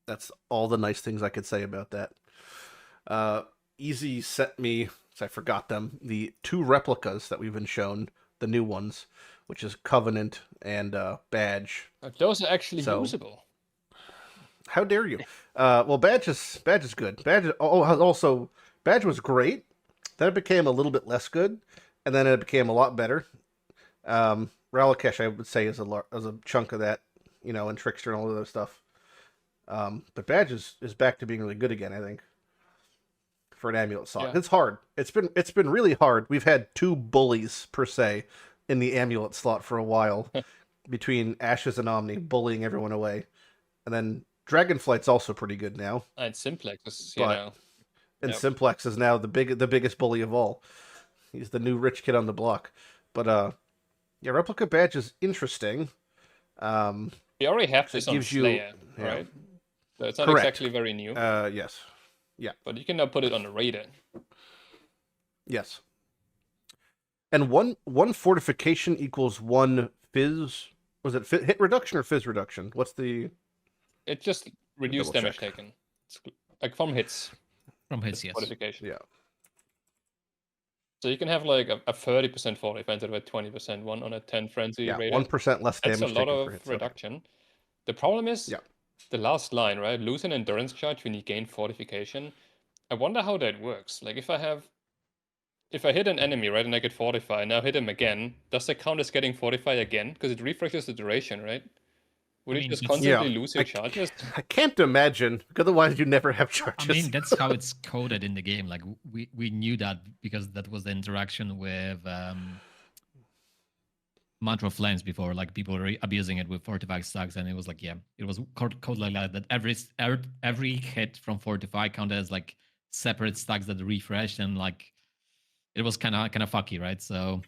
That's all the nice things I could say about that. Easy sent me, I forgot them, the 2 replicas that we've been shown, the new ones, which is Covenant and Badge. Those are actually So- usable. How dare you? Well, Badge is good. Badge was great. Then it became a little bit less good, and then it became a lot better. Ralakesh, I would say, is a chunk of that, you know, and Trickster and all of that stuff. But Badge is back to being really good again, I think. For an amulet slot. Yeah. It's hard. It's been really hard. We've had 2 bullies per se in the amulet slot for a while, between Ashes and Omni bullying everyone away, and then Dragonflight's also pretty good now, And Simplex is, But- and Yep. Simplex is now the biggest bully of all. He's the new rich kid on the block. But yeah, Replica Badge is interesting. we already have this on gives you- Slayer, yeah. right? So it's not Correct. exactly very new, Yes. but you can now put it on the Raider. Yes. And one fortification equals 1 fizz. Was it hit reduction or fizz reduction? What's the... It just reduced double damage check. taken. It's like from hits. From his, yes. Fortification. Yeah. So you can have like a 30% fortify instead of a 20% one on a 10 frenzy Yeah, rated. 1% less That's damage a lot taken per of hit. Okay. reduction. The problem is Yeah. the last line, right? Lose an endurance charge when you gain fortification. I wonder how that works. Like if I hit an enemy, right, and I get fortify, now hit him again, does that count as getting fortify again? Because it refreshes the duration, right? Would I you mean, just that's- constantly Yeah, lose your charges? I can't imagine, because otherwise you never have I charges. mean, that's how it's coded in the game. Like we knew that because that was the interaction with Mantra of Flames before. Like people were abusing it with Fortify stacks, and it was like, yeah, it was coded like that. That every hit from Fortify counted as like separate stacks that refreshed, and like it was kind of fucky, right? So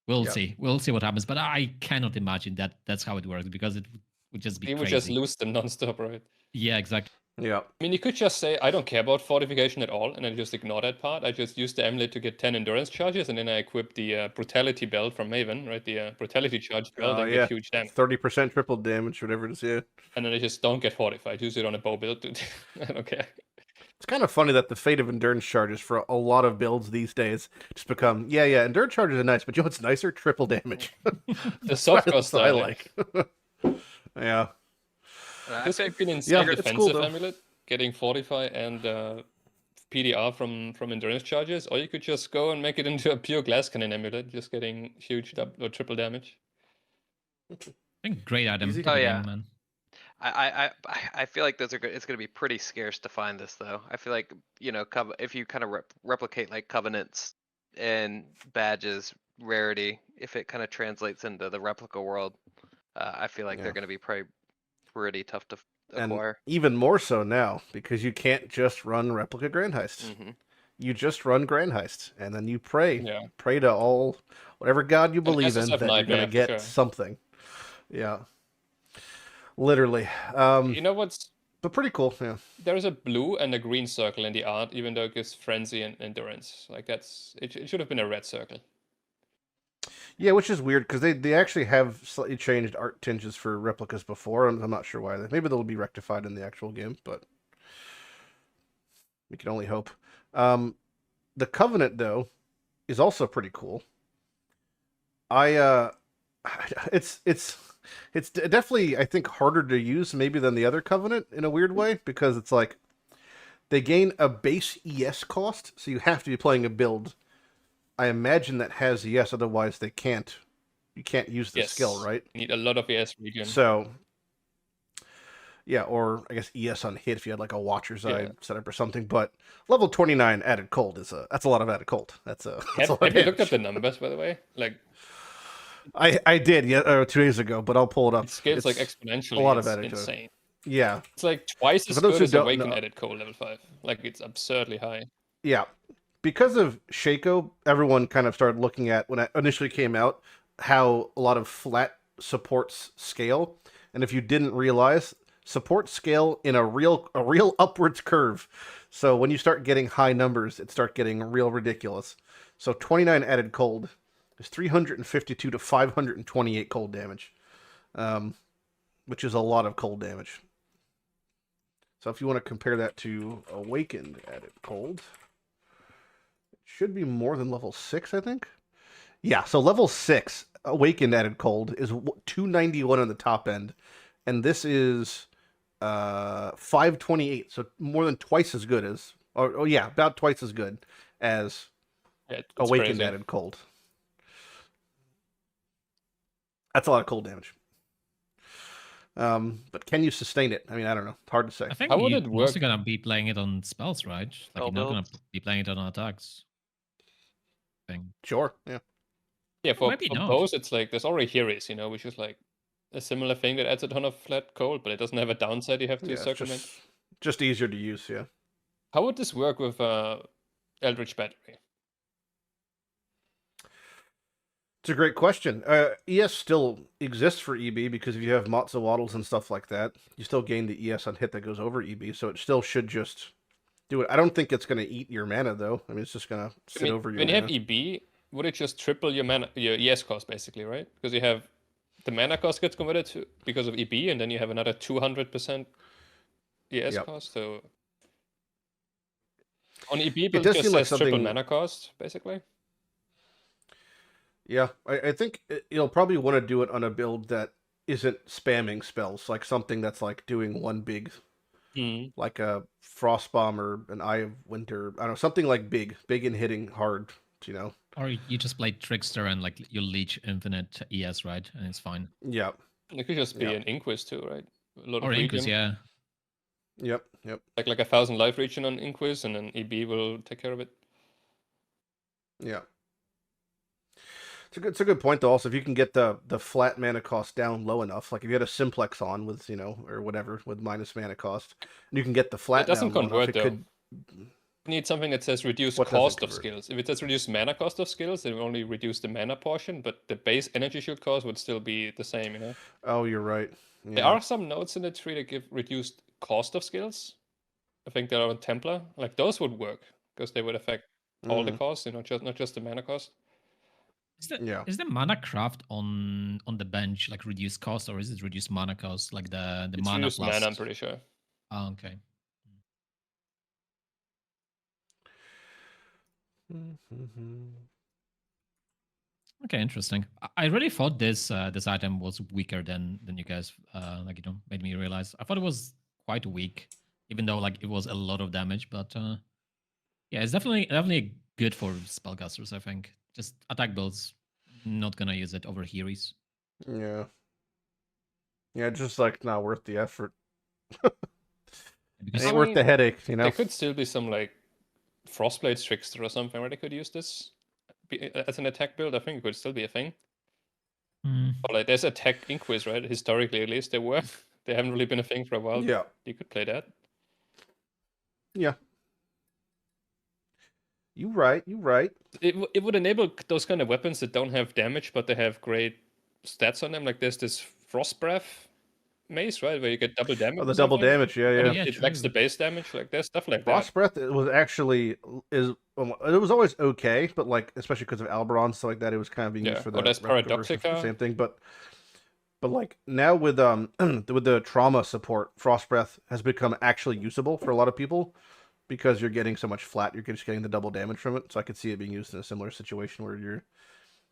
we'll Yeah. see. We'll see what happens. But I cannot imagine that that's how it works because it would just be You would crazy. just lose them nonstop, right? Yeah, exactly. Yeah. I mean, you could just say, I don't care about fortification at all, and I just ignore that part. I just use the amulet to get 10 endurance charges, and then I equip the brutality belt from Maven, right? The brutality charge belt, and Yeah. get huge damage. 30% triple damage, whatever it is. Yeah. And then I just don't get fortified. Use it on a bow build. I don't care. It's kind of funny that the fate of endurance charges for a lot of builds these days just become, yeah, endurance charges are nice, but you know what's nicer? Triple damage. The soft cost That's what I style, like. Yeah. This think could be an insane Yeah, it's cool, defensive though. amulet, getting fortify and PDR from endurance charges, or you could just go and make it into a pure glass cannon amulet, just getting huge or triple damage. I think great item Easy. to the Oh, yeah. game, man. I feel like those are good. It's going to be pretty scarce to find this though. I feel like, you know, if you kind of replicate like covenants and badges rarity, if it kind of translates into the replica world, I feel like Yeah. they're going to be pretty tough to And acquire. even more so now, because you can't just run replica Grand Heist. Mhm. You just run Grand Heist, and then you pray. Yeah. Pray to all, whatever god you believe in, SSF that you're going to Nightmare, for get sure. something. Yeah. Literally. You know what's But pretty cool, yeah. there's a blue and a green circle in the art, even though it gives frenzy and endurance. Like that's it should have been a red circle. Yeah, which is weird, because they actually have slightly changed art tinges for replicas before. I'm not sure why. Maybe they'll be rectified in the actual game, but we can only hope. The Covenant, though, is also pretty cool. It's definitely, I think, harder to use maybe than the other Covenant in a weird way, because it's like they gain a base ES cost, so you have to be playing a build, I imagine, that has ES, otherwise they can't. You can't use the skill, right? You need a lot of ES regen. So, yeah, or I guess ES on hit if you had like a Watcher's Eye Yeah. setup or something. But level 29 added cold that's a lot of added cold. That's a lot Have of you looked damage. at the numbers, by the way? Like I did 2 days ago, but I'll pull it up. it scales like It's exponentially. a lot of It's added cold. insane. Yeah, It's like twice For as those good who as don't Awaken know- added cold level 5. Like it's absurdly high. yeah. Because of Shaco, everyone kind of started looking at, when it initially came out, how a lot of flat supports scale, and if you didn't realize, support scale in a real upwards curve. So when you start getting high numbers, it starts getting real ridiculous. So 29 added cold is 352 to 528 cold damage, which is a lot of cold damage. So if you want to compare that to Awakened added cold, it should be more than level 6, I think. Yeah, so level 6 Awakened added cold is 291 on the top end, and this is 528, so more than twice as good as, or yeah, about twice as good as Yeah, it's Awakened crazy. added cold. That's a lot of cold damage. But can you sustain it? I mean, I don't know. It's hard to say. I think How would you're it also work? gonna be playing it on spells, right? Like Spell you're not gonna builds. be playing it on attacks. Thing. Sure, yeah. Yeah, for maybe not. bows, it's like there's already Heres, you know, which is like a similar thing that adds a ton of flat cold, but it doesn't have a downside you have to Yeah, it's circumvent. just easier to use, yeah. How would this work with Eldritch Battery? It's a great question. ES still exists for EB, because if you have Matza Waddles and stuff like that, you still gain the ES on hit that goes over EB, so it still should just do it. I don't think it's going to eat your mana, though. I mean, it's just going to sit I mean, over your when you mana. have EB, would it just triple your mana, your ES cost basically, right? Because you have the mana cost gets converted to because of EB, and then you have another 200% ES Yep. cost. So on EB, does it just seem like says triple something- mana cost basically. Yeah, I think you'll probably want to do it on a build that isn't spamming spells, like something that's like doing one big, Mm. like a Frost Bomb or an Eye of Winter. I don't know, something like big and hitting hard, you know? Or you just play Trickster and like you leech infinite ES, right? And it's fine. Yeah. It could just be Yeah. an Inquis too, right? A lot Or of Inquis, regen. yeah. Yep. Like 1,000 life regen on Inquis, and then EB will take care of it. Yeah. It's a good point though. Also, if you can get the flat mana cost down low enough, like if you had a Simplex on with or whatever with minus mana cost, and you can get the flat It doesn't down low enough, convert it though. could. You need something that says reduce What doesn't cost of convert? skills. If it says reduce mana cost of skills, it will only reduce the mana portion, but the base energy shield cost would still be the same, you know? Oh, you're right. Yeah. There are some nodes in the tree that give reduced cost of skills. I think there are on Templar. Like those would work because they would affect all the costs, you know, not just the mana cost. Yeah. Is the mana craft on the bench like reduced cost, or is it reduced mana cost, like the It's mana reduced plus? mana, I'm pretty sure. Oh, okay. Okay, interesting. I really thought this this item was weaker than you guys made me realize. I thought it was quite weak, even though like it was a lot of damage. But yeah, it's definitely good for spellcasters. I think just attack builds, not gonna use it over Heries. Yeah. Yeah, just like not worth the effort. Because Ain't worth the headache, you know. There could still be some like Frostblade Trickster or something where they could use this as an attack build. I think it could still be a thing. Or like there's attack Inquis, right? Historically, at least they were. They haven't really been a thing for a while. Yeah. You could play that. Yeah. You right. It would enable those kind of weapons that don't have damage, but they have great stats on them. Like there's this Frost Breath mace, right, where you get double damage. Oh, the or double something, damage. Yeah, and yeah. yeah, it lacks the true. base damage. Like there's stuff like Frost that. Breath was actually it was always okay, but like especially because of Alberon stuff like that, it was kind of being used for the there's replica version, Paradoxica. same thing. But like now with with the trauma support, Frost Breath has become actually usable for a lot of people because you're getting so much flat, you're just getting the double damage from it. So I could see it being used in a similar situation where you're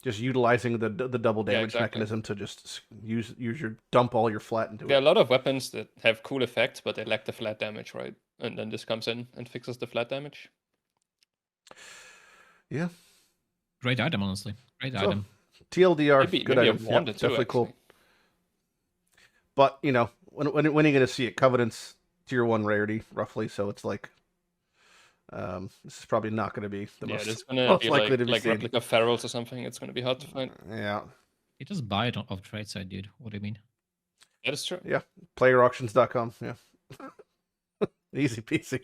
just utilizing the double damage exactly. mechanism to just use your dump all your flat into There are it. a lot of weapons that have cool effects, but they lack the flat damage, right? And then this comes in and fixes the flat damage. Yeah. Great item, honestly. Great So, item. TLDR, Maybe good I item. Yep, wanted to, definitely cool. actually. But you know, when are you going to see it? Covenant's tier 1 rarity, roughly. So it's like, this is probably not going to be the Yeah, there's most gonna be likely to be like seen. replica ferals or something. It's gonna be hard to find. Yeah, You just buy it off trade side, dude. What do you mean? That is true. playerauctions.com. Yeah, easy peasy.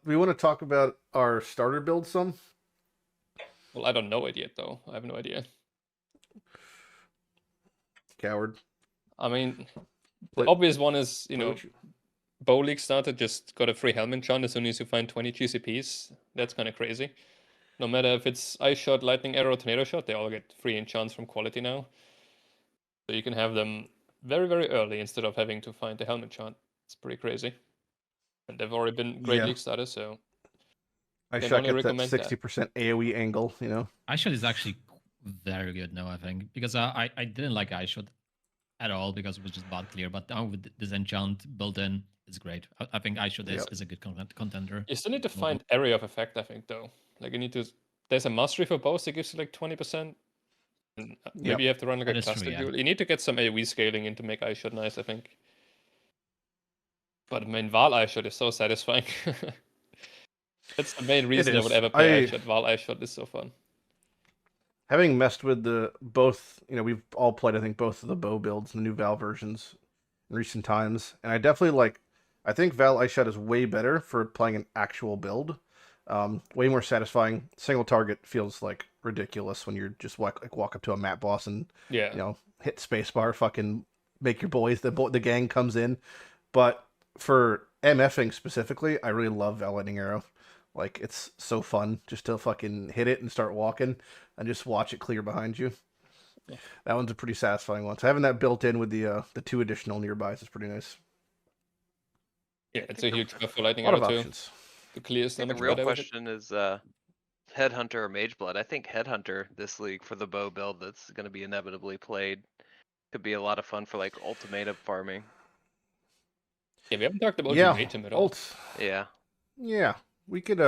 We want to talk about our starter build some. Well, I don't know it yet, though. I have no idea. Coward. I mean, Play- the obvious one is, you Play know, what you- Bow League starter just got a free helmet chant as soon as you find 20 GCPs. That's kind of crazy. No matter if it's Ice Shot, Lightning Arrow, Tornado Shot, they all get free enchants from quality now. So you can have them very, very early instead of having to find the helmet chant. It's pretty crazy. And they've already been great Yeah. league starters, so I Can shot only get that recommend that. 60% AoE angle. You know. iShot is actually very good now, I think, because I didn't like iShot at all because it was just bot clear, but now with this enchant built in, it's great. I think iShot Yep. is a good contender. you still need to Well, find area of effect, I think, though. Like you need to. There's a mastery for both that gives you like 20%. And maybe Yep. you have to run like That a is true, cluster yeah. duel. You need to get some AoE scaling in to make Ice Shot nice, I think. But I mean, Val Ice Shot is so satisfying. That's the main reason I would is. ever play I- Ice Shot. Val Ice Shot is so fun. Having messed with the both, you know, we've all played, I think, both of the bow builds, the new Val versions in recent times, and I definitely like. I think Val Ice Shot is way better for playing an actual build. Way more satisfying. Single target feels like ridiculous when you're just walk up to a map boss and Yeah. you know hit spacebar, fucking make your boys. The gang comes in, but for MFing specifically, I really love Val Lightning Arrow. Like it's so fun just to fucking hit it and start walking and just watch it clear behind you. Yeah. That one's a pretty satisfying one. So having that built in with the 2 additional nearbys is pretty nice. Yeah, it's a huge buff for Lightning A lot Arrow of too. options. To clear I think damage the real better with it. question is Headhunter or Mageblood. I think Headhunter this league for the bow build that's going to be inevitably played could be a lot of fun for like ultimatum farming. Yeah, we haven't talked about Yeah, ultimatum at all. Yeah. Yeah, we could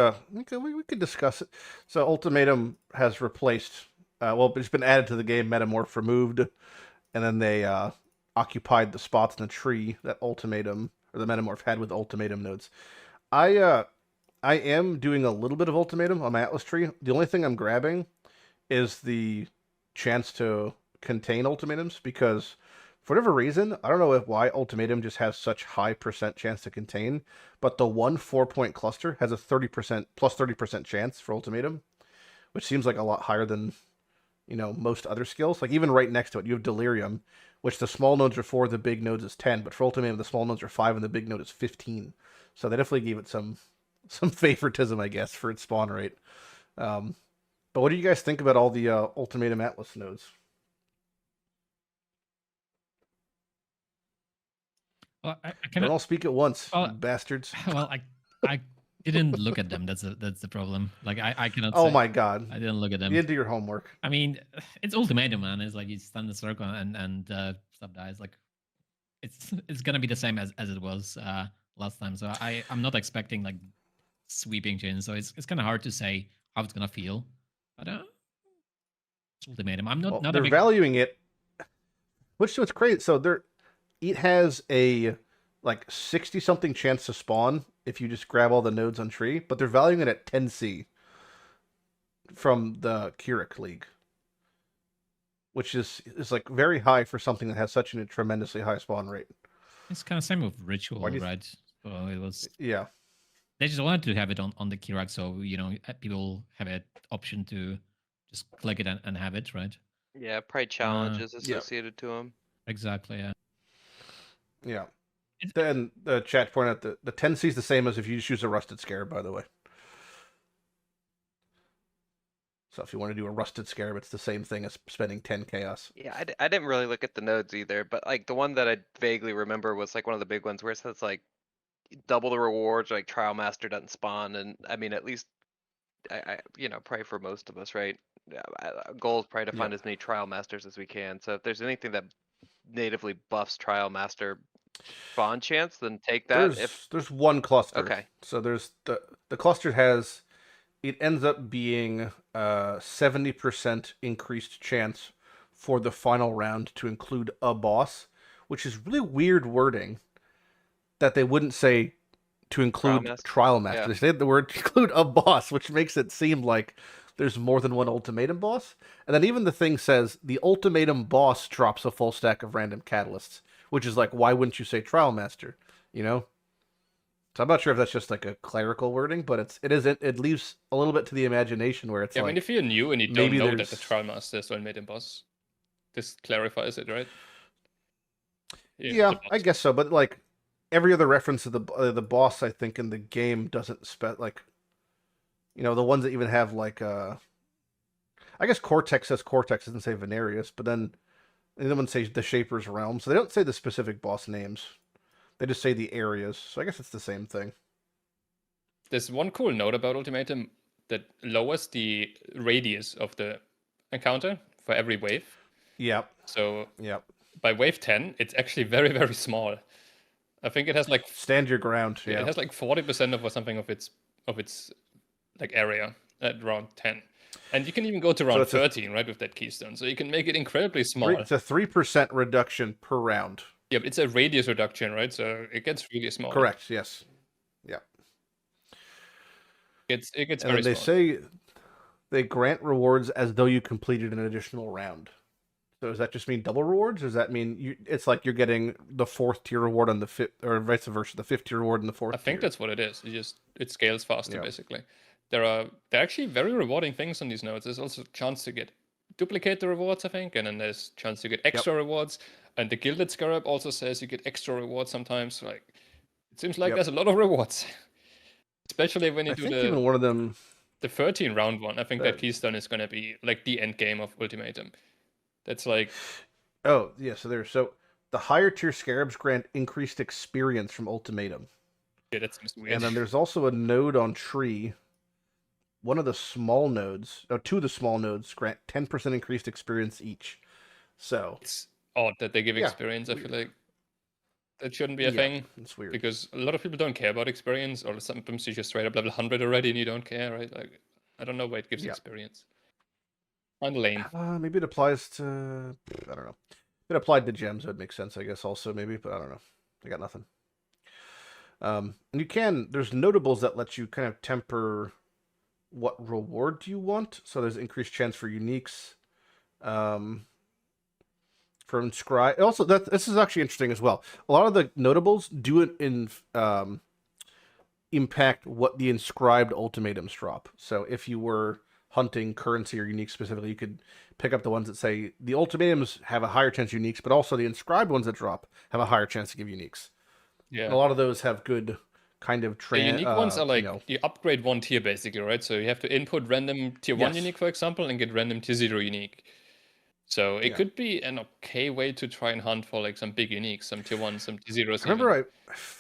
discuss it. So Ultimatum has replaced. Well, it's been added to the game. Metamorph removed, and then they occupied the spots in the tree that Ultimatum or the Metamorph had with Ultimatum nodes. I am doing a little bit of Ultimatum on my Atlas tree. The only thing I'm grabbing is the chance to contain ultimatums because for whatever reason, I don't know why ultimatum just has such high percent chance to contain, but the one 4-point cluster has a 30% plus 30% chance for ultimatum, which seems like a lot higher than most other skills. Like even right next to it, you have delirium, which the small nodes are 4, the big nodes is 10, but for ultimatum the small nodes are 5 and the big node is 15. So they definitely gave it some favoritism, I guess, for its spawn rate. But what do you guys think about all the Ultimatum Atlas nodes? Well, I Don't cannot. all speak at once, Well, you bastards. Well, I didn't look at them. That's the problem. Like I cannot. Oh say, my god. I didn't look at You them. didn't do your homework. I mean, it's ultimatum, man. It's like you stand in the circle and stuff dies. Like it's gonna be the same as it was last time. So I'm not expecting like sweeping change. So it's kind of hard to say how it's gonna feel. But it's ultimatum. I'm not Well, not a they're big. valuing it, which is crazy. So it has a like 60 something chance to spawn if you just grab all the nodes on tree, but they're valuing it at 10C from the Keurig League, which is like very high for something that has such a tremendously high spawn rate. It's kind of same with ritual, Why do you right? So it was. Yeah. They just wanted to have it on the Keurig, so people have an option to just click it and have it, right? Yeah, probably challenges associated to them. Exactly. Yeah. Yeah. It's- Then the chat pointed out the 10C is the same as if you just use a Rusted Scarab, by the way. So if you want to do a Rusted Scarab, it's the same thing as spending 10 Chaos. Yeah, I didn't really look at the nodes either, but like the one that I vaguely remember was like one of the big ones where it says like double the rewards, like Trial Master doesn't spawn, and I mean at least I probably for most of us, right? Yeah, goal is probably to find as many Trial Masters as we can. So if there's anything that natively buffs Trial Master spawn chance, then take that. There's one cluster. Okay. So there's the cluster has it ends up being 70% increased chance for the final round to include a boss, which is really weird wording that they wouldn't say to include Trial Master. Yeah. They said the word include a boss, which makes it seem like there's more than one ultimatum boss. And then even the thing says the ultimatum boss drops a full stack of random catalysts, which is like, why wouldn't you say Trial Master? So I'm not sure if that's just like a clerical wording, but it leaves a little bit to the imagination where it's Yeah, like, I mean, if you're new and you don't maybe know that there's- the Trial Master is ultimatum boss, this clarifies it, right? Yeah, the boss. I guess so. But like every other reference to the boss, I think in the game doesn't the ones that even have like I guess Cortex says Cortex, doesn't say Venarius, but then the other ones say the Shaper's Realm, so they don't say the specific boss names. They just say the areas. So I guess it's the same thing. There's one cool note about ultimatum that lowers the radius of the encounter for every wave. Yep. So Yep. by wave 10, it's actually very, very small. I think it has like Stand your ground. it Yeah. has like 40% of or something of its like area at round 10. And you can even go to round it's a- 13, right, with that keystone. So you can make it incredibly small. It's a 3% reduction per round. Yeah, but it's a radius reduction, right? So it gets really small. Correct. Yes. It gets And very then they small. say they grant rewards as though you completed an additional round. So does that just mean double rewards? Or does that mean it's like you're getting the 4th tier reward on the 5th, or vice versa, the 5th tier reward in the 4th I think tier? that's what it is. It scales faster, Yeah. basically. They're actually very rewarding things on these nodes. There's also a chance to duplicate the rewards, I think, and then there's a chance to get extra rewards. And the Gilded Scarab also says you get extra rewards sometimes. Like it seems like there's a lot of rewards, especially when you I do think even one of them. the 13 round one. I think The- that keystone is going to be like the end game of ultimatum. That's like Oh yeah, so the higher tier scarabs grant increased experience from ultimatum, that seems weird. and then there's also a node on tree one of the small nodes, or two of the small nodes grant 10% increased experience each. So It's odd that they give Yeah, experience. I feel weird. like that shouldn't be a yeah, thing it's weird. because a lot of people don't care about experience, or sometimes you just straight up level 100 already and you don't care, right? Like, I don't know why it gives Yeah. experience. Kind of lame. Maybe it applies to, I don't know. If it applied to gems, it would make sense, I guess, also maybe, but I don't know. I got nothing. And there's notables that let you kind of temper what reward you want. So there's increased chance for uniques. For inscribe. Also, this is actually interesting as well. A lot of the notables do it in impact what the inscribed ultimatums drop. So if you were hunting currency or unique specifically, you could pick up the ones that say the ultimatums have a higher chance of uniques, but also the inscribed ones that drop have a higher chance to give uniques. Yeah. And a lot of those have good kind of The unique ones are like you know, you upgrade one tier basically, right? So you have to input random tier 1 Yes. unique, for example, and get random tier 0 unique. So it Yeah. could be an okay way to try and hunt for like some big uniques, some tier 1, some tier 0s. I remember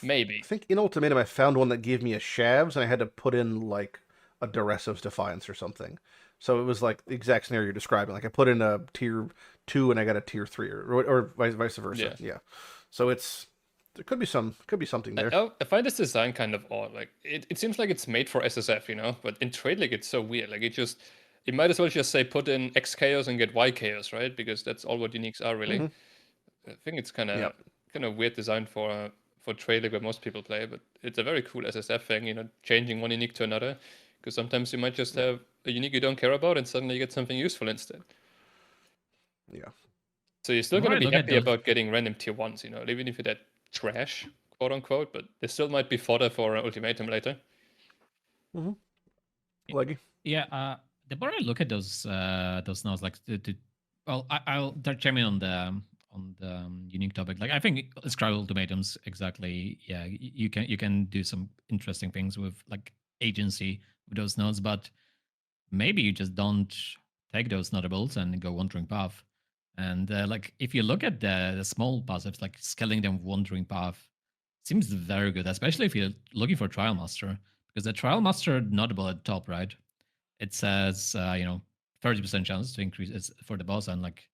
Maybe. I think in Ultimatum I found one that gave me a Shavs, and I had to put in like a Duress of Defiance or something. So it was like the exact scenario you're describing. Like I put in a tier 2 and I got a tier 3, or vice versa. Yeah. So there could be something there. I find this design kind of odd. Like it seems like it's made for SSF, you know, but in Trade League it's so weird. Like it might as well just say put in X chaos and get Y chaos, right? Because that's all what uniques are really. Mhm. I think it's kind Yep. of weird design for Trade League where most people play, but it's a very cool SSF thing, you know, changing one unique to another. Because sometimes you might just have a unique you don't care about, and suddenly you get something useful instead. Yeah. So you're still The more going to I be look at happy those- about getting random tier 1s, you know, even if you're that trash, quote unquote, but there still might be fodder for an ultimatum later. Leggy. Yeah, the more I look at those nodes, like well, I'll touch on the unique topic. Like I think Scry ultimatums exactly. Yeah, you can do some interesting things with like agency with those nodes, but maybe you just don't take those notables and go Wandering Path. And like if you look at the small passives, like scaling them Wandering Path, seems very good, especially if you're looking for Trial Master, because the Trial Master notable at the top, right? It says 30% chance to increase it for the boss, and like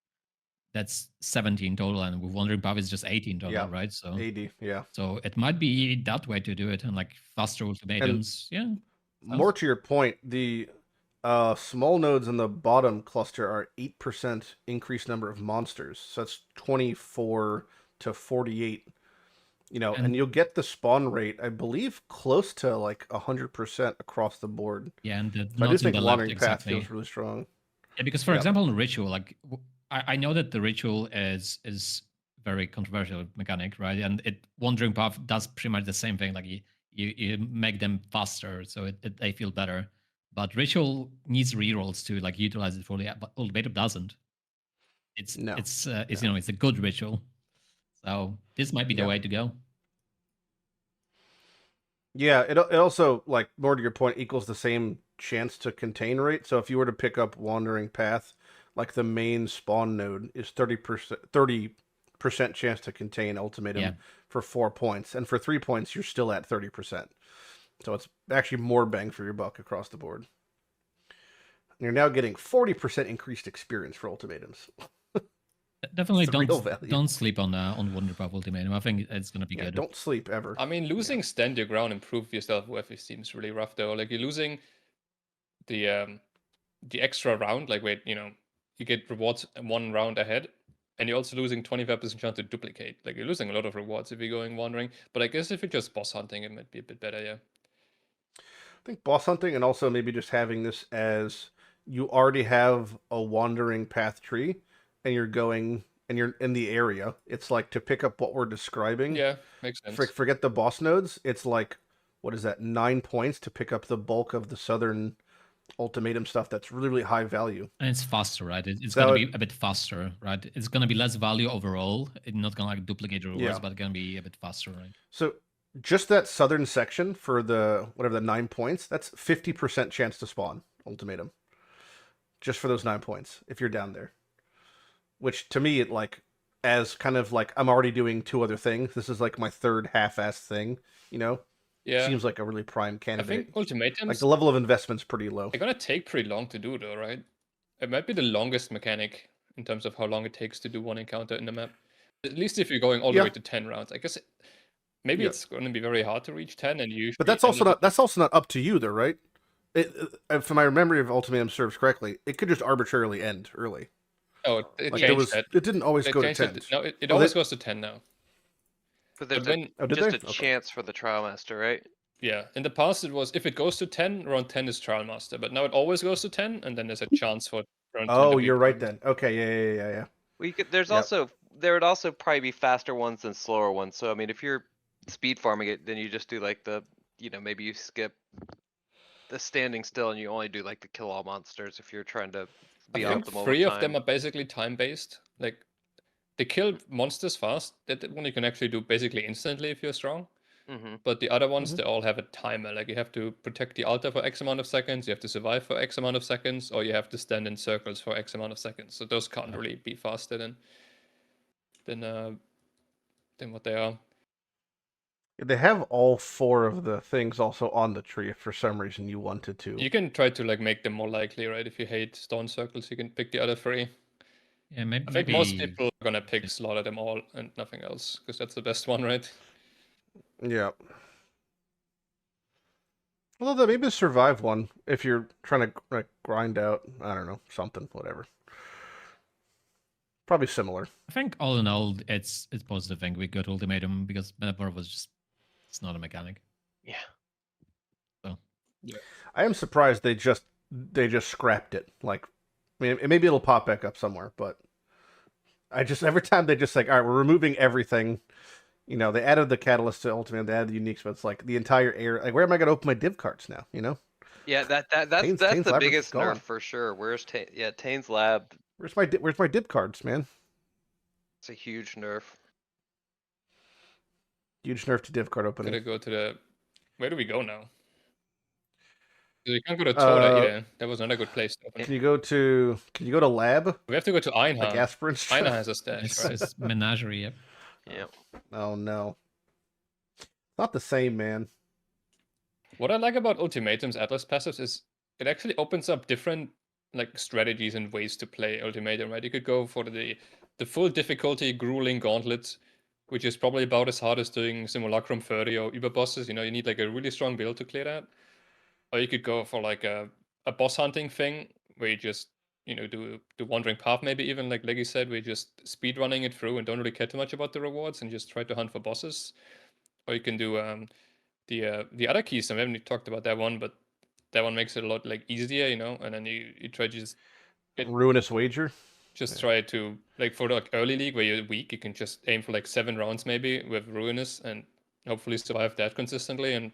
that's 17 total, and with Wandering Path is just 18 total, Yeah. right? So 80. Yeah. so it might be that way to do it, and like faster ultimatums. Yeah. More to your point, the small nodes in the bottom cluster are 8% increased number of monsters. So that's 24 to 48. You know, and you'll get the spawn rate, I believe, close to like 100% across the board. Yeah, and the So I do nodes in think the left Wandering Path exactly. feels really strong. Yeah, because for Yep. example, in Ritual, like I know that the Ritual is very controversial mechanic, right? And Wandering Path does pretty much the same thing. Like you make them faster, so they feel better. But Ritual needs rerolls to like utilize it fully, but Ultimatum doesn't. It's a good Ritual, so this might be the Yeah. way to go. Yeah, it also, like, more to your point, equals the same chance to contain rate. So if you were to pick up Wandering Path, like the main spawn node is 30% chance to contain Ultimatum Yeah. for 4 points, and for 3 points you're still at 30%. So it's actually more bang for your buck across the board. You're now getting 40% increased experience for ultimatums. Definitely It's the real value. don't sleep on Wonder Path Ultimatum. I think it's gonna be Yeah, good. don't sleep ever. I mean, losing stand your ground and prove yourself worthy seems really rough though. Like you're losing the extra round, like wait, you know, you get rewards 1 round ahead, and you're also losing 25% chance to duplicate. Like you're losing a lot of rewards if you're going wandering. But I guess if you're just boss hunting, it might be a bit better, yeah. I think boss hunting, and also maybe just having this as you already have a Wandering Path tree, and you're going and you're in the area. It's like to pick up what we're describing. Yeah, makes sense. Forget the boss nodes. It's like, what is that? 9 points to pick up the bulk of the southern ultimatum stuff. That's really, really high value. And it's faster, right? It's So going to be a bit faster, right? It's going to be less value overall. It's not going to like duplicate the rewards, Yeah. but it's going to be a bit faster, right? So just that southern section for the whatever the 9 points, that's 50% chance to spawn ultimatum. Just for those 9 points, if you're down there. Which to me, it like, as kind of like I'm already doing 2 other things. This is like my third half-assed thing, you know. Yeah, seems like a really prime I candidate. think Like ultimatums the level of investment's pretty low. they're gonna take pretty long to do, though, right? It might be the longest mechanic in terms of how long it takes to do one encounter in the map. At least if you're going all the Yeah. way to 10 rounds. I guess maybe Yeah. it's going to be very hard to reach 10, and usually But that's end also of the not up to you, though, right? If my memory of Ultimatum serves correctly, it could just arbitrarily end early. Oh, it Like changed that. it didn't always They go to changed 10. it. No, it Oh, always they- goes to 10 now. But there's But when Oh, did just they? a Okay. chance for the trial master, right? yeah, in the past it was if it goes to 10, round 10 is trial master. But now it always goes to 10, and then there's a chance for round 10 to Oh, be you're right prime. then. Okay, yeah. Well, you could, there's Yep. also there would also probably be faster ones than slower ones. So I mean, if you're speed farming it, then you just do like the, maybe you skip the standing still and you only do like the kill all monsters if you're trying to be I think optimal 3 with of them time. are basically time based. Like they kill monsters fast. That one you can actually do basically instantly if you're strong. Mm-hmm. But the other ones, Mhm. they all have a timer. Like you have to protect the altar for X amount of seconds, you have to survive for X amount of seconds, or you have to stand in circles for X amount of seconds. So those can't really be faster than what they are. They have all 4 of the things also on the tree if for some reason you wanted to. You can try to like make them more likely, right? If you hate stone circles, you can pick the other 3. Yeah, maybe. I think most people are gonna pick slaughter them all and nothing else, because that's the best one, right? Yeah. Although maybe the survive one if you're trying to like grind out, I don't know, something, whatever. Probably similar. I think all in all, it's positive thing we got ultimatum because Metamorph was just it's not a mechanic. Yeah. I am surprised they just scrapped it. Like, I mean, maybe it'll pop back up somewhere, but I just every time they just like, all right, we're removing everything. You know, they added the catalyst to Ultimate, they added the uniques, but it's like the entire area. Like, where am I going to open my div cards now? You know, Yeah, that's Tane's the Labyrinth biggest is gone. nerf for sure. Where's Tane's Lab? where's my div cards, man? It's a huge nerf. Huge nerf to div card Gotta opening. go to the. Where do we go now? 'Cause we can't go to Toda either. That was another good place to open. Can you go to lab? We have to go to Like Einha. aspirants? Einha has a stash, It's, right? it's menagerie. Yep. Yep. Oh no, not the same, man. What I like about Ultimatum's Atlas passives is it actually opens up different like strategies and ways to play Ultimatum, right? You could go for the full difficulty grueling gauntlet, which is probably about as hard as doing Simulacrum 30 or Uber bosses. You know, you need like a really strong build to clear that. Or you could go for like a boss hunting thing where you just, do wandering path, maybe even like Leggy said, where you just speed running it through and don't really care too much about the rewards and just try to hunt for bosses. Or you can do the other keys. I haven't talked about that one, but that one makes it a lot like easier, and then you try to just Ruinous wager. try to like for like early league where you're weak, you can just aim for like 7 rounds maybe with Ruinous and hopefully survive that consistently and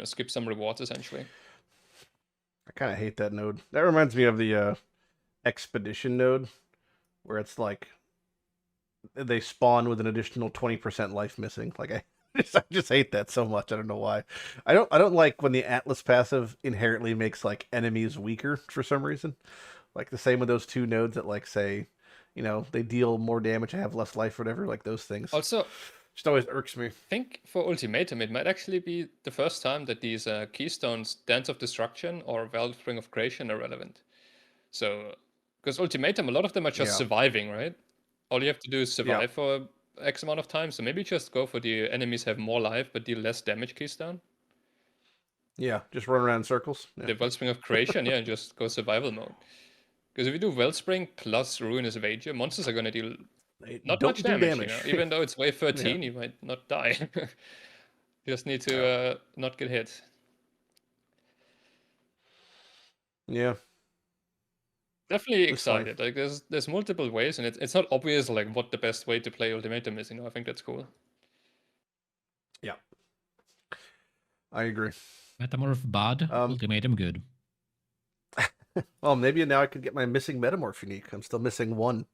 skip some rewards essentially. I kind of hate that node. That reminds me of the expedition node, where it's like they spawn with an additional 20% life missing. Like I just hate that so much. I don't know why. I don't like when the Atlas passive inherently makes like enemies weaker for some reason. Like the same with those 2 nodes that like say, they deal more damage and have less life or whatever. Like those things. Also, Just always irks me. I think for Ultimatum, it might actually be the first time that these keystones, Dance of Destruction or Wellspring of Creation, are relevant. So, because Ultimatum, a lot of them are just Yeah. surviving, right? All you have to do is survive Yeah. for X amount of time. So maybe just go for the enemies have more life but deal less damage keystone. Yeah, just run around in circles. Yeah. The Wellspring of Creation, yeah, and just go survival mode. Because if you do Wellspring plus Ruinous Wager, monsters are going to deal They not don't much do damage. Even though it's wave 13, Yeah. you might not die. You just need to not get hit. Yeah. Definitely It's fine. excited. Like there's multiple ways, and it's not obvious like what the best way to play Ultimatum is. I think that's cool. I agree. Metamorph bad, ultimatum good. Well, maybe now I could get my missing Metamorph unique. I'm still missing 1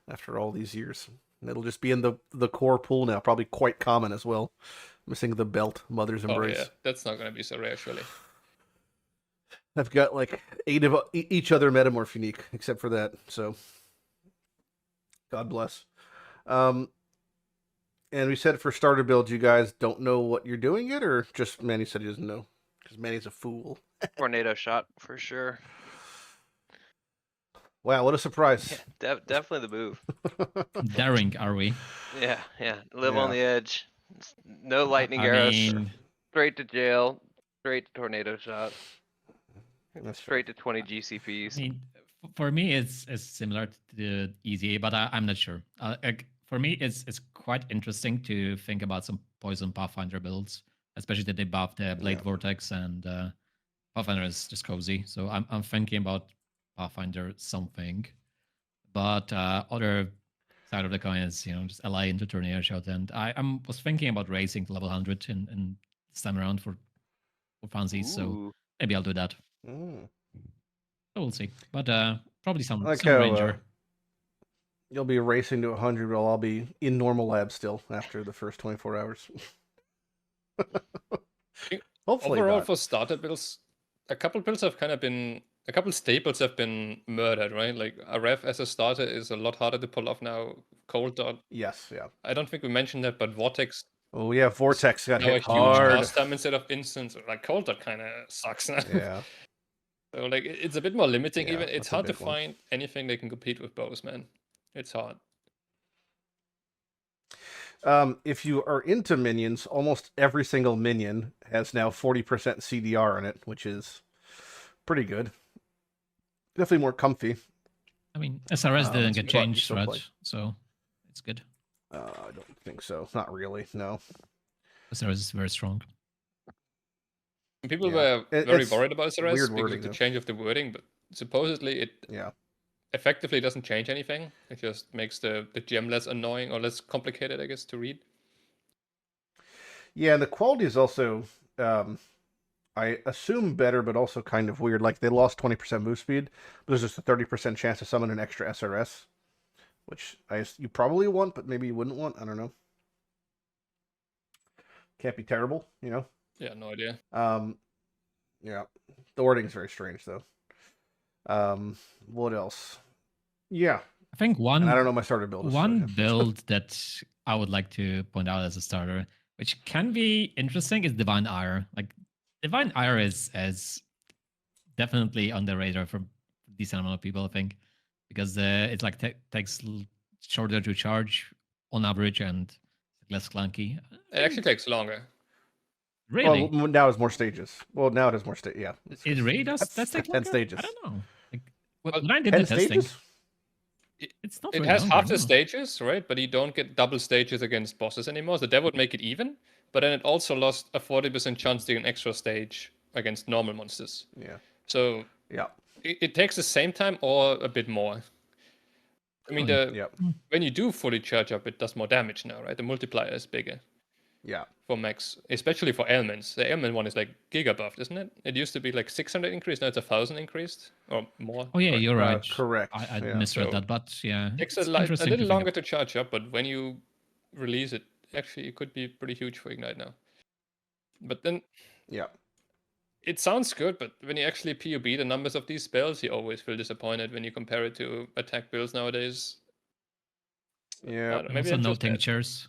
after all these years. And it'll just be in the core pool now, probably quite common as well. Missing the belt, Mother's Embrace. Oh yeah, that's not gonna be so rare actually. I've got like 8 of each other Metamorph unique, except for that. So, God bless. And we said for starter builds, you guys don't know what you're doing yet, or just Manny said he doesn't know because Manny's a fool. Tornado shot for sure. Wow, what a surprise! Definitely the move. Daring, are we? Yeah, live on Yeah. the edge. No lightning I arrows. mean, Straight to jail. Straight to tornado shot. That's Straight to 20 I GCPs. mean, for me, it's similar to the EZA, but I'm not sure. For me, it's quite interesting to think about some poison Pathfinder builds, especially that they buff the Blade Yeah. Vortex, and Pathfinder is just cozy. So I'm thinking about Pathfinder something, but other side of the coin is just ally into tornado shot, and I was thinking about racing to level 100 in this time around for funsies. So Ooh. maybe I'll do that. Mm. So we'll see. But probably some Like some how, ranger. You'll be racing to 100, while I'll be in normal lab still after the first 24 hours. Hopefully Overall, not. for starter builds, a couple builds have kind of been, a couple staples have been murdered, right? Like RF as a starter is a lot harder to pull off now. Cold Dot, Yes, yeah. I don't think we mentioned that, but Vortex Oh yeah, Vortex got now a hit huge hard. cast time instead of instance. Like Cold Dot kind of sucks now. Yeah. So like it's a bit more limiting. Yeah, Even it's that's a hard to big one. find anything they can compete with bows, man. It's hard. If you are into minions, almost every single minion has now 40% CDR in it, which is pretty good. Definitely more comfy. I mean, SRS didn't it's get fun, changed, still right? play. So it's good. I don't think so. Not really. No. SRS is very strong. People Yeah. were very It's worried about SRS weird because wording, of the though. change of the wording, but supposedly it Yeah. effectively doesn't change anything. It just makes the gem less annoying or less complicated, I guess, to read. Yeah, and the quality is also, I assume, better, but also kind of weird. Like, they lost 20% move speed, but there's just a 30% chance to summon an extra SRS, which you probably want, but maybe you wouldn't want. I don't know. Can't be terrible, you know? Yeah, no idea. Yeah. The wording is very strange, though. What else? Yeah. I think And I don't know my starter build. one build that I would like to point out as a starter, which can be interesting, is Divine Ire. Like Divine Ire is definitely on the radar for a decent amount of people, I think, because it like takes shorter to charge on average and less clunky. It actually takes longer. Really? Well, now it has more stages. Well, now it has more stages. Yeah. It really does. That's That's like 10 longer? stages. I don't know. Like Well, when I did 10 the testing, stages? it's not. It very has longer, half the no. stages, right? But you don't get double stages against bosses anymore. So that would make it even. But then it also lost a 40% chance to get an extra stage against normal monsters. Yeah. So Yeah. it takes the same time or a bit more. I mean, Really? Yeah. when you do fully charge up, it does more damage now, right? The multiplier is bigger Yeah. for max, especially for ailments. The ailment one is like giga buffed, isn't it? It used to be like 600 increased, now it's 1,000 increased or more. Oh yeah, right? you're right. Correct. I yeah. misread So, that, but yeah, Takes it's a interesting to little think longer about. to charge up, but when you release it, actually it could be pretty huge for Ignite now. But then Yeah. it sounds good, but when you actually PUB the numbers of these spells, you always feel disappointed when you compare it to attack builds nowadays. I Yeah. don't know, maybe Also, I'm no just bad. tinctures.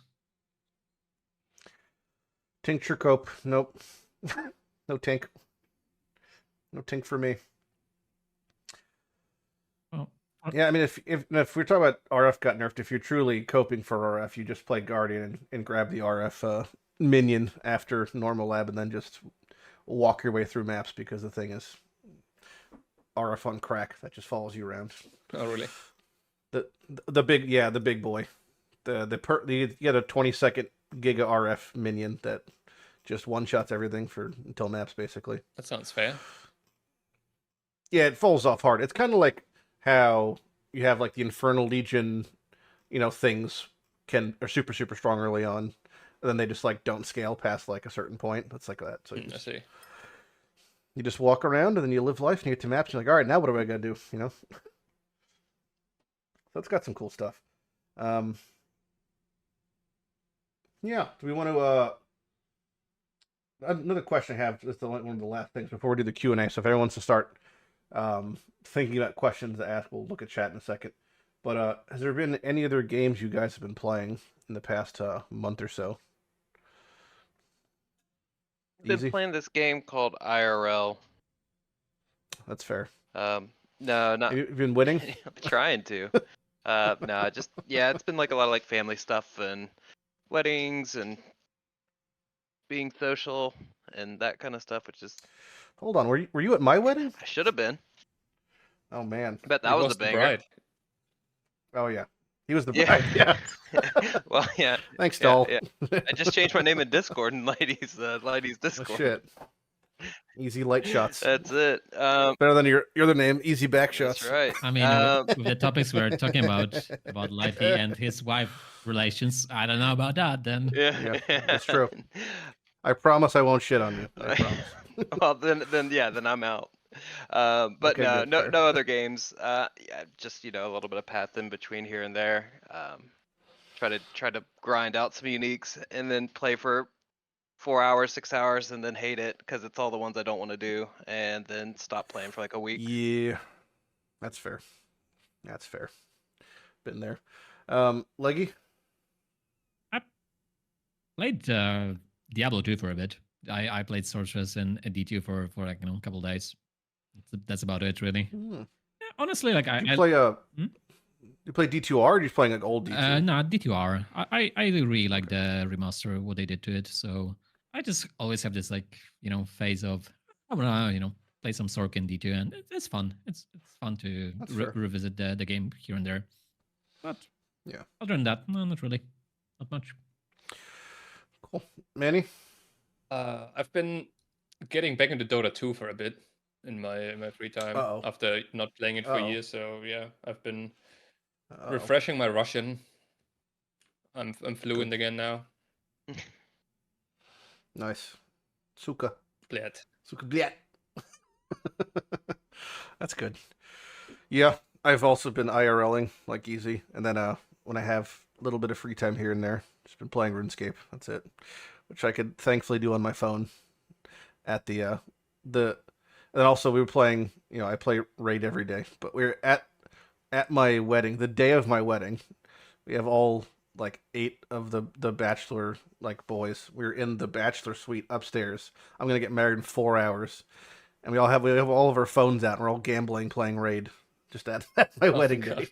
Tincture cope. Nope. No tink. No tink for me. Well, Yeah, I mean, if we're talking about RF got nerfed, if you're truly coping for RF, you just play Guardian and grab the RF minion after normal lab, and then just walk your way through maps because the thing is RF on crack that just follows you around. Oh, really? The big boy, the 20-second Giga RF minion that just one shots everything until maps basically. That sounds fair. Yeah, it falls off hard. It's kind of like how you have like the Infernal Legion, things are super strong early on, and then they just like don't scale past like a certain point. It's like that. So I see. you just walk around and then you live life and you get to maps and you're like, all right, now what am I gonna do? So it's got some cool stuff. Yeah. Do we want to? Another question I have. This is one of the last things before we do the Q&A. So if everyone wants to start thinking about questions to ask, we'll look at chat in a second. But has there been any other games you guys have been playing in the past month or so. Been Easy. playing this game called IRL. That's fair. No, not You've been winning. I'm trying to. No, just yeah, it's been like a lot of like family stuff and weddings and being social and that kind of stuff, which is Hold on, were you at my wedding? I should have been. Oh man. Bet that He was was a the banger. bride. Oh yeah. He was the Yeah. bride. Yeah. Well, yeah. Thanks, Yeah, doll. yeah. I just changed my name in Discord and ladies Oh, Discord. shit. Easy light shots. That's it. Better than your other name, easy back That's shots. right. I mean, with the topics we're talking about Lighty and his wife relations, I don't know about that. Then Yeah, Yeah, that's true. I promise I won't shit on you. I promise. Well, then I'm out. But Okay, good, no fair. other games. Yeah, just a little bit of path in between here and there. Try to grind out some uniques and then play for 4 hours, 6 hours, and then hate it because it's all the ones I don't want to do, and then stop playing for like a week. Yeah. That's fair. That's fair. Been there. Leggy? played Diablo 2 for a bit. I played Sorceress and D2 for like a couple of days. That's about it, really. Hmm. Yeah, honestly, like You play you play D2R or are you playing like old D2? no, D2R. I really like the remaster, what they did to it. So I just always have this like phase of I wanna play some Sork in D2, and it's fun. It's fun to That's fair. revisit the game here and there. But Yeah. other than that, no, not really, not much. Cool. Manny? I've been getting back into Dota 2 for a bit in my free time Uh-oh. after not playing it for Uh-oh. years. So yeah, I've been Uh-oh. refreshing my Russian. I'm fluent again now. Nice. Suka. Glad. Suka bliat. That's good. Yeah, I've also been IRLing like easy, and then when I have a little bit of free time here and there, just been playing RuneScape. That's it, which I could thankfully do on my phone. At and then also we were playing. I play Raid every day, but we're at my wedding, the day of my wedding. We have all like 8 of the bachelor boys. We're in the bachelor suite upstairs. I'm gonna get married in 4 hours. And we have all of our phones out, and we're all gambling, playing Raid, just at my wedding God. day.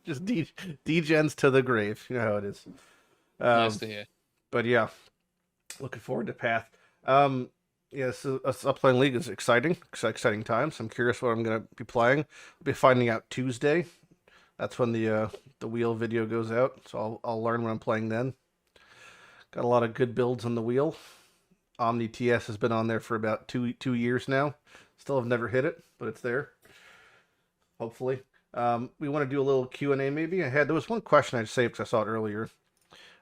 Just degens to the grave. You know how it is. Nice to hear. But yeah, looking forward to Path. Yeah, so us playing League is exciting times. I'm curious what I'm gonna be playing. I'll be finding out Tuesday. That's when the wheel video goes out, so I'll learn when I'm playing then. Got a lot of good builds on the wheel. Omni TS has been on there for about two years now. Still have never hit it, but it's there. Hopefully. We want to do a little Q&A maybe. There was one question I saved because I saw it earlier.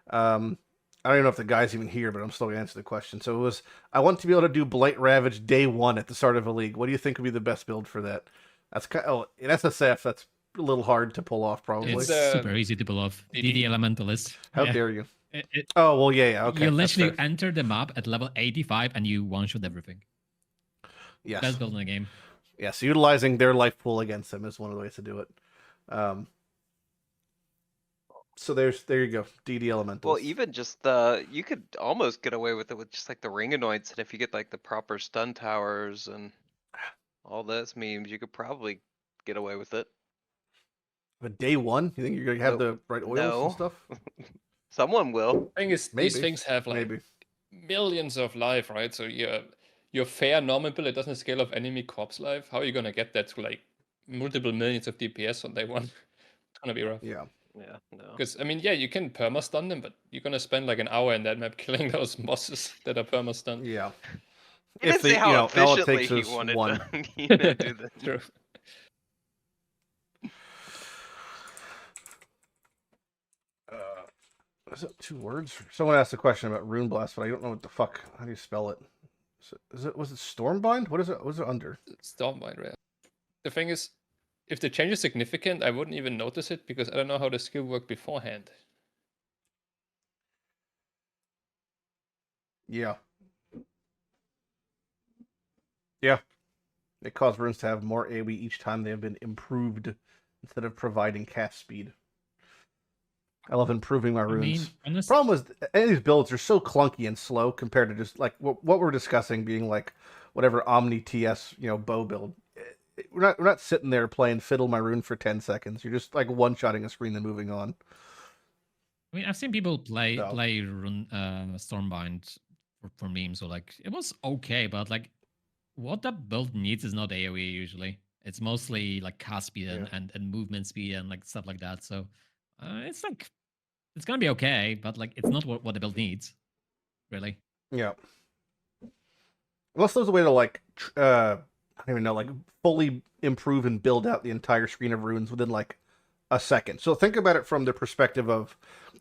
I don't even know if the guy's even here, but I'm still going to answer the question. So it was, I want to be able to do Blight Ravage day 1 at the start of a league. What do you think would be the best build for that? That's in SSF, that's a little hard to pull off, probably. It's super easy to pull off. DD Elementalist. How Yeah. dare you? Oh, well, yeah, okay. You that's literally fair. enter the map at level 85 and you one-shot everything. Yes. Best build in the game. Yeah, so utilizing their life pool against them is one of the ways to do it. So there you go, DD Elementals. Well, even just you could almost get away with it with just like the ring anoints, and if you get like the proper stun towers and all those memes, you could probably get away with it. But day 1, you think you're gonna have the right oils No. and stuff? Someone will. Thing is, Maybe. these things have like Maybe. millions of life, right? So your fair normal build, it doesn't scale of enemy corpse life. How are you gonna get that to like multiple millions of DPS on day 1? It's gonna be rough. Yeah. Yeah, no. Because I mean, yeah, you can perma stun them, but you're gonna spend like an hour in that map killing those bosses that are perma stunned. Yeah. He didn't say how all it efficiently takes he is wanted one. to do this. True. Is it 2 words? Someone asked a question about Rune Blast, but I don't know what the fuck. How do you spell it? Was it Stormbind? What is it? What is it under? Stormbind, right? The thing is, if the change is significant, I wouldn't even notice it because I don't know how the skill worked beforehand. Yeah. Yeah. It caused runes to have more AoE each time they have been improved instead of providing cast speed. I love improving my I runes. mean, honestly, Problem was, any of these builds are so clunky and slow compared to just like what we're discussing being like whatever Omni TS bow build. We're not sitting there playing fiddle my rune for 10 seconds. You're just like one shotting a screen and moving on. I mean, I've seen people play So. Stormbind for memes, so like it was okay, but like what that build needs is not AoE usually. It's mostly like cast speed and movement speed and like stuff like that. So it's like it's gonna be okay, but like it's not what the build needs, really. Yeah. Unless there's a way to like I don't even know, like fully improve and build out the entire screen of runes within like a second. So think about it from the perspective of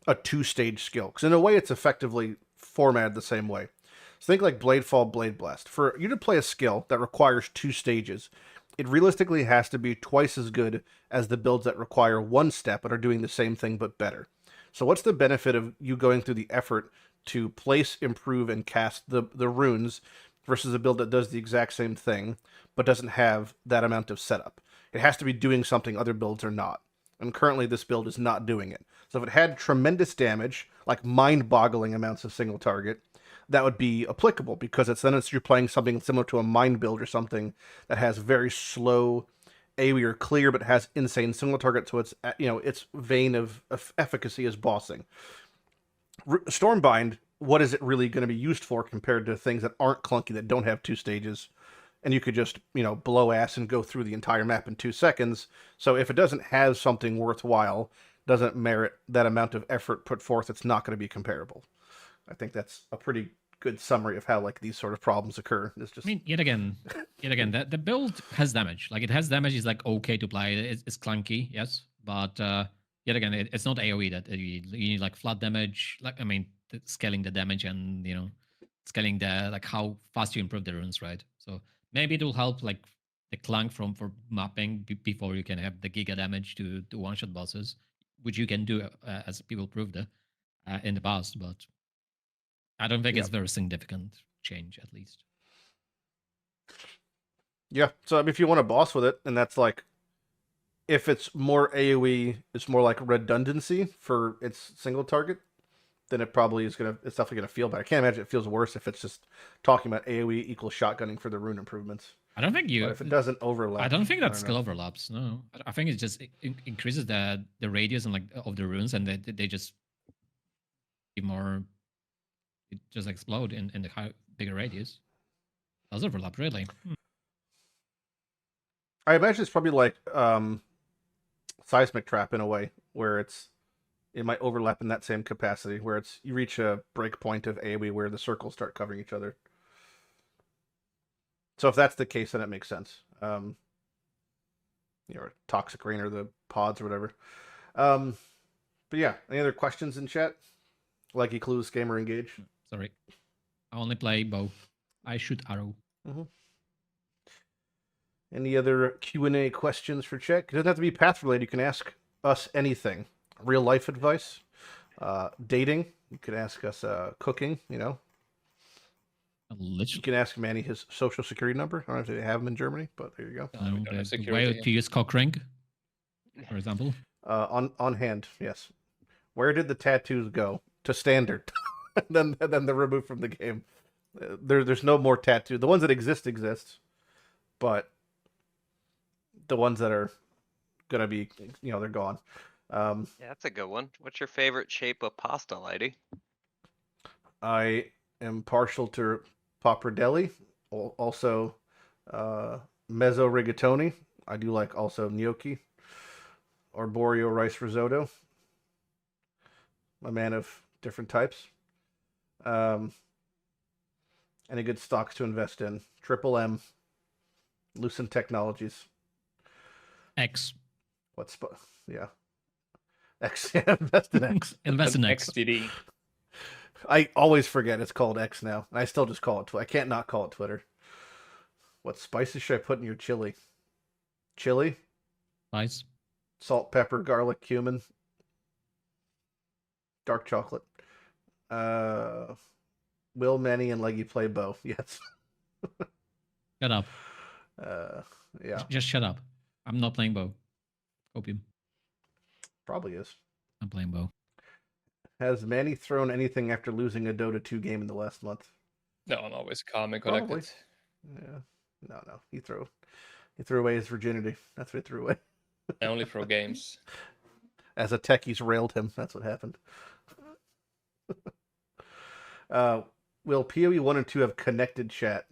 a 2-stage skill, because in a way it's effectively formatted the same way. So think like Bladefall, Blade Blast. For you to play a skill that requires 2 stages, it realistically has to be twice as good as the builds that require 1 step but are doing the same thing but better. So what's the benefit of you going through the effort to place, improve, and cast the runes versus a build that does the exact same thing but doesn't have that amount of setup? It has to be doing something other builds are not. And currently this build is not doing it. So if it had tremendous damage, like mind-boggling amounts of single target, that would be applicable, because you're playing something similar to a mind build or something that has very slow AoE or clear but has insane single target, so it's its vein of efficacy is bossing. Stormbind, what is it really going to be used for compared to things that aren't clunky, that don't have 2 stages? And you could just, blow ass and go through the entire map in 2 seconds. So if it doesn't have something worthwhile, doesn't merit that amount of effort put forth, it's not going to be comparable. I think that's a pretty good summary of how like these sort of problems occur. It's just... I mean, yet again, the build has damage. Like it has damage. Is like okay to play. It's clunky, yes, but yet again, it's not AOE that you need like flat damage. Like I mean, scaling the damage and scaling the like how fast you improve the runes, right? So maybe it will help like the clank for mapping before you can have the giga damage to one shot bosses, which you can do as people proved in the past, but I don't think it's very significant change, at least. Yeah, so I mean, if you want a boss with it, and that's like, if it's more AoE, it's more like redundancy for its single target, then it probably is it's definitely gonna feel better. I can't imagine it feels worse if it's just talking about AoE equals shotgunning for the rune improvements. I don't think But if it doesn't overlap, I don't think that skill overlaps. No, I think it just increases the radius and like of the runes, and they just be more. It just explode in the bigger radius. Does overlap really? I imagine it's probably like seismic trap in a way, where it might overlap in that same capacity, where you reach a break point of AoE where the circles start covering each other. So if that's the case, then it makes sense. Toxic Rain or the pods or whatever. But yeah, any other questions in chat? Leggy Clues, Gamer Engage. Sorry, I only play bow. I shoot arrow. Mm-hmm. Any other Q&A questions for chat? It doesn't have to be path related. You can ask us anything. Real life advice, dating. You can ask us cooking. You can ask Manny his social security number. I don't know if they have him in Germany, but there you go. The way to use cock ring, for example. On hand, yes. Where did the tattoos go? To standard. then they're removed from the game. There's no more tattoo. The ones that exist, but the ones that are gonna be, they're gone. Yeah, that's a good one. What's your favorite shape of pasta, lady? I am partial to pappardelle, also mezzo rigatoni. I do like also gnocchi, arborio rice risotto. I'm a man of different types. Any good stocks to invest in? Triple M, Lucent Technologies. X. Yeah. X. Yeah, invest in X. Invest in X. XDD. I always forget it's called X now. And I still just call it Twitter. I can't not call it Twitter. What spices should I put in your chili? Chili? Spice. Salt, pepper, garlic, cumin. Dark chocolate. Will, Manny, and Leggy play bow? Yes. Shut up. Yeah. Just shut up. I'm not playing bow. Opium. Probably is. I'm playing bow. Has Manny thrown anything after losing a Dota 2 game in the last month? No, I'm always calm and Probably. collected. Yeah. No. He threw away his virginity. That's what he threw away. I only throw games. As a techies railed him. That's what happened. Will PoE 1 and 2 have connected chat?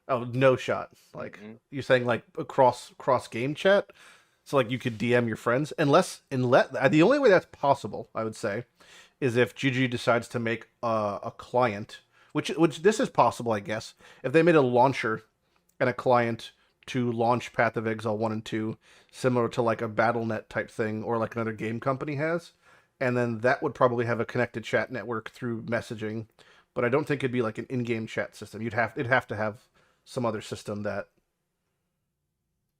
Oh, no shot. Like you're saying, like a cross game chat. So like you could DM your friends, unless the only way that's possible, I would say, is if GG decides to make a client, which this is possible, I guess, if they made a launcher and a client to launch Path of Exile 1 and 2, similar to like a Battle.net type thing, or like another game company has, and then that would probably have a connected chat network through messaging, but I don't think it'd be like an in-game chat system. It'd have to have some other system that,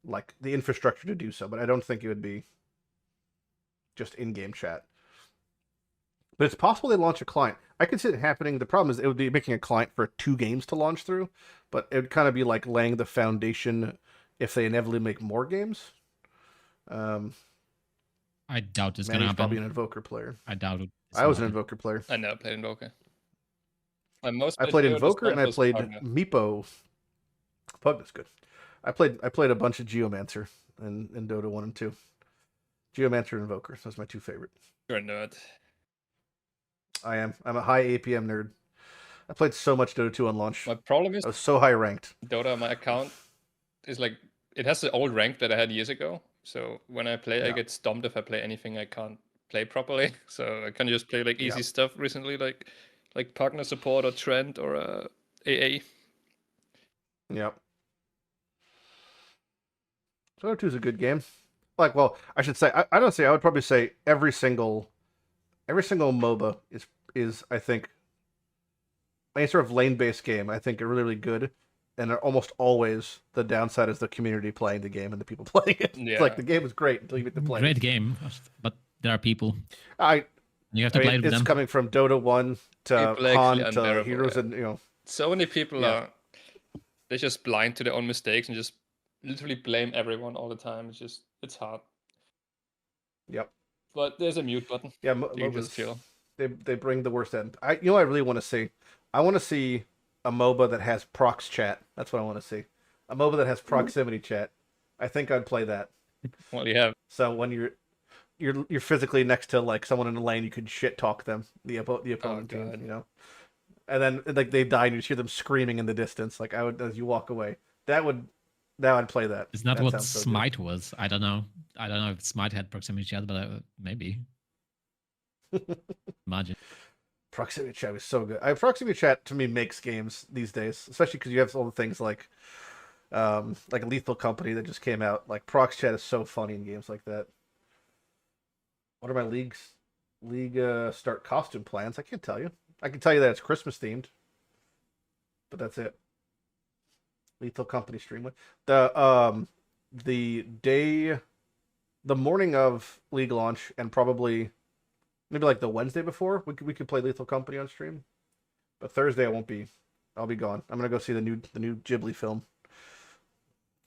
like, the infrastructure to do so, but I don't think it would be just in-game chat. But it's possible they launch a client. I could see it happening. The problem is it would be making a client for 2 games to launch through, but it would kind of be like laying the foundation if they inevitably make more games. I doubt it's gonna Manny's happen. probably an Invoker player. I doubt it. I was an Invoker player. I never played Invoker. I played Invoker and I played Meepo. Pugna's good. I played a bunch of Geomancer in Dota 1 and 2. Geomancer and Invoker. Those are my 2 favorite. You're a nerd. I am. I'm a high APM nerd. I played so much Dota 2 on launch. My problem is I was so high ranked. Dota, my account is like, it has the old rank that I had years ago. So when I play, I Yeah. get stumped if I play anything I can't play properly. So I can just play like easy Yeah. stuff recently, like partner support or Trent or AA. Yep. Dota 2 is a good game. Like, well, I should say, I don't say, I would probably say every single MOBA is I think, any sort of lane-based game, I think are really, really good. And almost always the downside is the community playing the game and the people playing it. Yeah. It's like the game is great until you get to play Great it. game, but there are people. You have to play with it's them. coming from Dota 1 to People are Han actually to unbearable, Heroes, yeah. and So many people Yeah. they're just blind to their own mistakes and just literally blame everyone all the time. It's hard. Yep. But there's a mute button. Yeah, You can just MOBAs, chill. they bring the worst end. I really want to see. I want to see a MOBA that has prox chat. That's what I want to see. A MOBA that has proximity chat. I think I'd play that. Well, you have So when you're physically next to like someone in the lane, you could shit talk them, the opponent team, God. and then like they die and you just hear them screaming in the distance. Like I would, as you walk away, I'd play that. It's not That what sounds so good. Smite was. I don't know. I don't know if Smite had proximity chat, but maybe. Imagine. Proximity chat was so good. Proximity chat to me makes games these days, especially because you have all the things like Lethal Company that just came out. Like prox chat is so funny in games like that. What are my league start costume plans? I can't tell you. I can tell you that it's Christmas themed, but that's it. Lethal Company stream. The morning of League launch and probably maybe like the Wednesday before we could play Lethal Company on stream. But Thursday I won't be. I'll be gone. I'm gonna go see the new Ghibli film.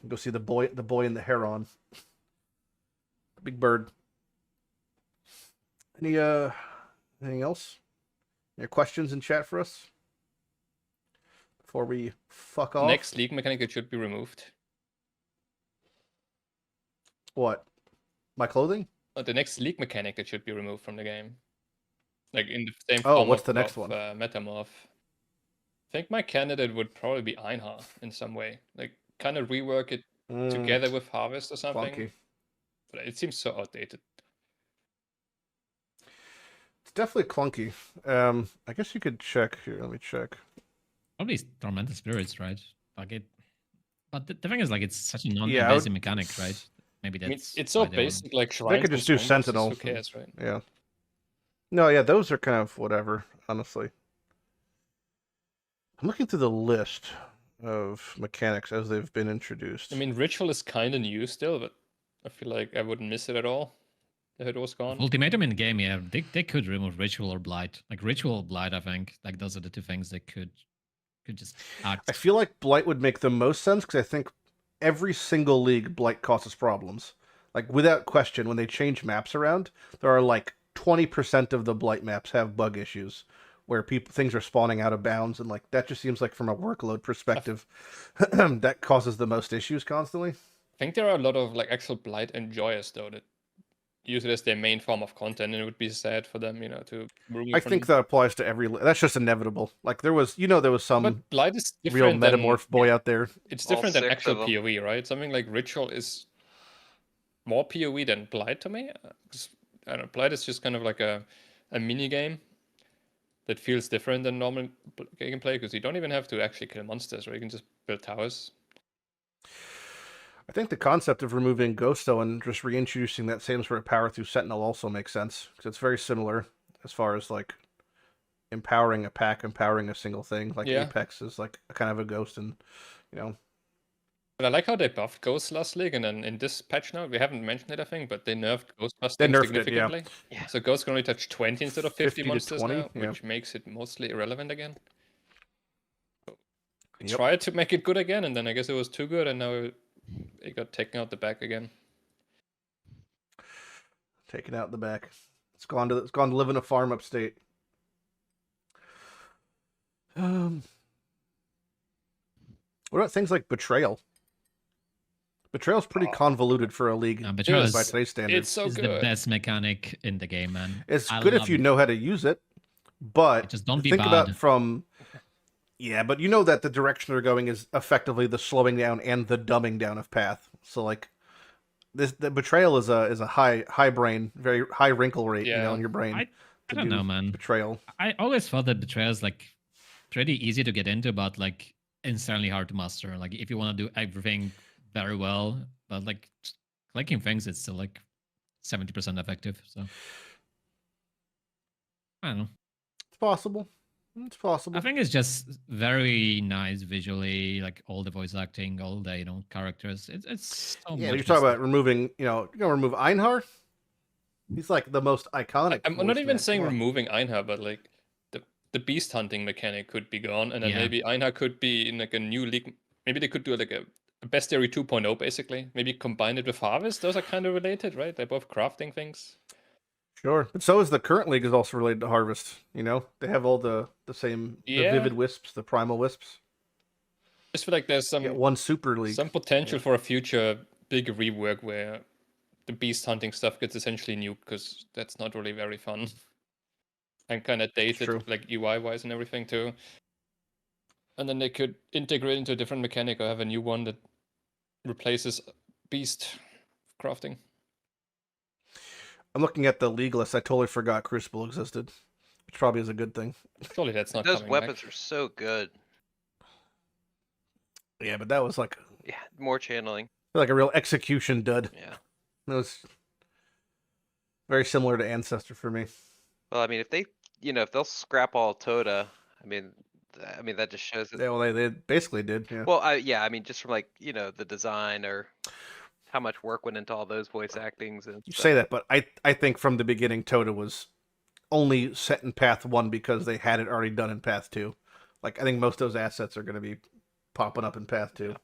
Go see the boy and the heron. Big Bird. Anything else? Any questions in chat for us before we fuck off? next league mechanic that should be removed. What? My clothing? The next league mechanic that should be removed from the game. Like in the same Oh, form what's of, the next of, one? Metamorph. I think my candidate would probably be Einhar in some way. Like kind of rework it together with Harvest or something. Clunky. But it seems so outdated. It's definitely clunky. I guess you could check here. Let me check. Probably Tormented Spirits, right? Like it. But the thing is, like, it's such a Yeah, I non-invasive would- mechanic, right? Maybe I mean, that's. it's so why they were- basic, like They shrines. could and just do Stormbosses, Sentinel. Who cares, right? Yeah. No, yeah, those are kind of whatever, honestly. I'm looking through the list of mechanics as they've been introduced. I mean, Ritual is kind of new still, but I feel like I wouldn't miss it at all if it was gone. Ultimatum in game, yeah, they could remove Ritual or Blight. Like Ritual or Blight, I think. Like those are the 2 things they could just add. I feel like Blight would make the most sense because I think every single league Blight causes problems. Like without question, when they change maps around, there are like 20% of the blight maps have bug issues where things are spawning out of bounds, and like that just seems like from a workload perspective that causes the most issues constantly. I think there are a lot of like actual blight enjoyers though that use it as their main form of content, and it would be sad for them, to remove I from- think that applies to that's just inevitable. Like there was some But blight is real different than, metamorph boy out there. it's All different than 6 actual of 'em. PoE, right? Something like Ritual is more PoE than Blight to me. 'Cause, I don't know, Blight is just kind of like a mini game that feels different than normal gameplay, because you don't even have to actually kill monsters, right? You can just build towers. I think the concept of removing Ghosto and just reintroducing that same sort of power through Sentinel also makes sense, because it's very similar as far as like empowering a pack, empowering a single thing. Like Yeah. Apex is like a kind of a ghost, and But I like how they buffed Ghost last league, and then in this patch now, we haven't mentioned it, I think, but they nerfed Ghost busting nerfed it, yeah. significantly. Yeah. So Ghost can only touch 20 instead of 50 50 to monsters 20, now, yeah. which makes it mostly irrelevant again. We Yep. tried to make it good again, and then I guess it was too good, and now it got taken out the back again. taken out in the back. It's gone to live in a farm upstate. What about things like Betrayal? Betrayal's pretty convoluted for a league Betrayal by is, today's standards. It's so is the good. best mechanic in the game, man. It's I good if love you it. know how to use it, but Just don't be think about bad. from. Yeah, but you know that the direction they're going is effectively the slowing down and the dumbing down of Path. So like, the Betrayal is a high brain, very high wrinkle rate, Yeah. in your brain. I to don't do know, man. Betrayal. I always thought that Betrayal is like pretty easy to get into, but like insanely hard to master. Like if you want to do everything very well, but like just clicking things, it's still like 70% effective. So I don't know. It's possible. It's possible. I think it's just very nice visually, like all the voice acting, all the characters. It's so Yeah, much you're talking better. about removing. You're gonna remove Einhar. He's like the most iconic. I'm voice not even man. saying Come on. removing Einhar, but like the beast hunting mechanic could be gone, and then Yeah. maybe Einhar could be in like a new league. Maybe they could do like a Bestiary 2.0 basically. Maybe combine it with Harvest. Those are kind of related, right? They're both crafting things. Sure, but so is the current league is also related to Harvest. They have all the same the Yeah. Vivid Wisps, the Primal Wisps. Just feel like there's You get one super league. some potential for a future big rework where the beast hunting stuff gets essentially nuked, because that's not really very fun and kind of dated, true. like UI wise and everything too. And then they could integrate into a different mechanic or have a new one that replaces beast crafting. I'm looking at the league list. I totally forgot Crucible existed, which probably is a good thing. Surely that's not Those coming weapons back. are so good. Yeah, but that was like Yeah, more channeling. a real execution dud. Yeah. It was very similar to Ancestor for me. Well, I mean, if they, if they'll scrap all Toda, I mean, that just shows that. Yeah, well, they basically did. Yeah. Well, I mean, just from like, the design or how much work went into all those voice actings and You stuff. say that, but I think from the beginning, Toda was only set in Path 1 because they had it already done in Path 2. Like, I think most of those assets are going to be popping up in Path 2.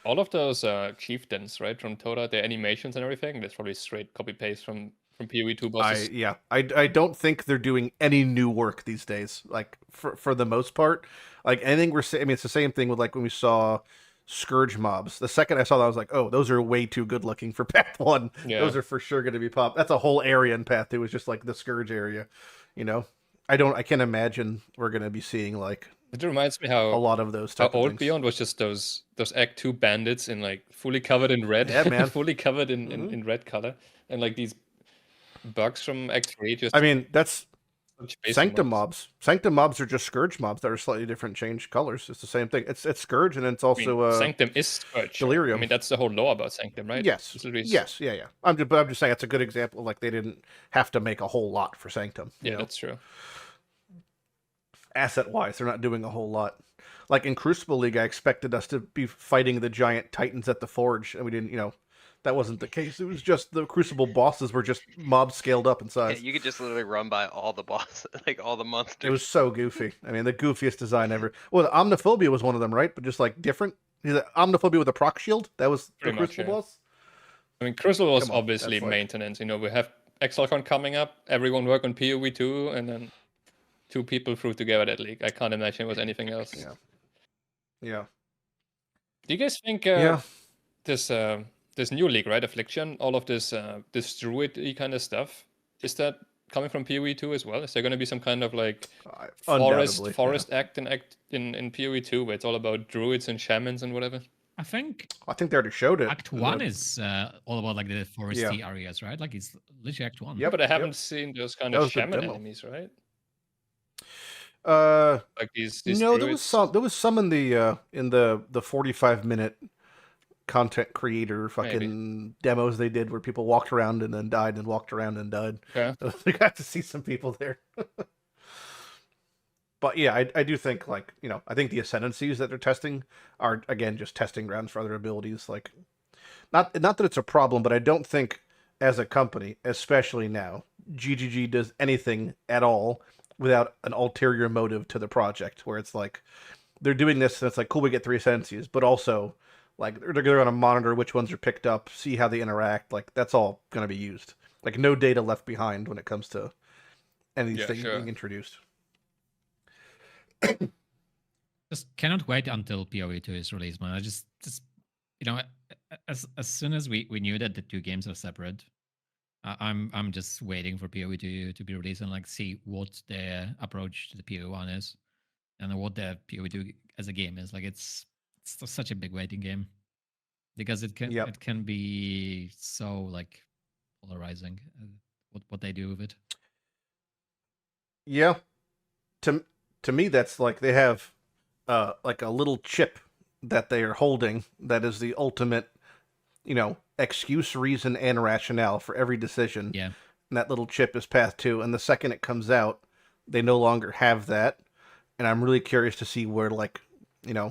All of those chieftains, right, from Toda, their animations and everything, that's probably straight copy paste from PoE 2 bosses. I don't think they're doing any new work these days. Like, for the most part, like anything we're saying, I mean, it's the same thing with like when we saw Scourge mobs. The second I saw that, I was like, oh, those are way too good looking for Path 1. Yeah. Those are for sure going to be pop. That's a whole area in Path 2. It's just like the Scourge area. I can't imagine we're going to be seeing like It reminds me a how lot of those how type of old things. Beyond was just those Act 2 bandits in like fully covered in red. Yeah, man. fully covered in, Mhm. in red color. And like these bugs from Act 3 just I mean, that's such basic Sanctum mobs. mobs. Sanctum mobs are just Scourge mobs that are slightly different, changed colors. It's the same thing. It's Scourge, and it's I mean, also Sanctum is Scourge. Delirium. I mean, that's the whole lore about Sanctum, right? yes, It's literally- yes, yeah. I'm just saying it's a good example. Of, like they didn't have to make a whole lot for Sanctum. Yeah, that's true. Asset wise, they're not doing a whole lot. Like in Crucible League, I expected us to be fighting the giant titans at the Forge, and we didn't. That wasn't the case. It was just the Crucible bosses were just mobs scaled up in Yeah, size. you could just literally run by all the bosses, like all the monsters. It was so goofy. I mean, the goofiest design ever. Well, Omniphobia was one of them, right? But just like different. Omniphobia with a proc shield. That was the Pretty much, Crucible yeah. boss. I mean, Crucible was Come on, obviously that's like- maintenance. We have XLCon coming up, everyone work on PoE2, and then 2 people threw together that league. I can't imagine it was anything else. Yeah. Yeah. Do you guys think Yeah. this new league, right, Affliction, all of this druid-y kind of stuff, is that coming from PoE2 as well? Is there going to be some kind of like Undoubtedly, forest act in PoE2 where it's all about druids and shamans and whatever? I think I think they already showed it. Act in 1 the- is all about like the foresty areas, right? Like it's literally Act 1. Yep. But I haven't seen those kind That of was the shaman demo. enemies, right? Like these no, there druids. was some in the 45-minute content creator fucking demos they did where people walked around and then died and walked around and died. Yeah. We got to see some people there. But yeah, I do think like, I think the ascendancies that they're testing are again just testing grounds for other abilities. Like not that it's a problem, but I don't think as a company, especially now, GGG does anything at all without an ulterior motive to the project, where it's like they're doing this and it's like cool, we get 3 ascendancies, but also like they're going to monitor which ones are picked up, see how they interact. Like that's all going to be used. Like no data left behind when it comes to any of these things being introduced. Just cannot wait until PoE2 is released, man. I just as soon as we knew that the 2 games are separate, I'm just waiting for PoE2 to be released and like see what their approach to the PoE1 is, and what their PoE2 as a game is. Like it's such a big waiting game because it can be so like polarizing. What they do with it. Yeah, to me that's like they have like a little chip that they are holding that is the ultimate, excuse, reason, and rationale for every decision. Yeah. And that little chip is Path 2, and the second it comes out, they no longer have that. And I'm really curious to see where, like,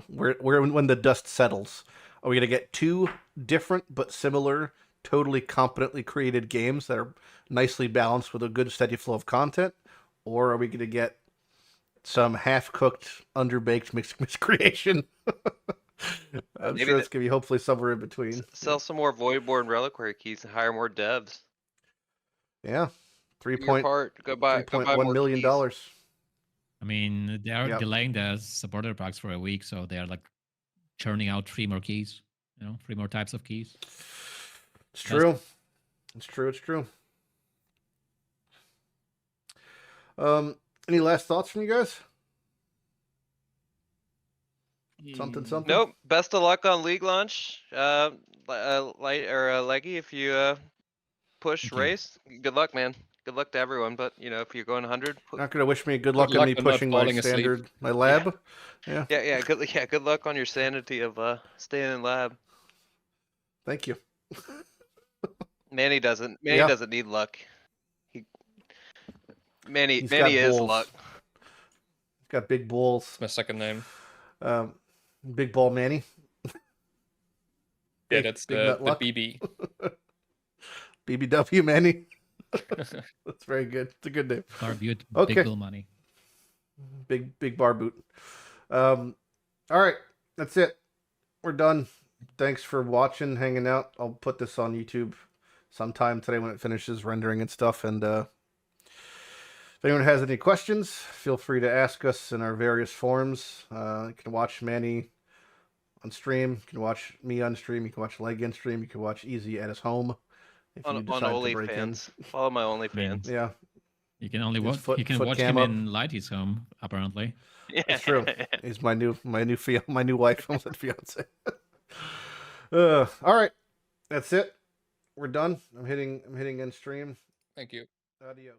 where when the dust settles, are we going to get 2 different but similar, totally competently created games that are nicely balanced with a good steady flow of content? Or are we going to get some half-cooked, underbaked miscreation? I'm Maybe sure it's going to be hopefully somewhere in between. Sell some more Voidborn reliquary keys and hire more devs. Yeah. Do your part. Go buy $3.1 more million. keys. I mean, they are delaying the supporter packs for a week, so they are like churning out 3 more keys. 3 more types of keys. It's true. It's true. Any last thoughts from you guys? Something. Nope. Best of luck on league launch. Leggy, if you push race, good luck, man. Good luck to everyone. But if you're going 100, Not gonna wish me good luck on me pushing my standard, my lab. Yeah. Good luck on your sanity of staying in lab. Thank you. Manny doesn't need luck. Manny He's got is balls. luck. He's got big balls. That's my second name. Big ball Manny. Yeah, that's the BB. BBW Manny. That's very good. It's a good name. Bar boot, Okay. Big Bill money. Big bar boot. All right, that's it. We're done. Thanks for watching, hanging out. I'll put this on YouTube sometime today when it finishes rendering and stuff. And if anyone has any questions, feel free to ask us in our various forums. You can watch Manny on stream. You can watch me on stream. You can watch Leg on stream. You can watch Easy at his home. If On you decide to break in. OnlyFans. Follow my OnlyFans. Yeah, You can only His watch. foot- You can foot watch cam him up. in Lighty's home, apparently. Yeah. that's true. He's my new wife. I said fiance. All right, that's it. We're done. I'm hitting end stream. Thank you. Adios.